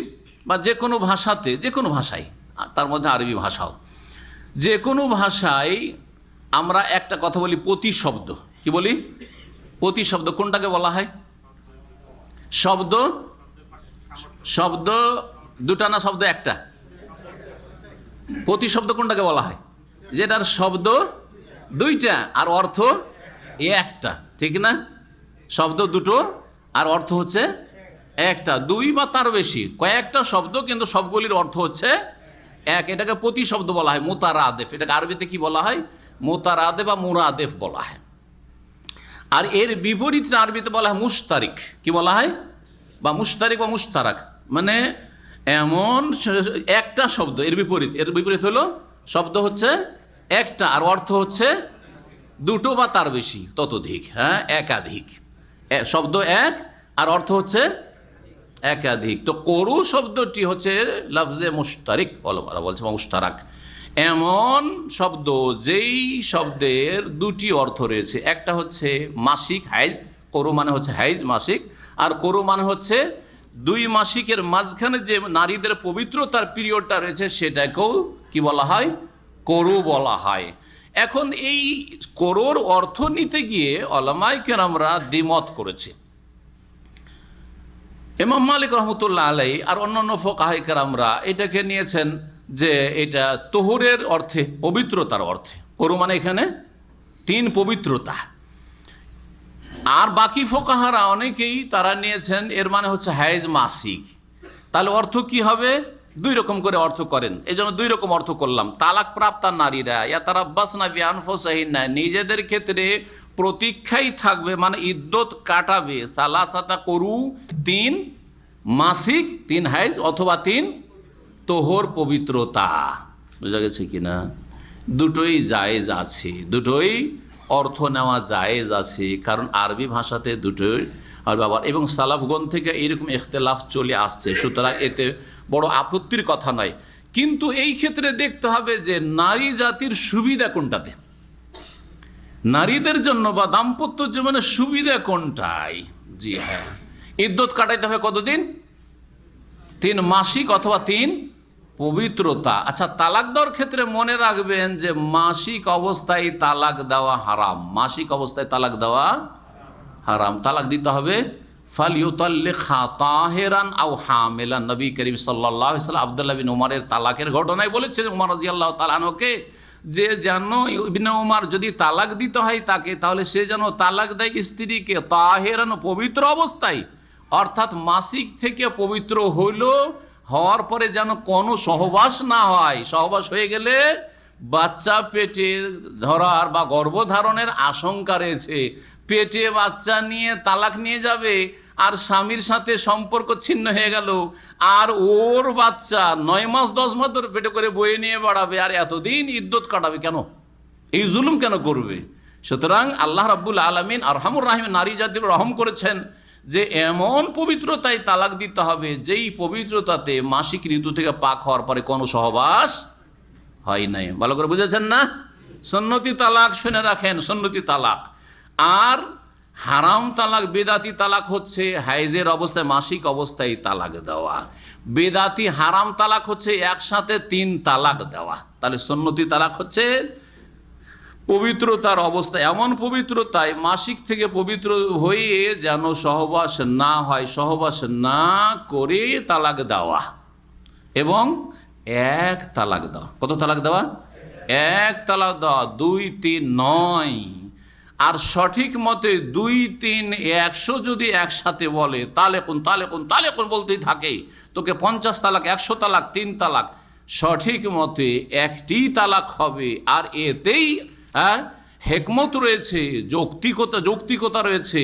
বা যে কোনো ভাষাতে, যে কোনো ভাষায়, তার মধ্যে আরবি ভাষাও, যে কোনো ভাষায় আমরা একটা কথা বলি প্রতিশব্দ। কি বলি? প্রতিশব্দ। কোনটাকে বলা হয়? শব্দ দুটা না শব্দ একটা? প্রতিশব্দ কোনটাকে বলা হয়? যেটার শব্দ 2টা আর অর্থ একটা, ঠিক না? শব্দ 2টো আর অর্থ হচ্ছে একটা, 2 বা তার বেশি, কয়েকটা শব্দ কিন্তু সবগুলির অর্থ হচ্ছে এক, এটাকে প্রতিশব্দ বলা হয়, মুতারাদেফ। এটাকে আরবিতে কি বলা হয়? মুতারাদেফ বা মুরাদেফ বলা হয়। আর এর বিপরীতে আরবিতে বলা হয় মুশতারিক। কি বলা হয়? বা মুশতারিক বা মুশতারাক, মানে এমন একটা শব্দ, এর বিপরীত হলো শব্দ হচ্ছে একটা আর অর্থ হচ্ছে 2টো বা তার বেশি, ততোধিক, হ্যাঁ, একাধিক। শব্দ এক আর অর্থ হচ্ছে একাধিক। তো করু শব্দটি হচ্ছে লফজে মুশতারিক, ওরা বলছে মুশতারাক, এমন শব্দ যেই শব্দের দুটি অর্থ রয়েছে। একটা হচ্ছে মাসিক হাইজ, করু মানে হচ্ছে হাইজ মাসিক, আর করু মানে হচ্ছে দুই মাসিকের মাঝখানে যে নারীদের পবিত্রতার পিরিয়ডটা রয়েছে সেটাকেও কি বলা হয়, করু বলা হয়। এখন এই করুর অর্থ নিতে গিয়ে উলামায়ে কেরামরা দ্বিমত করেছে। ইমাম মালিক রহমতুল্লাহ আলাইহি আর অন্যান্য ফুকাহায়ে কেরামরা এটাকে নিয়েছেন যে এটা তোহরের অর্থে, পবিত্রতার অর্থে। করু মানে এখানে 3 পবিত্রতা। আর বাকি ফুকাহারা অনেকেই তারা নিয়েছেন এর মানে হচ্ছে হাইজ মাসিক। তাহলে অর্থ কি হবে? 2 রকম করে অর্থ করেন, এই জন্য 2 রকম অর্থ করলাম। তালাক প্রাপ্তা নারীরা ইয়াতারাব্বাসনা বিআনফুসিহিন্না, নিজেদের ক্ষেত্রে প্রতীক্ষাই থাকবে, মানে ইদ্যত কাটাবে। সালাসাতা করু, 3 মাসিক, 3 হাইজ অথবা 3 তোহর পবিত্রতা। বুঝা গেছে কিনা? দুটোই জায়েজ আছে, দুটোই অর্থ নেওয়া জায়েজ আছে, কারণ আরবি ভাষাতে দুটোই ব্যবহার, এবং সালাফগণ থেকে এইরকম ইখতিলাফ চলে আসছে, সুতরাং এতে বড় আপত্তির কথা নয়। কিন্তু এই ক্ষেত্রে দেখতে হবে যে নারী জাতির সুবিধা কোনটাতে, নারীদের জন্য বা দাম্পত্য জীবনের সুবিধা কোনটাই। জি হ্যাঁ, ইদ্যত কাটাইতে হবে কতদিন? 3 মাসিক অথবা 3 পবিত্রতা। আচ্ছা, তালাক দেওয়ার ক্ষেত্রে মনে রাখবেন যে মাসিক অবস্থায় তালাক দেওয়া হারাম, মাসিক অবস্থায় তালাক দেওয়া হারাম। তালাক দিতে হবে ফালিউতাল্লিকা তাহিরান আও হামিলান। নবী করিম সাল্লাল্লাহু আলাইহি ওয়াসাল্লাম আব্দুল্লাহ বিন উমরের তালাকের ঘটনায় বলেছেন উমর রাদিয়াল্লাহু তাআলা আনহুকে, যে যেন ইবনে উমর যদি তালাক দিতে হয় তাকে, তাহলে সে যেন তালাক দেয় স্ত্রীকে তাহিরান, পবিত্র অবস্থায়, অর্থাৎ মাসিক থেকে পবিত্র হওয়ার পরে যেন কোনো সহবাস না হয়। সহবাস হয়ে গেলে বাচ্চা পেটে ধরার বা গর্ভধারণের আশঙ্কা রয়েছে, পেটে বাচ্চা নিয়ে তালাক নিয়ে যাবে আর স্বামীর সাথে সম্পর্ক ছিন্ন হয়ে গেল, আর ওর বাচ্চা 9 মাস 10 মাস ধরে পেটে করে বয়ে নিয়ে বাড়াবে, আর এতদিন ইদ্যত কাটাবে কেন? এই জুলুম কেন করবে? সুতরাং আল্লাহ রাব্বুল আলামিন আরহামুর রাহিম নারী জাতির রহম করেছেন যে এমন পবিত্রতায় তালাক দিতে হবে যেই পবিত্রতাতে মাসিক ঋতু থেকে পাক হওয়ার পরে কোনো সহবাস হয় নাই। ভালো করে বুঝেছেন না? সুন্নতি তালাক শুনে রাখেন, সুন্নতি তালাক। আর হারাম তালাক, বেদাতি তালাক হচ্ছে হাইজের অবস্থায়, মাসিক অবস্থায় তালাক দেওয়া। বেদাতি হারাম তালাক হচ্ছে একসাথে 3 তালাক দেওয়া। তাহলে সুন্নতি তালাক হচ্ছে পবিত্রতার অবস্থায়, এমন পবিত্রতায় মাসিক থেকে পবিত্র হয়ে যেন সহবাস না হয়, সহবাস না করে তালাক দেওয়া, এবং 1 তালাক দেওয়া। কত তালাক দেওয়া? 1 তালাক দেওয়া, 2, 3 নয়। আর সঠিক মতে 2, 3, 100 যদি একসাথে বলে তাহলে কোন বলতেই থাকে, তোকে 50 তালাক, 100 তালাক, 3 তালাক। সঠিক মতে 1টি তালাক হবে। আর এতেই হেকমত রয়েছে, যৌক্তিকতা রয়েছে,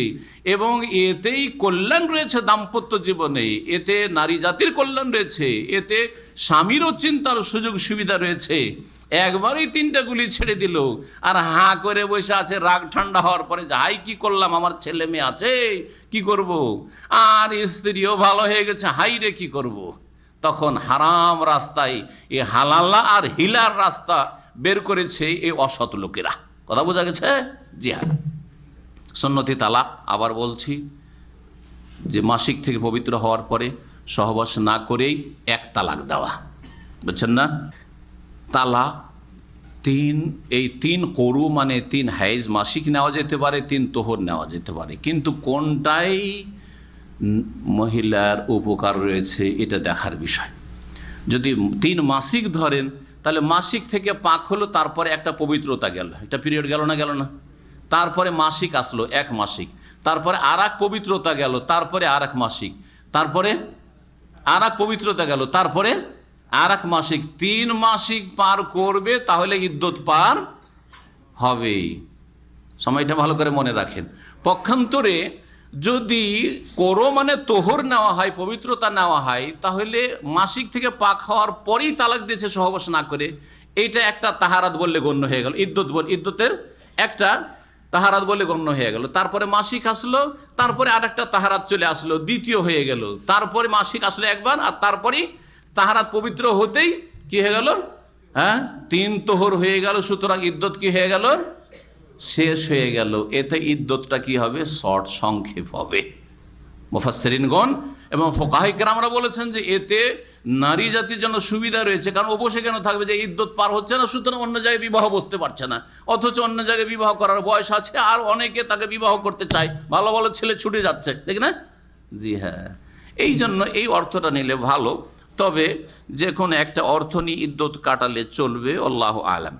এবং এতেই কল্যাণ রয়েছে দাম্পত্য জীবনে, এতে নারী জাতির কল্যাণ রয়েছে, এতে স্বামীরও চিন্তার সুযোগ সুবিধা রয়েছে। একবারই 3টা গুলি ছেড়ে দিল আর হাঁ করে বসে আছে, রাগ ঠান্ডা হওয়ার পরে যাই কি করলাম, আমার ছেলে মেয়ে আছে কি করব, আর স্ত্রীও ভালো হয়ে গেছে, হাই রে কি করব। তখন হারাম রাস্তায় এই হালালা আর হিলার রাস্তা বের করেছে এই অসৎ লোকেরা। কথা বোঝা গেছে? জি হ্যাঁ, সুন্নতি তালাক আবার বলছি যে মাসিক থেকে পবিত্র হওয়ার পরে সহবাস না করেই 1 তালাক দেওয়া। বুঝছেন না? তালাক 3, এই 3 করু মানে 3 হাইজ মাসিক নেওয়া যেতে পারে, 3 তোহর নেওয়া যেতে পারে, কিন্তু কোনটাই মহিলার উপকার রয়েছে এটা দেখার বিষয়। যদি 3 মাসিক ধরেন তাহলে মাসিক থেকে পাক হলো, তারপরে একটা পবিত্রতা গেল, একটা পিরিয়ড গেল না, তারপরে মাসিক আসলো 1 মাসিক, তারপরে আর এক পবিত্রতা গেল, তারপরে আর এক মাসিক, তারপরে আর এক পবিত্রতা গেল, তারপরে আর এক মাসিক। 3 মাসিক পার করবে তাহলে ইদ্যত পার হবে। সময়টা ভালো করে মনে রাখেন। পক্ষান্তরে যদি করো মানে তোহর নেওয়া হয়, পবিত্রতা নেওয়া হয়, তাহলে মাসিক থেকে পাক হওয়ার পরেই তালাক দিয়েছে সহবাস না করে, এইটা একটা তাহারাত বললে গণ্য হয়ে গেল। ইদ্যতের একটা তাহারাত বলে গণ্য হয়ে গেল। তারপরে মাসিক আসলো, তারপরে আরেকটা তাহারাত চলে আসলো, দ্বিতীয় হয়ে গেল। তারপরে মাসিক আসলো একবার, আর তারপরে তাহারাত পবিত্র হতেই কি হয়ে গেল, 3 তোহর হয়ে গেল। সুতরাং ইদ্যত কি হয়ে গেল, শেষ হয়ে গেল। এতে ইদ্যতটা কি হবে, শর্ট সংক্ষেপ হবে। মুফাসসিরিনগণ এবং ফুকাহায়ে কেরামরা বলেছেন যে এতে নারী জাতির জন্য সুবিধা রয়েছে, কারণ ও বসে কেন থাকবে যে ইদ্যত পার হচ্ছে না, সুতরাং অন্য জায়গায় বিবাহ বসতে পারছে না, অথচ অন্য জায়গায় বিবাহ করার বয়স আছে, আর অনেকে তাকে বিবাহ করতে চায়, ভালো ভালো ছেলে ছুটে যাচ্ছে, ঠিক না? জি হ্যাঁ, এই জন্য এই অর্থটা নিলে ভালো। তবে যে কোনো একটা অর্থ নিয়ে ইদ্যত কাটালে চলবে, আল্লাহু আলাম।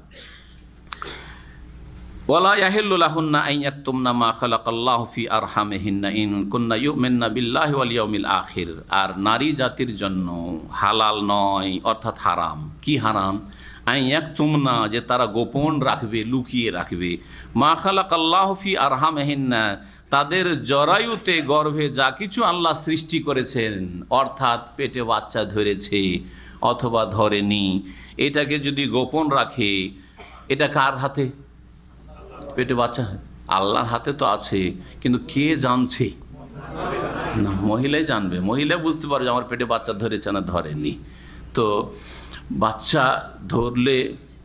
ওয়ালা ইয়াহিল্লু লাহুন্না আন ইয়াকতুমনা মা খালাকাল্লাহু ফি আরহামিহিন্না ইন কুননা ইউমিননা বিল্লাহি ওয়াল ইয়াউমিল আখির। আর নারী জাতির জন্য হালাল নয়, অর্থাৎ হারাম। কি হারাম? আন ইয়াকতুমনা, যে তারা গোপন রাখবে, লুকিয়ে রাখবে, মা খালাকাল্লাহু ফি আরহামিহিন্না, তাদের জরায়ুতে, গর্ভে যা কিছু আল্লাহ সৃষ্টি করেছেন, অর্থাৎ পেটে বাচ্চা ধরেছে অথবা ধরেনি, এটাকে যদি গোপন রাখে, এটা কার হাতে? পেটে বাচ্চা আল্লাহর হাতে তো আছে, কিন্তু কে জানছে? না, মহিলাই জানবে। মহিলা বুঝতে পারবে যে আমার পেটে বাচ্চা ধরেছে না ধরেনি। তো বাচ্চা ধরলে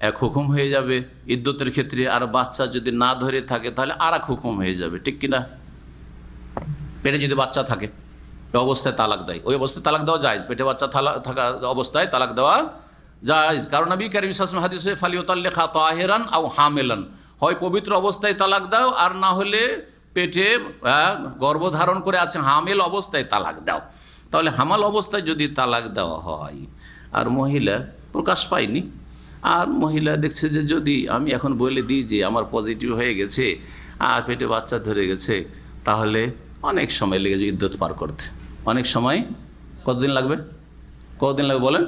এক হুকুম হয়ে যাবে ইদ্যতের ক্ষেত্রে, আর বাচ্চা যদি না ধরে থাকে তাহলে আর এক হুকুম হয়ে যাবে, ঠিক কিনা? পেটে যদি বাচ্চা থাকে, ওই অবস্থায় তালাক দেয়, ওই অবস্থায় তালাক দেওয়া জায়েজ। পেটে বাচ্চা থাকা অবস্থায় তালাক দেওয়া জায়েজ, কারণ নবী কারীম সাল্লাল্লাহু আলাইহি ওয়াসাল্লাম হাদিসে ফালিউতাল্লিকা তাহিরান আও হামিলান, হয় পবিত্র অবস্থায় তালাক দাও, আর না হলে পেটে গর্ভধারণ করে আছে হামিল অবস্থায় তালাক দাও। তাহলে হামাল অবস্থায় যদি তালাক দেওয়া হয়, আর মহিলা প্রকাশ পায়নি, আর মহিলা দেখছে যে যদি আমি এখন বলে দিই যে আমার পজিটিভ হয়ে গেছে আর পেটে বাচ্চা ধরে গেছে, তাহলে অনেক সময় লেগে যাবে ইদ্যত পার করতে। অনেক সময়, কতদিন লাগবে? কতদিন লাগবে বলেন?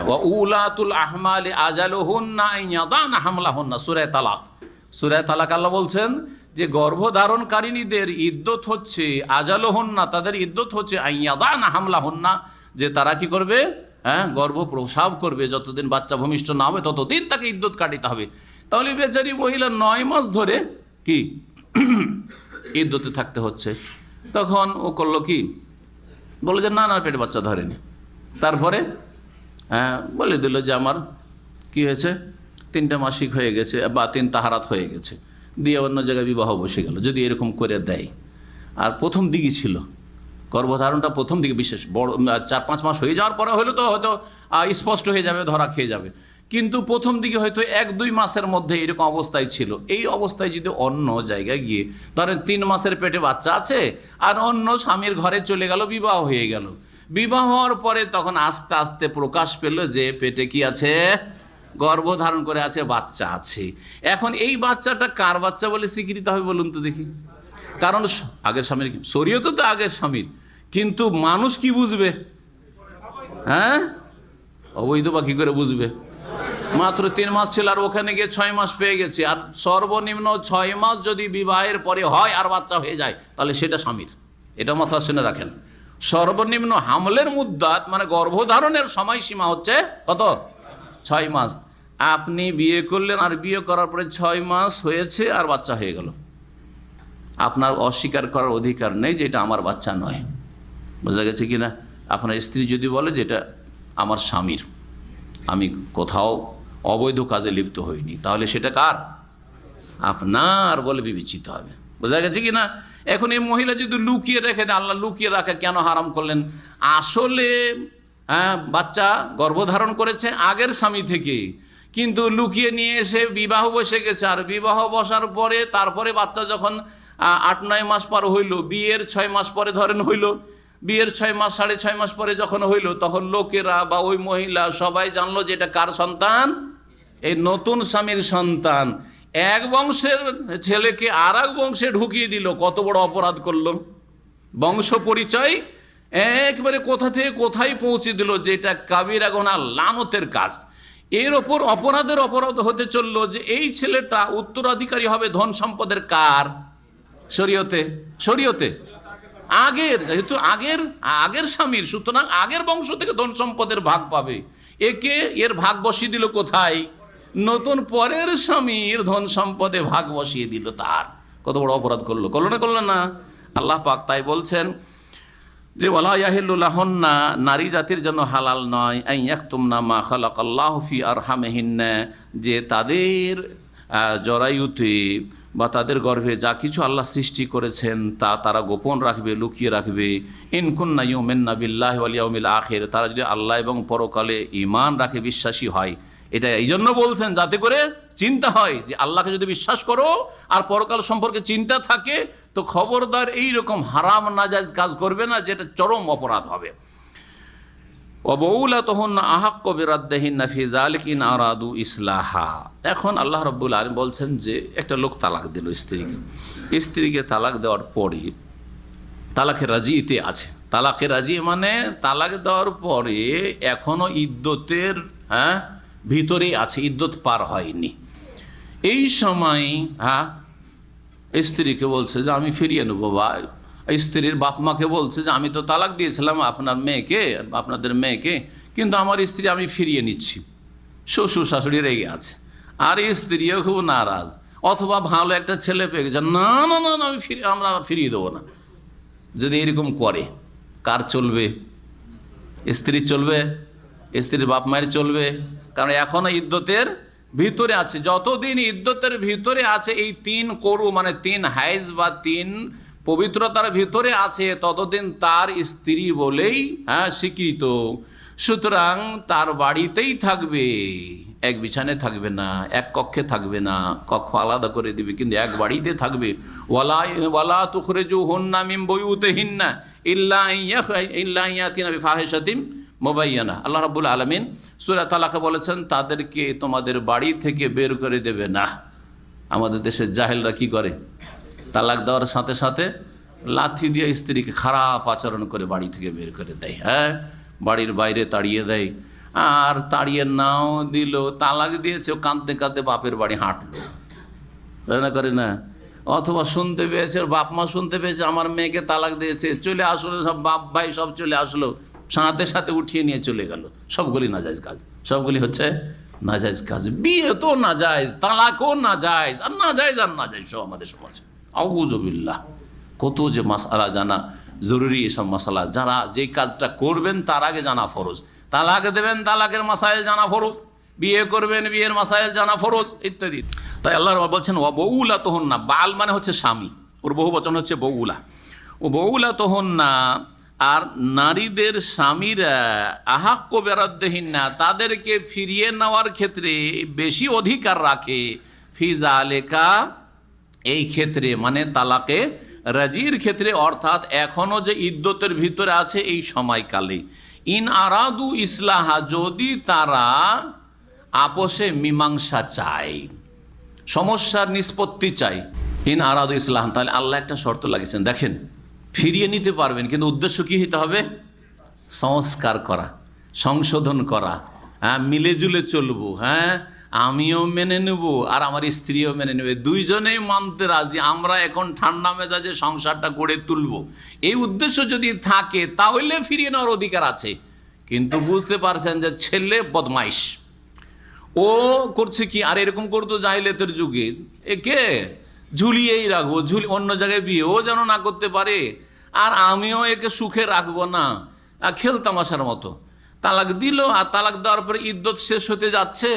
ওয়া উলাতুল আহমালি আজালুহুন্না আন ইয়াদানা হামলাহুন্না, সূরা তালাক। সূরা তালাক আল্লাহ বলছেন যে গর্ভধারণকারিণীদের ইদ্যত হচ্ছে আজালুহুন্না, তাদের ইদ্যত হচ্ছে আন ইয়াদানা হামলাহুন্না, যে তারা কি করবে, গর্ভ প্রসাব করবে। যতদিন বাচ্চা ভূমিষ্ঠ না হবে ততদিন তাকে ইদ্যত কাটিতে হবে। তাহলে বেচারি মহিলা 9 মাস ধরে কি ইদ্যতে থাকতে হচ্ছে। তখন ও করলো কি, বলে যে না পেটে বাচ্চা ধরেনি। তারপরে বলে দিল যে আমার কি হয়েছে, 3টা মাসিক হয়ে গেছে বা 3 তাহারাত হয়ে গেছে, দিয়ে অন্য জায়গায় বিবাহ বসে গেল। যদি এরকম করে দেয়, আর প্রথম দিকই ছিল গর্ভধারণটা, প্রথম দিকে বিশেষ বড় 4-5 মাস হয়ে যাওয়ার পরে হয়তো তো হয়তো স্পষ্ট হয়ে যাবে, ধরা খেয়ে যাবে, কিন্তু প্রথম দিকে হয়তো 1-2 মাসের মধ্যে এরকম অবস্থায় ছিল। এই অবস্থায় যদি অন্য জায়গায় গিয়ে, ধরেন 3 মাসের পেটে বাচ্চা আছে, আর অন্য স্বামীর ঘরে চলে গেল, বিবাহ হয়ে গেল। বিবাহ হওয়ার পরে তখন আস্তে আস্তে প্রকাশ পেল যে পেটে কি আছে, গর্ভধারণ করে আছে, বাচ্চা আছে। এখন এই বাচ্চাটা কার বাচ্চা বলে স্বীকৃত হবে বলুন তো দেখি? কারণ আগের স্বামীর, শরীয়তে তো আগের স্বামীর, কিন্তু মানুষ কি বুঝবে? অবৈধ বা কি করে বুঝবে? মাত্র 3 মাস ছিল, আর ওখানে গিয়ে 6 মাস পেয়ে গেছে। আর সর্বনিম্ন 6 মাস যদি বিবাহের পরে হয় আর বাচ্চা হয়ে যায়, তাহলে সেটা স্বামীর। এটা মাসলা শুনে রাখেন। সর্বনিম্ন হামলের মুদ্দাত, মানে গর্ভধারণের সময়সীমা হচ্ছে কত? 6 মাস। আপনি বিয়ে করলেন, আর বিয়ে করার পরে 6 মাস হয়েছে আর বাচ্চা হয়ে গেল, আপনার অস্বীকার করার অধিকার নেই যে এটা আমার বাচ্চা নয়। বোঝা গেছে কি না? আপনার স্ত্রী যদি বলে যে এটা আমার স্বামীর, আমি কোথাও অবৈধ কাজে লিপ্ত হইনি, তাহলে সেটা কার? আপনার বলে বিবেচিত হবে। বোঝা গেছে কি না? এখন এই মহিলা যদি লুকিয়ে রেখে দেয়, আল্লাহ লুকিয়ে রাখা কেন হারাম করলেন? আসলে বাচ্চা গর্ভধারণ করেছে আগের স্বামী থেকে, কিন্তু লুকিয়ে নিয়ে এসে বিবাহ বসে গেছে। আর বিবাহ বসার পরে তারপরে বাচ্চা যখন 8-9 মাস পর হইল, বিয়ের 6 মাস পরে ধরেন হইল, বিয়ের 6 মাস 6.5 মাস পরে যখন হইল, তখন লোকেরা বা ওই মহিলা সবাই জানলো যে এটা কার সন্তান? এই নতুন স্বামীর সন্তান। এক বংশের ছেলেকে আর এক বংশে ঢুকিয়ে দিল, কত বড় অপরাধ করলো! বংশ পরিচয় একবারে কোথা থেকে কোথায় পৌঁছে দিল, যেটা কাবিরা গুনাহ, লানতের কাজ। এর ওপর অপরাধের অপরাধ হতে চললো যে এই ছেলেটা উত্তরাধিকারী হবে ধন সম্পদের কার? শরীয়তে। শরীয়তে আগের, যেহেতু আগের স্বামীর, সুতরাং আগের বংশ থেকে ধন সম্পদের ভাগ পাবে। এর ভাগ বসিয়ে দিল কোথায়? নতুন পরের স্বামীর ধন সম্পদে ভাগ বসিয়ে দিল। তার কত বড় অপরাধ করলো না? আল্লাহ পাক তাই বলছেন যে ওয়ালা ইয়াহিল্লু লাহুন্না, নারী জাতির জন্য হালাল নয়, আন ইয়াকতুমনা মা খালাকাল্লাহু ফি আরহামিহিন্না, যে তাদের জরায়ুতে বা তাদের গর্ভে যা কিছু আল্লাহ সৃষ্টি করেছেন তা তারা গোপন রাখবে, লুকিয়ে রাখবে। ইন কুন্না ইউমিন্না বিল্লাহি ওয়াল ইয়াউমিল আখির, তারা যদি আল্লাহ এবং পরকালে ঈমান রাখে, বিশ্বাসী হয়। এটা এই জন্য বলছেন যাতে করে চিন্তা হয় যে আল্লাহকে যদি বিশ্বাস করো আর পরকাল সম্পর্কে চিন্তা থাকে তো খবরদার এইরকম হারাম নাজায়েজ কাজ করবে না, যেটা চরম অপরাধ হবে। ওয়াবউলাতুহুন্না আহাক্কু বিরাদ্দিহিন্না ফি যালিকা ইন আরাদু ইসলাহা। এখন আল্লাহ রাব্বুল আলামিন বলছেন যে একটা লোক তালাক দিল স্ত্রীকে তালাক দেওয়ার পরে তালাকের রাজিতে আছে। তালাকের রাজি মানে তালাক দেওয়ার পরে এখনো ইদ্যতের ভিতরে আছে, ইদ্যত পার হয়নি। এই সময় স্ত্রীকে বলছে যে আমি ফিরিয়ে নেবো, বা স্ত্রীর বাপ মাকে বলছে যে আমি তো তালাক দিয়েছিলাম আপনাদের মেয়েকে, কিন্তু আমার স্ত্রী আমি ফিরিয়ে নিচ্ছি। শ্বশুর শাশুড়ি রেগে আছে, আর স্ত্রীও খুব নারাজ, অথবা ভালো একটা ছেলে পেয়ে গেছে, না না না না আমরা ফিরিয়ে দেবো না। যদি এরকম করে কার চলবে? স্ত্রীর চলবে, স্ত্রীর বাপ মায়ের চলবে, কারণ এখনো ইদ্যতের ভিতরে আছে। যতদিন ইদ্যতের ভিতরে আছে, এই 3 করু মানে 3 হাইজ বা 3 পবিত্রতার ভিতরে আছে, ততদিন তার স্ত্রী বলেই স্বীকৃত। সুতরাং তার বাড়িতেই থাকবে, এক বিছানে থাকবে না, এক কক্ষে থাকবে না, কক্ষ আলাদা করে দিবে, কিন্তু এক বাড়িতে থাকবে। ওয়ালা তুখরিজুহুন্না মিন বুয়ুতিহিন্না ইল্লা ইয়াতিনা বিফাহিশাতিন মুবায়্যানা। আল্লাহ রাব্বুল আলামিন সূরা তালাকে বলেছেন তাদেরকে তোমাদের বাড়ি থেকে বের করে দেবে না। আমাদের দেশের জাহেলরা কি করে? তালাক দেওয়ার সাথে সাথে লাথি দিয়ে স্ত্রীকে খারাপ আচরণ করে বাড়ি থেকে বের করে দেয়, বাড়ির বাইরে তাড়িয়ে দেয়। আর তাড়িয়ে নাও দিল, তালাক দিয়েছে, কাঁদতে কাঁদতে বাপের বাড়ি হাঁটলো, করে না? অথবা শুনতে পেয়েছে, বাপ মা শুনতে পেয়েছে আমার মেয়েকে তালাক দিয়েছে, চলে আসলো, সব বাপ ভাই সব চলে আসলো, সাথে সাথে উঠিয়ে নিয়ে চলে গেল। সবগুলি নাজায়েজ কাজ, সবগুলি হচ্ছে নাজায়েজ কাজ। বিয়ে তো নাজায়েজ, তালাকও নাজায়েজ, আর নাজায়েজ সব আমাদের সমাজে। আউযুবিল্লাহ। কত যে মাসআলা জানা জরুরি, এসব মাসআলা যারা যে কাজটা করবেন তার আগে জানা ফরজ। তালাক দেবেন, তালাকের মাসাইল জানা ফরজ। বিয়ে করবেন, বিয়ের মাসাইল জানা ফরজ, ইত্যাদি। তাই আল্লাহ বলছেন ওয়াবউলাতুহুন্না, বাল মানে হচ্ছে স্বামী, ওর বহু বচন হচ্ছে বউলা। ওয়াবউলাতুহুন্না, আর নারীদের স্বামীরা আহাক্কু বিরাদ্দিহিন্না, তাদেরকে ফিরিয়ে নেওয়ার ক্ষেত্রে বেশি অধিকার রাখে। ফি যালিকা, এই ক্ষেত্রে মানে তালাকে রাজির ক্ষেত্রে, অর্থাৎ এখনো যে ইদ্যতের ভিতরে আছে এই সময়কালে। ইন আরাদু ইসলাহা, যদি তারা আপোষে মীমাংসা চায়, সমস্যার নিষ্পত্তি চাই। ইন আরাদু ইসলাহ, তাহলে আল্লাহ একটা শর্ত লাগিয়েছেন, দেখেন ফিরিয়ে নিতে পারবেন, কিন্তু উদ্দেশ্য কি হতে হবে? সংস্কার করা, সংশোধন করা, মিলেজুলে চলবো, আমিও মেনে নেব আর আমার স্ত্রীও মেনে নেবে, দুইজনেই মানতে রাজি, আমরা এখন ঠান্ডা মেজাজে সংসারটা গড়ে তুলব, এই উদ্দেশ্য যদি থাকে তাহলে ফিরিয়ে নেওয়ার অধিকার আছে। কিন্তু বুঝতে পারছেন যে ছেলে বদমাইশ, ও করছে কি, আর এরকম করতো জাহিলিয়াতের যুগে, একে ঝুলিয়েই রাখবো, অন্য জায়গায় বিয়েও যেন না করতে পারে, আর আমিও একে সুখে রাখবো না, খেলতামাশার মতো। তালাক দিল, আর তালাক দেওয়ার পরে ইদ্যত শেষ হতে যাচ্ছে,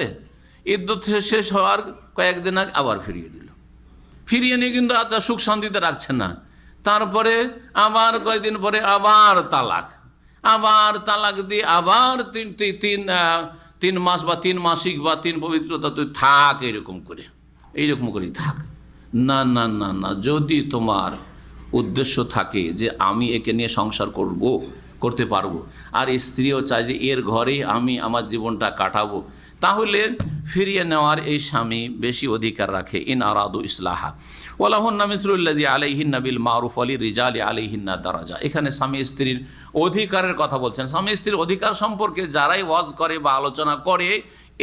ইদ্যত শেষ হওয়ার কয়েকদিন আগে আবার ফিরিয়ে দিল, ফিরিয়ে নিয়ে কিন্তু সুখ শান্তিতে রাখছে না। তারপরে আবার কয়েকদিন পরে আবার তালাক দিয়ে আবার তিন মাস বা 3 মাসিক বা 3 পবিত্রতা তুই থাক, এইরকম করেই থাক। না না না না, যদি তোমার উদ্দেশ্য থাকে যে আমি একে নিয়ে সংসার করতে পারবো, আর স্ত্রীও চায় যে এর ঘরেই আমি আমার জীবনটা কাটাবো, তাহলে ফিরিয়ে নেওয়ার এই স্বামী বেশি অধিকার রাখে। ইন আরাদু ইসলাহা ওয়ালাহুন্না মিসলুল্লাযী আলাইহিন্না বিল মারুফ ওয়ালির রিজালি আলাইহিন্না দারাজা। এখানে স্বামী স্ত্রীর অধিকারের কথা বলছেন। স্বামী স্ত্রীর অধিকার সম্পর্কে যারাই ওয়াজ করে বা আলোচনা করে,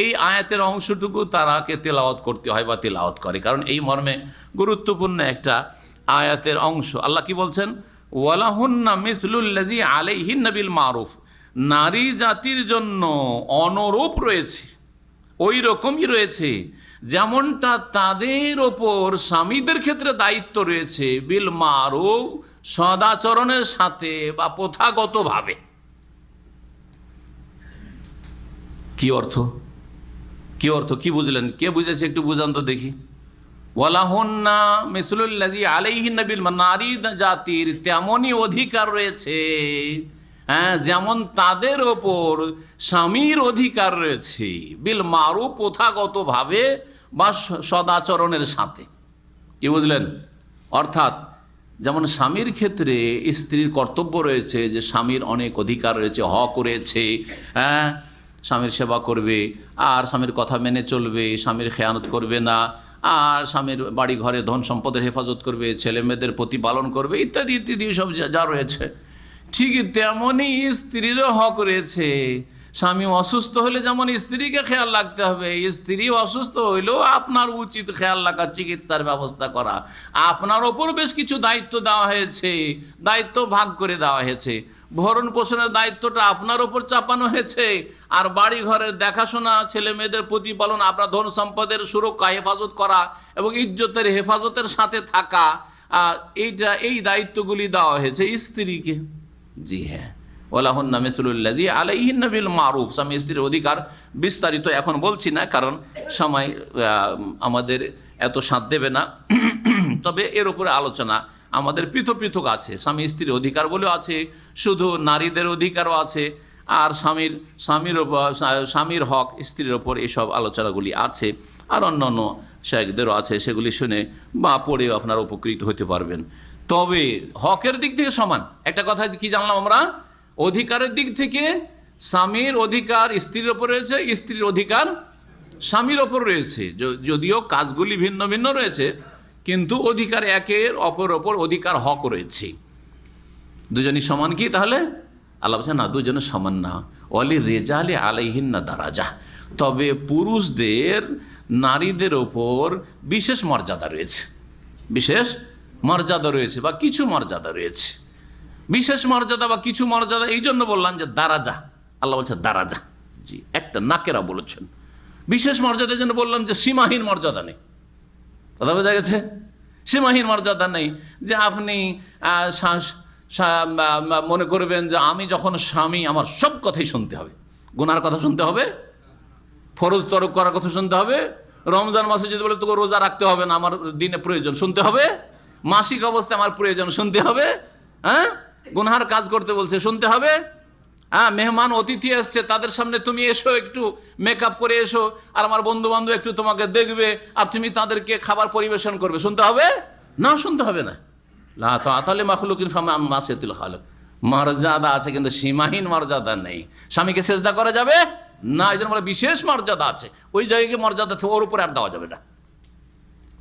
এই আয়াতের অংশটুকু তারাকে তেলাওয়াত করতে হয় বা তেলাওয়াত করে, কারণ এই মর্মে গুরুত্বপূর্ণ একটা আয়াতের অংশ। আল্লাহ কি বলছেন? ওয়ালাহুন্না মিসলুল্লাযী আলাইহিন্না বিল মারুফ, নারী জাতির জন্য অনুরূপ রয়েছে, ওই রকমই রয়েছে যেমনটা তাদের ওপর স্বামীদের ক্ষেত্রে দায়িত্ব রয়েছে বিল মারুফ, সদাচরণের সাথে বা প্রথাগতভাবে। কি অর্থ, কি অর্থ, কি বুঝলেন? কে বুঝেছে একটু বুঝান তো দেখি। ওয়ালাহুন্না মিসলুল্লাযী আলাইহিন্না বিল মারুফ, নারী জাতির তেমনই অধিকার রয়েছে, হ্যাঁ, যেমন তাদের ওপর স্বামীর অধিকার রয়েছে বিল মারুফ, প্রথাগতভাবে বা সদাচরণের সাথে। কি বুঝলেন? অর্থাৎ যেমন স্বামীর ক্ষেত্রে স্ত্রীর কর্তব্য রয়েছে যে স্বামীর অনেক অধিকার রয়েছে, হক রয়েছে, হ্যাঁ, স্বামীর সেবা করবে আর স্বামীর কথা মেনে চলবে, স্বামীর খেয়ানত করবে না, আর স্বামীর বাড়ি ঘরে ধন সম্পদের হেফাজত করবে, ছেলে মেয়েদের প্রতিপালন করবে, ইত্যাদি ইত্যাদি সব যা রয়েছে। ঠিক তেমনই স্ত্রীরও হক রয়েছে। স্বামী অসুস্থ হলে যেমন স্ত্রীকে খেয়াল রাখতে হবে, স্ত্রী অসুস্থ হইলেও আপনার উচিত খেয়াল রাখা, চিকিৎসার ব্যবস্থা করা। আপনার ওপর বেশ কিছু দায়িত্ব দেওয়া হয়েছে, দায়িত্ব ভাগ করে দেওয়া হয়েছে। ভরণ পোষণের দায়িত্বটা আপনার ওপর চাপানো হয়েছে, আর বাড়ি ঘরের দেখাশোনা, ছেলে মেয়েদের প্রতিপালন, আপনার ধন সম্পদের সুরক্ষা, হেফাজত করা এবং ইজ্জতের হেফাজতের সাথে থাকা, এই দায়িত্বগুলি দেওয়া হয়েছে স্ত্রীকে। জি হ্যাঁ, ওয়ালাহুন্না মিসলুল্লাযী আলাইহিন্না বিল মারুফ, স্বামী স্ত্রীর অধিকার বিস্তারিত এখন বলছি না, কারণ সময় আমাদের এত সাথ দেবে না। তবে এর উপরে আলোচনা আমাদের পৃথক পৃথক আছে। স্বামী স্ত্রীর অধিকার বলেও আছে, শুধু নারীদের অধিকারও আছে, আর স্বামীর হক স্ত্রীর ওপর, এসব আলোচনাগুলি আছে। আর অন্যান্য শায়েখদেরও আছে, সেগুলি শুনে বা পড়েও আপনারা উপকৃত হতে পারবেন। তবে হকের দিক থেকে সমান। একটা কথা কি জানলাম আমরা? অধিকারের দিক থেকে স্বামীর অধিকার স্ত্রীর ওপর রয়েছে, স্ত্রীর অধিকার স্বামীর ওপর রয়েছে। যদিও কাজগুলি ভিন্ন ভিন্ন রয়েছে, কিন্তু অধিকার একের অপর ওপর অধিকার, হক রয়েছে। দুজনই সমান কি তাহলে? আল্লাহ বলছেন না, দুজনে সমান না। ওয়ালি রিজালি আলাইহিন্না দারাজা, তবে পুরুষদের নারীদের ওপর বিশেষ মর্যাদা রয়েছে, বিশেষ মর্যাদা রয়েছে বা কিছু মর্যাদা রয়েছে। বিশেষ মর্যাদা বা কিছু মর্যাদা এই জন্য বললাম যে দারাজা, আল্লাহ বলছে দারাজা, জি একটা নাকেরা বলেছেন। বিশেষ মর্যাদার জন্য বললাম যে সীমাহীন মর্যাদা নেই। কথা বোঝা গেছে? সীমাহীন মর্যাদা নেই যে আপনি মনে করবেন যে আমি যখন স্বামী আমার সব কথাই শুনতে হবে, গুনার কথা শুনতে হবে, ফরজ তরক করার কথা শুনতে হবে। রমজান মাসে যদি বলে তোকে রোজা রাখতে হবে না, আমার দিনে প্রয়োজন শুনতে হবে। মাসিক অবস্থায় আমার প্রয়োজন শুনতে হবে। হ্যাঁ, গুনহার কাজ করতে বলছে শুনতে হবে। হ্যাঁ, মেহমান অতিথি এসছে, তাদের সামনে তুমি এসো, একটু মেকআপ করে এসো, আর আমার বন্ধু বান্ধব একটু তোমাকে দেখবে, আর তুমি তাদেরকে খাবার পরিবেশন করবে, শুনতে হবে না? শুনতে হবে না। লা তাআতা লিমাখলুকিন ফি মাসিয়াতিল খালিক, মর্যাদা আছে কিন্তু সীমাহীন মর্যাদা নেই। স্বামীকে সেজদা করা যাবে না, এই জন্য বলে বিশেষ মর্যাদা আছে। ওই জায়গায় মর্যাদা থেকে ওর উপরে আর দেওয়া যাবে না,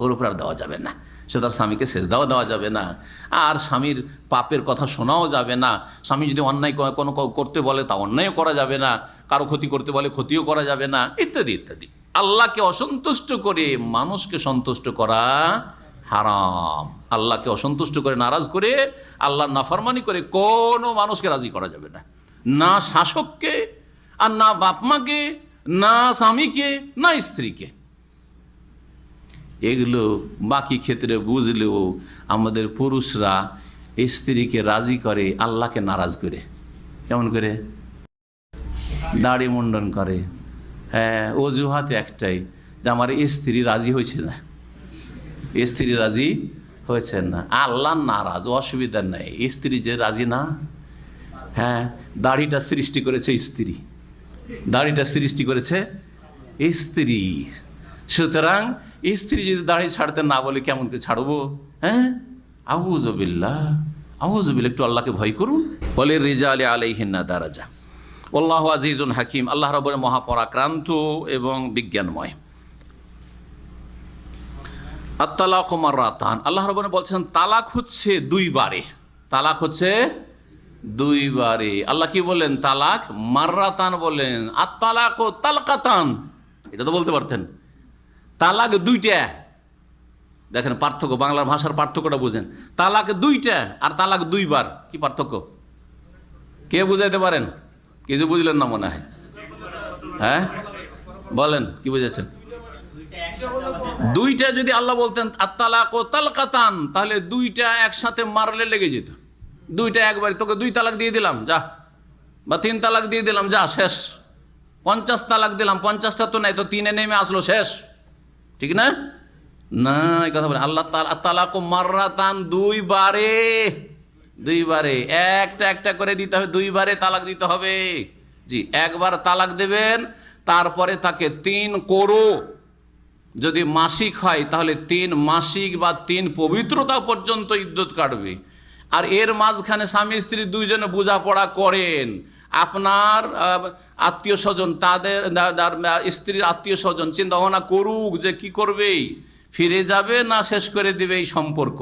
ওর উপরে আর দেওয়া যাবে না। সে তার স্বামীকে সেজদাও দেওয়া যাবে না, আর স্বামীর পাপের কথা শোনাও যাবে না। স্বামী যদি অন্যায় কোনো করতে বলে তা অন্যায়ও করা যাবে না, কারো ক্ষতি করতে বলে ক্ষতিও করা যাবে না, ইত্যাদি ইত্যাদি। আল্লাহকে অসন্তুষ্ট করে মানুষকে সন্তুষ্ট করা হারাম। আল্লাহকে অসন্তুষ্ট করে, নারাজ করে, আল্লাহর নাফরমানি করে কোনো মানুষকে রাজি করা যাবে না, না শাসককে, আর না বাপ মাকে, না স্বামীকে, না স্ত্রীকে। এগুলো বাকি ক্ষেত্রে বুঝলেও আমাদের পুরুষরা স্ত্রীকে রাজি করে আল্লাহকে নারাজ করে। কেমন করে? দাড়ি মুন্ডন করে। হ্যাঁ, অজুহাত একটাই যে আমার স্ত্রী রাজি হয়েছে না, স্ত্রী রাজি হয়েছে না। আল্লাহ নারাজ, অসুবিধা নেই, স্ত্রী যে রাজি না। হ্যাঁ, দাড়িটা সৃষ্টি করেছে স্ত্রী, দাড়িটা সৃষ্টি করেছে স্ত্রী। সুতরাং স্ত্রী যদি দাড়ি ছাড়তে না বলে কেমন করে ছাড়বো? হ্যাঁ, আউযুবিল্লাহ, আউযুবিল্লাহ। একটু আল্লাহকে ভয় করুন। বলে রিজালি আলাইহিন্না দারাজা, আল্লাহু আজিজুন হাকিম। আল্লাহ রাব্বুল মহাপরাক্রান্ত এবং বিজ্ঞানময়। আত-তালাকু মাররাতান, আল্লাহ রাব্বুল বলছেন তালাক হচ্ছে দুইবারে, তালাক হচ্ছে দুইবারে। আল্লাহ কি বলেন? তালাক মাররাতান বলেন। আত-তালাকু তালকাতান, এটা তো বলতে পারতেন। তালাক দুইটা, দেখেন পার্থক্য, বাংলার ভাষার পার্থক্যটা বুঝেন। তালাক দুইটা আর তালাক দুইবার, কি পার্থক্য? কে বুঝাইতে পারেন? কিছু বুঝলেন না মনে হয়। হ্যাঁ, বলেন কি বুঝেছেন? দুইটা যদি আল্লাহ বলতেন আত-তালাকু তালকাতান, তাহলে দুইটা একসাথে মারলে লেগে যেত। দুইটা একবারে, তোকে 2 তালাক দিয়ে দিলাম যা, বা 3 তালাক দিয়ে দিলাম যা, শেষ। 50 তালাক দিলাম, 50টা তো নাই, তো 3-এ নেমে আসলো, শেষ। ঠিক না? না, এই কথা বলে আল্লাহ তালাকু মাররাতান, 2 বারে, 2 বারে, একটা একটা করে দিতে হবে, 2 বারে তালাক দিতে হবে। জি, একবার তালাক দেবেন, তারপরে তাকে 3 করো। যদি মাসিক হয় তাহলে 3 মাসিক বা 3 পবিত্রতা পর্যন্ত ইদ্যত কাটবে। আর এর মাঝখানে স্বামী স্ত্রী দুইজনে বোঝাপড়া করেন, আপনার আত্মীয় স্বজন, তাদের স্ত্রীর আত্মীয় স্বজন চিন্তা ভাবনা করুক যে কি করবে, ফিরে যাবে না শেষ করে দিবে এই সম্পর্ক।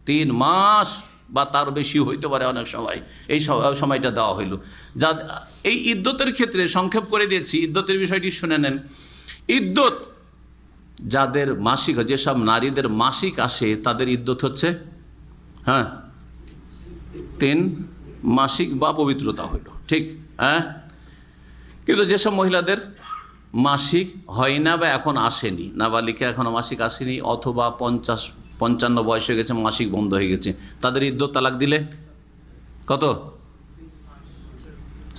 3 মাস বা তার বেশি হইতে পারে অনেক সময়, এই সময়টা দেওয়া হইল। যা এই ইদ্যতের ক্ষেত্রে সংক্ষেপ করে দিয়েছি, ইদ্যতের বিষয়টি শুনে নেন। ইদ্যত যাদের মাসিক, যেসব নারীদের মাসিক আসে তাদের ইদ্যত হচ্ছে 3 মাসিক বা পবিত্রতা হইল, ঠিক? কিন্তু যেসব মহিলাদের মাসিক হয় না বা এখন আসেনি, নাবালিকা এখনো মাসিক আসেনি, অথবা 50-55 বয়স হয়ে গেছে, মাসিক বন্ধ হয়ে গেছে, তাদের ইদ্যত তালাক দিলে কত?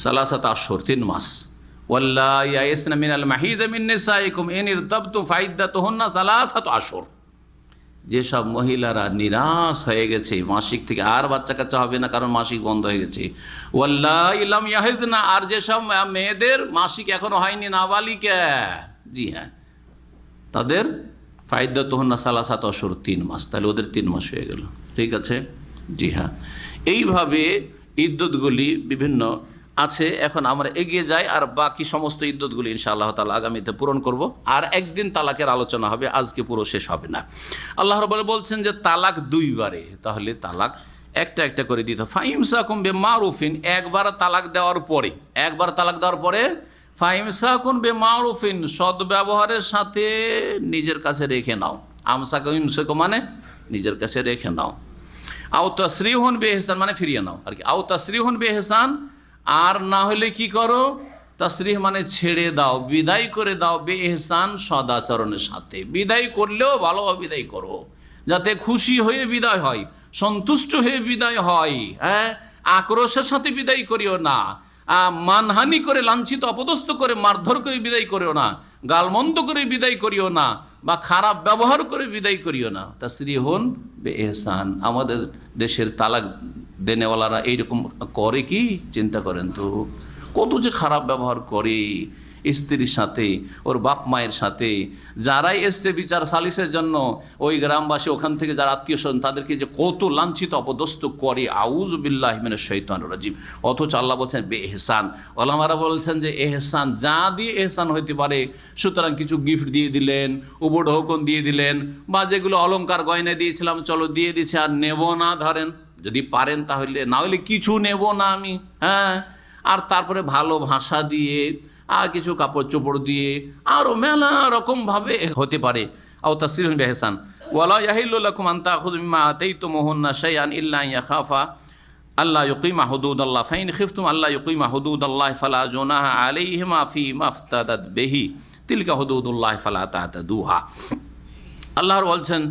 3 আশহুর, 3 মাস। ওয়াল্লাহি ইয়াইসনা মিনাল মাহিদ মিন নিসাইকুম ইন ইরতাবতুম ফাইদ্দাতুহুন্না 3 আশহুর। যেসব মহিলারা নিরাশ হয়ে গেছে মাসিক থেকে, আর বাচ্চা কাচ্চা হবে না কারণ মাসিক বন্ধ হয়ে গেছে, ওয়াল্লাহি লাম ইয়াহিদনা, আর যেসব মেয়েদের মাসিক এখনো হয়নি, নাবালিকা, জি হ্যাঁ, তাদের ফাইদ্দাতুহুন্না 3 আশহুর, 3 মাস। তাহলে ওদের 3 মাস হয়ে গেল, ঠিক আছে? জি হ্যাঁ, এইভাবে ইদ্যতগুলি বিভিন্ন আছে। এখন আমরা এগিয়ে যাই, আর বাকি সমস্ত ইদ্যতগুলি ইনশাআল্লাহ তাআলা আগামীতে পূরণ করব। আর একদিন তালাকের আলোচনা হবে, আজকে পুরো শেষ হবে না। আল্লাহ রাব্বুল বলছেন যে তালাক 2 বারে, তাহলে তালাক একটা একটা করে দিতে। ফাইমসাকুম বিমারুফিন, একবার তালাক দেওয়ার পরে, একবার তালাক দেওয়ার পরে ফাইমসাকুন বিমারুফিন, সদ্ব্যবহারের সাথে নিজের কাছে রেখে নাও। আমসাকু ইমসাকু মানে নিজের কাছে রেখে নাও। আও তাসরিহুন বিইহসান মানে ফিরিয়ে নাও আর কি। আও তাসরিহুন বিইহসান, আর না হলে কি করো? তাসরিহ মানে ছেড়ে দাও, বিদায় করে দাও, বিইহসান সদাচরণের সাথে। বিদায় করলেও ভালোভাবে বিদায় করো, যাতে খুশি হয়ে বিদায় হয়, সন্তুষ্ট হয়ে বিদায় হয়। আক্রোশের সাথে বিদায় করিও না, মানহানি করে, লাঞ্ছিত অপদস্থ করে, মারধর করে বিদায় করিও না, গালমন্দ করে বিদায় করিও না, বা খারাপ ব্যবহার করে বিদায় করিও না। তাসরিহুন বিইহসান। আমাদের দেশের তালাক দেনেওয়ালারা এইরকম করে কি? চিন্তা করেন তো, কত যে খারাপ ব্যবহার করে স্ত্রীর সাথে, ওর বাপ মায়ের সাথে। যারাই এসছে বিচার সালিসের জন্য, ওই গ্রামবাসী, ওখান থেকে যারা আত্মীয় স্বজন, তাদেরকে যে কত লাঞ্ছিত অপদস্থ করে, আউযু বিল্লাহি মিনাশ শাইতানির রাজিম। অথচ আল্লাহ বলছেন বেএহসান। ওলামারা বলছেন যে এহসান, যা দিয়ে এহসান হইতে পারে, সুতরাং কিছু গিফট দিয়ে দিলেন, উপঢৌকন দিয়ে দিলেন, বা যেগুলো অলংকার গয়না দিয়েছিলাম চলো দিয়ে দিচ্ছে, আর নেব না, ধরেন যদি পারেন তাহলে, না হলে কিছু নেব না আমি, আর তারপরে ভালো ভাষা দিয়ে, আর কিছু কাপড় চোপড় দিয়ে, আরও মেলা রকমভাবে হতে পারে। আও তাসরিহুন বিইহসান। ওয়ালা ইয়াহিল্লু লাকুম আন তাখুযু মিম্মা আতাইতুমুহুন্না শাইআন ইল্লা আন ইয়াখাফা আল্লা ইউকিমা হুদুদাল্লাহ ফাইন খিফতুম আল্লা ইউকিমা হুদুদাল্লাহ ফালা জুনাহা আলাইহিমা ফীমা ইফতাদাত বিহি তিলকা হুদুদুল্লাহ ফালা তা'তাদুহা। আল্লাহ বলছেন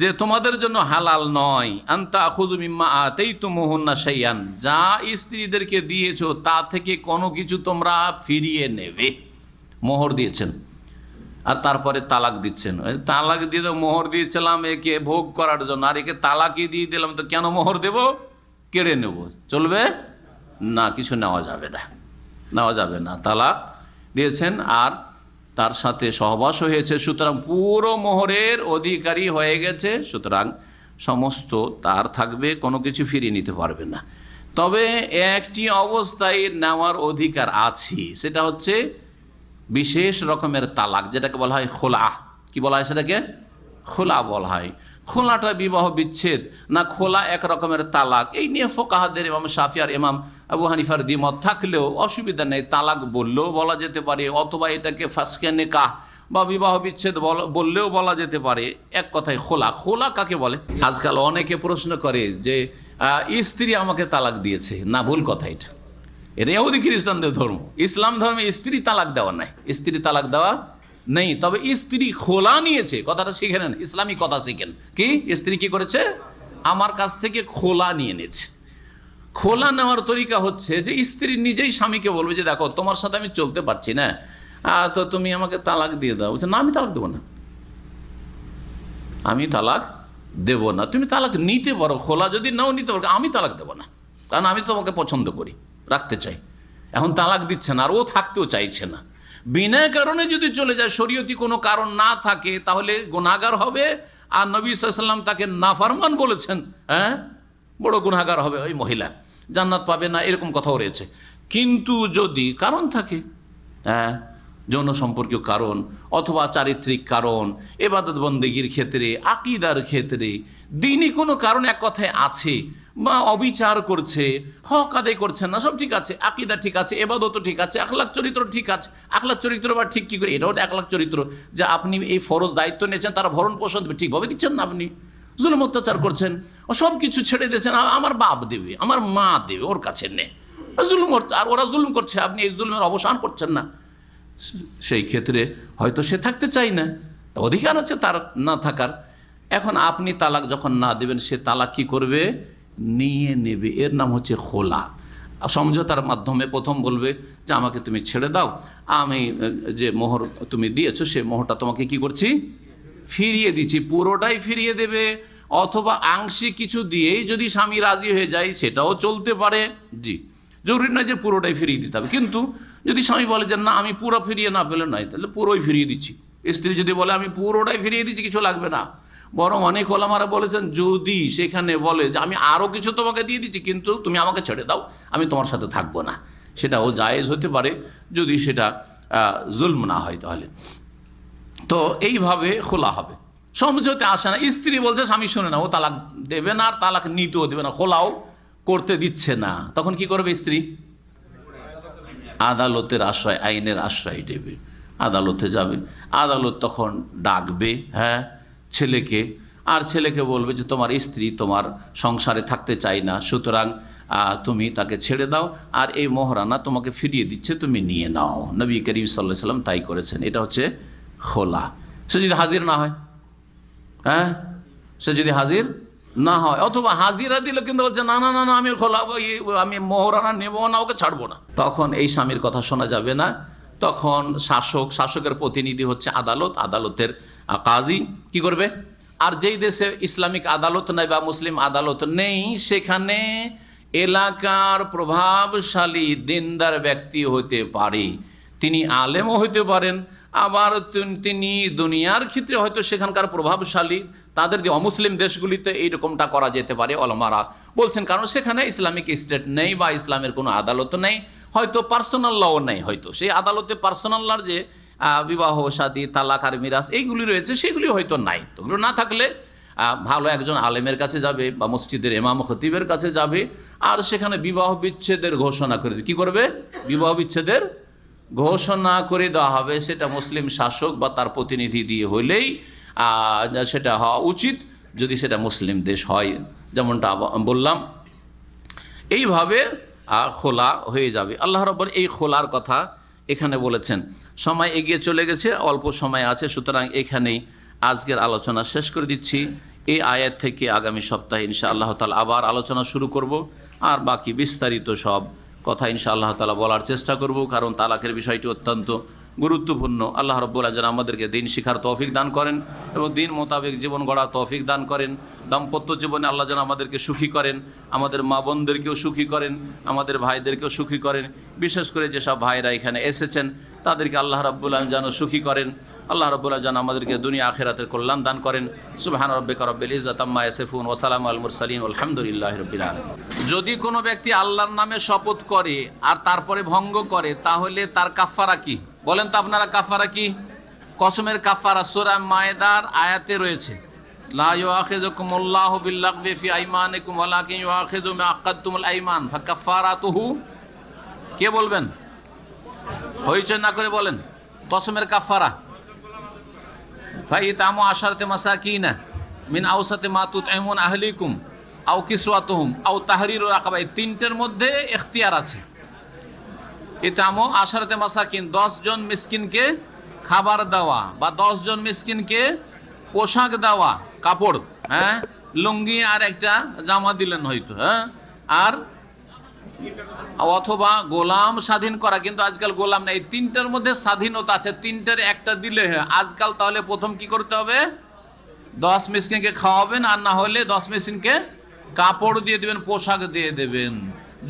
যে তোমাদের জন্য হালাল নয় আন তাখুযু মিম্মা আতাইতুমুহুন্না শাইআন, যা স্ত্রীদেরকে দিয়েছো তা থেকে কোনো কিছু তোমরা ফিরিয়ে নেবে। মোহর দিয়েছেন আর তারপরে তালাক দিচ্ছেন, তালাক দিয়ে মোহর দিয়েছিলাম একে ভোগ করার জন্য, আর একে তালাকই দিয়ে দিলাম, তো কেন মোহর দেব? কেড়ে নেব, চলবে না, কিছু নেওয়া যাবে না, নেওয়া যাবে না। তালাক দিয়েছেন আর তার সাথে সহবাস হয়েছে, সুতরাং পুরো মোহরের অধিকারী হয়ে গেছে, সুতরাং সমস্ত তার থাকবে, কোনো কিছু ফিরিয়ে নিতে পারবে না। তবে একটি অবস্থায় নেওয়ার অধিকার আছে, সেটা হচ্ছে বিশেষ রকমের তালাক, যেটাকে বলা হয় খোলা। কি বলা হয় সেটাকে? খোলা বলা হয়। খোলাটা বিবাহ বিচ্ছেদ না খোলা এক রকমের তালাক, এই নিয়ে ফোকাহাদের ইমাম শাফি আর ইমাম আবু হানিফার দ্বিমত থাকলেও অসুবিধা নেই, তালাক বললেও বলা যেতে পারে, অথবা এটাকে ফাসকে নিকাহ বা বিবাহ বিচ্ছেদ বললেও বলা যেতে পারে। এক কথায় খোলা। খোলা কাকে বলে? আজকাল অনেকে প্রশ্ন করে যে স্ত্রী আমাকে তালাক দিয়েছে, না ভুল কথা এটা। এটা ইহুদি খ্রিস্টানদের ধর্ম। ইসলাম ধর্মে স্ত্রী তালাক দেওয়া নাই, স্ত্রী তালাক দেওয়া নেই। তবে স্ত্রী খোলা নিয়েছে, কথাটা শিখে নেন, ইসলামী কথা শিখেন। কি স্ত্রী কি করেছে? আমার কাছ থেকে খোলা নিয়ে নিয়েছে। খোলা নেওয়ার তরিকা হচ্ছে যে স্ত্রী নিজেই স্বামীকে বলবে যে দেখো তোমার সাথে আমি চলতে পারছি না, তো তুমি আমাকে তালাক দিয়ে দাও। বলছে না, আমি তালাক দেবো না, আমি তালাক দেব না। তুমি তালাক নিতে পারো, খোলা যদি নাও নিতে পারো, আমি তালাক দেবো না, কারণ আমি তোমাকে পছন্দ করি, রাখতে চাই। এখন তালাক দিচ্ছে না, আর ও থাকতেও চাইছে না। বিনা কারণে যদি চলে যায়, শরীয়তি কোনো কারণ না থাকে, তাহলে গুনাহগার হবে। আর নবী সাল্লাল্লাহু আলাইহি ওয়াসাল্লাম তাকে নাফরমান বলেছেন, হ্যাঁ, বড় গুনাহগার হবে ওই মহিলা, জান্নাত পাবে না, এরকম কথাও রয়েছে। কিন্তু যদি কারণ থাকে, হ্যাঁ, যৌন সম্পর্কীয় কারণ অথবা চারিত্রিক কারণ, ইবাদত বন্দেগীর ক্ষেত্রে, আকীদার ক্ষেত্রে, দ্বীনি কোনো কারণ এক কথায় আছে, বা অবিচার করছে, হক আদায় করছে না, সব ঠিক আছে, আকীদা ঠিক আছে, ইবাদতও ঠিক আছে, আখলাক চরিত্র ঠিক আছে। আখলাক চরিত্র বা ঠিক কী করে? এটাও আখলাক চরিত্র, যে আপনি এই ফরজ দায়িত্ব নিয়েছেন, তারা ভরণ পোষণ ঠিকভাবে দিচ্ছেন না, আপনি জুলুম অত্যাচার করছেন, ও সব কিছু ছেড়ে দিয়েছেন, আমার বাপ দেবে, আমার মা দেবে, ওর কাছে নে জুলুম, আর ওরা জুলুম করছে, আপনি এই জুলুমের অবসান করছেন না। সেই ক্ষেত্রে হয়তো সে থাকতে চায় না, তা অধিকার আছে তার না থাকার। এখন আপনি তালাক যখন না দেবেন, সে তালাক কি করবে? নিয়ে নেবে। এর নাম হচ্ছে খোলা। সমঝোতার মাধ্যমে প্রথম বলবে যে আমাকে তুমি ছেড়ে দাও, আমি যে মোহর তুমি দিয়েছো সে মোহরটা তোমাকে কি করছি? ফিরিয়ে দিচ্ছি। পুরোটাই ফিরিয়ে দেবে, অথবা আংশিক কিছু দিয়েই যদি স্বামী রাজি হয়ে যায় সেটাও চলতে পারে। জি, জরুরি নয় যে পুরোটাই ফিরিয়ে দিতে হবে। কিন্তু যদি স্বামী বলে যে না আমি পুরো ফিরিয়ে না পেলে নয়, তাহলে পুরোই ফিরিয়ে দিচ্ছি। স্ত্রী যদি বলে আমি পুরোটাই ফিরিয়ে দিচ্ছি, কিছু লাগবে না, বরং অনেক ওলামারা বলেছেন যদি সেখানে বলে যে আমি আরও কিছু তোমাকে দিয়ে দিচ্ছি, কিন্তু তুমি আমাকে ছেড়ে দাও, আমি তোমার সাথে থাকবো না, সেটাও জায়েজ হতে পারে যদি সেটা জুলম না হয়। তাহলে তো এইভাবে খোলা হবে, সমঝোতে আসে না। স্ত্রী বলছে স্বামী শুনে না, ও তালাক দেবে না, আর তালাক নিতেও দেবে না, খোলাও করতে দিচ্ছে না। তখন কি করবে স্ত্রী? আদালতের আশ্রয়, আইনের আশ্রয় নেবে, আদালতে যাবে। আদালত তখন ডাকবে, হ্যাঁ, ছেলেকে, আর ছেলেকে বলবে যে তোমার স্ত্রী তোমার সংসারে থাকতে চায় না, সুতরাং তুমি তাকে ছেড়ে দাও, আর এই মোহরানা তোমাকে ফিরিয়ে দিচ্ছে, তুমি নিয়ে নাও। নবী করিম সাল্লাল্লাহু আলাইহি ওয়াসাল্লাম তাই করেছেন। এটা হচ্ছে খোলা। সে যদি হাজির না হয়, হ্যাঁ, সে যদি হাজির না হয়, অথবা হাজিরা দিল কিন্তু বলছে না না না না আমি খোলা, আমি মোহরানা নেবো না, ওকে ছাড়বো না, তখন এই স্বামীর কথা শোনা যাবে না। তখন শাসকের প্রতিনিধি হচ্ছে আদালত, আদালতের কাজী কি করবে? আর যেই দেশে ইসলামিক আদালত নাই বা মুসলিম আদালত নেই, সেখানে এলাকার প্রভাবশালী দিনদার ব্যক্তি হতে পারে, তিনি আলেমও হইতে পারেন, আবার তিনি দুনিয়ার ক্ষেত্রে হয়তো সেখানকার প্রভাবশালী। তাদের যে অমুসলিম দেশগুলিতে এইরকমটা করা যেতে পারে ওলামারা বলছেন, কারণ সেখানে ইসলামিক স্টেট নেই বা ইসলামের কোনো আদালত নেই, হয়তো পার্সোনাল লও নেই, হয়তো সেই আদালতে পার্সোনাল লর যে বিবাহ শাদী তালাক আর মিরাস এইগুলি রয়েছে সেগুলি হয়তো নাই। তো ওগুলো না থাকলে ভালো একজন আলেমের কাছে যাবে বা মসজিদের ইমাম খতিবের কাছে যাবে, আর সেখানে বিবাহ বিচ্ছেদের ঘোষণা করে দেবে। কী করবে? বিবাহ বিচ্ছেদের ঘোষণা করে দেওয়া হবে। সেটা মুসলিম শাসক বা তার প্রতিনিধি দিয়ে হইলেই সেটা হওয়া উচিত, যদি সেটা মুসলিম দেশ হয়, যেমনটা বললাম। এইভাবে খোলা হয়ে যাবে। আল্লাহ রাব্বুল এই খোলার কথা এখানে বলেছেন। সময় এগিয়ে চলে গেছে, অল্প সময় আছে, সুতরাং এখানেই আজকের আলোচনা শেষ করে দিচ্ছি। এই আয়াত থেকে আগামী সপ্তাহে ইনশাআল্লাহ তাআলা আবার আলোচনা শুরু করব, আর বাকি বিস্তারিত সব কথা ইনশাআল্লাহ তাআলা বলার চেষ্টা করব, কারণ তালাকের বিষয়টি অত্যন্ত গুরুত্বপূর্ণ। আল্লাহ রাব্বুল আলামিন যেন আমাদেরকে দিন শিখার তৌফিক দান করেন এবং দিন মোতাবেক জীবন গড়ার তৌফিক দান করেন। দাম্পত্য জীবনে আল্লাহ যেন আমাদেরকে সুখী করেন, আমাদের মা বোনদেরকেও সুখী করেন, আমাদের ভাইদেরকেও সুখী করেন। বিশেষ করে যেসব ভাইরা এখানে এসেছেন তাদেরকে আল্লাহ রাব্বুল আলামিন যেন সুখী করেন। আল্লাহ রাব্বুল আলামিন যেন আমাদেরকে দুনিয়া আখিরাতের কল্যাণ দান করেন। সুবহান রাব্বিকা রাব্বিল ইজ্জাতি আম্মা ইয়াসিফুন ওয়া সালামু আলাল মুরসালিন আলহামদুলিল্লাহি রাব্বিল আলামিন। যদি কোনো ব্যক্তি আল্লাহর নামে শপথ করে আর তারপরে ভঙ্গ করে, তাহলে তার কাফারা কি? বলেন তো আপনারা, কাফারা কি? কসমের কাফারা সূরা মায়েদার আয়াতে রয়েছে, লা ইউআখিযুকুমুল্লাহু বিল্লাগবি ফি আইমানিকুম ওয়ালাকিন ইউআখিযু মা আকাদতুমুল আইমান ফাকাফারাতুহু। কে বলবেন? হইচই না করে বলেন কসমের কাফারা। ফাইতামু আশারাতি মাসাকিনা মিন আওসাতি মা তুতঈমুন আহলিকুম আও কিসওয়াতুহুম আও তাহরিরু রাকাবা। এই তিনটের মধ্যে ইখতিয়ার আছে। ইতামো আশারাতে মাসাকিন, 10 জন মিসকিনকে খাবার দেওয়া বা 10 জন মিসকিনকে পোশাক দেওয়া, কাপড়, হ্যাঁ, লুঙ্গি আর একটা জামা দিলেন হয়তো, হ্যাঁ, আর অথবা গোলাম স্বাধীন করা। কিন্তু আজকাল গোলাম নেই, 3টার মধ্যে স্বাধীনতা আছে, 3টার একটা দিলে আজকাল। তাহলে প্রথম কি করতে হবে? 10 মিসকিনকে খাওয়াবেন, আর না হলে 10 মিসকিনকে কাপড় দিয়ে দেবেন, পোশাক দিয়ে দেবেন।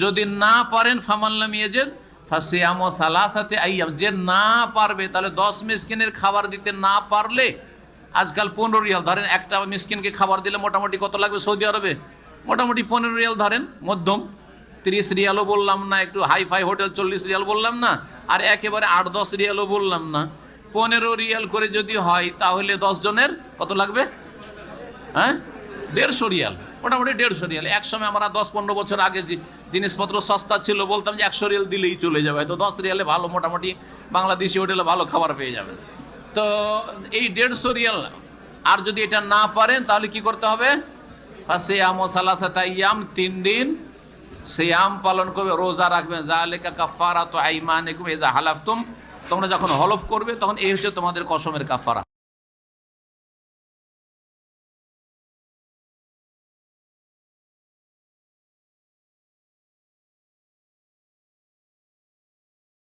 যদি না পারেন ফামাল্লাম ইয়াজিদ ফাসিয়াম সালাসাতি আইয়াম, যে না পারবে, তাহলে 10 মিসকিনের খাবার দিতে না পারলে আজকাল 15 রিয়াল ধরেন, একটা মিসকিনকে খাবার দিলে মোটামুটি কত লাগবে সৌদি আরবে? মোটামুটি 15 রিয়াল ধরেন, মধ্যম 30 রিয়ালও বললাম না, একটু হাইফাই হোটেল 40 রিয়াল বললাম না, আর একেবারে 8-10 রিয়ালও বললাম না, 15 রিয়াল করে যদি হয় তাহলে 10 জনের কত লাগবে? হ্যাঁ, 150 রিয়াল, মোটামুটি 150 রিয়াল। একসময় আমরা 10-15 বছর আগে জিনিসপত্র সস্তা ছিল, বলতাম যে 100 রিয়াল দিলেই চলে যাবে, তো 10 রিয়ালে ভালো মোটামুটি বাংলাদেশি হোটেলে ভালো খাবার পেয়ে যাবেন। তো এই 150 রিয়াল, আর যদি এটা না পারেন তাহলে কি করতে হবে? ফাসিয়াম সালাসাতা আইয়াম, 3 দিন সিয়াম পালন করবে, রোজা রাখবেন। যালিকা কাফারাতু আইমানিকুম ইযা হালাফতুম, তোমরা যখন হলফ করবে তখন এই হচ্ছে তোমাদের কসমের কাফারা।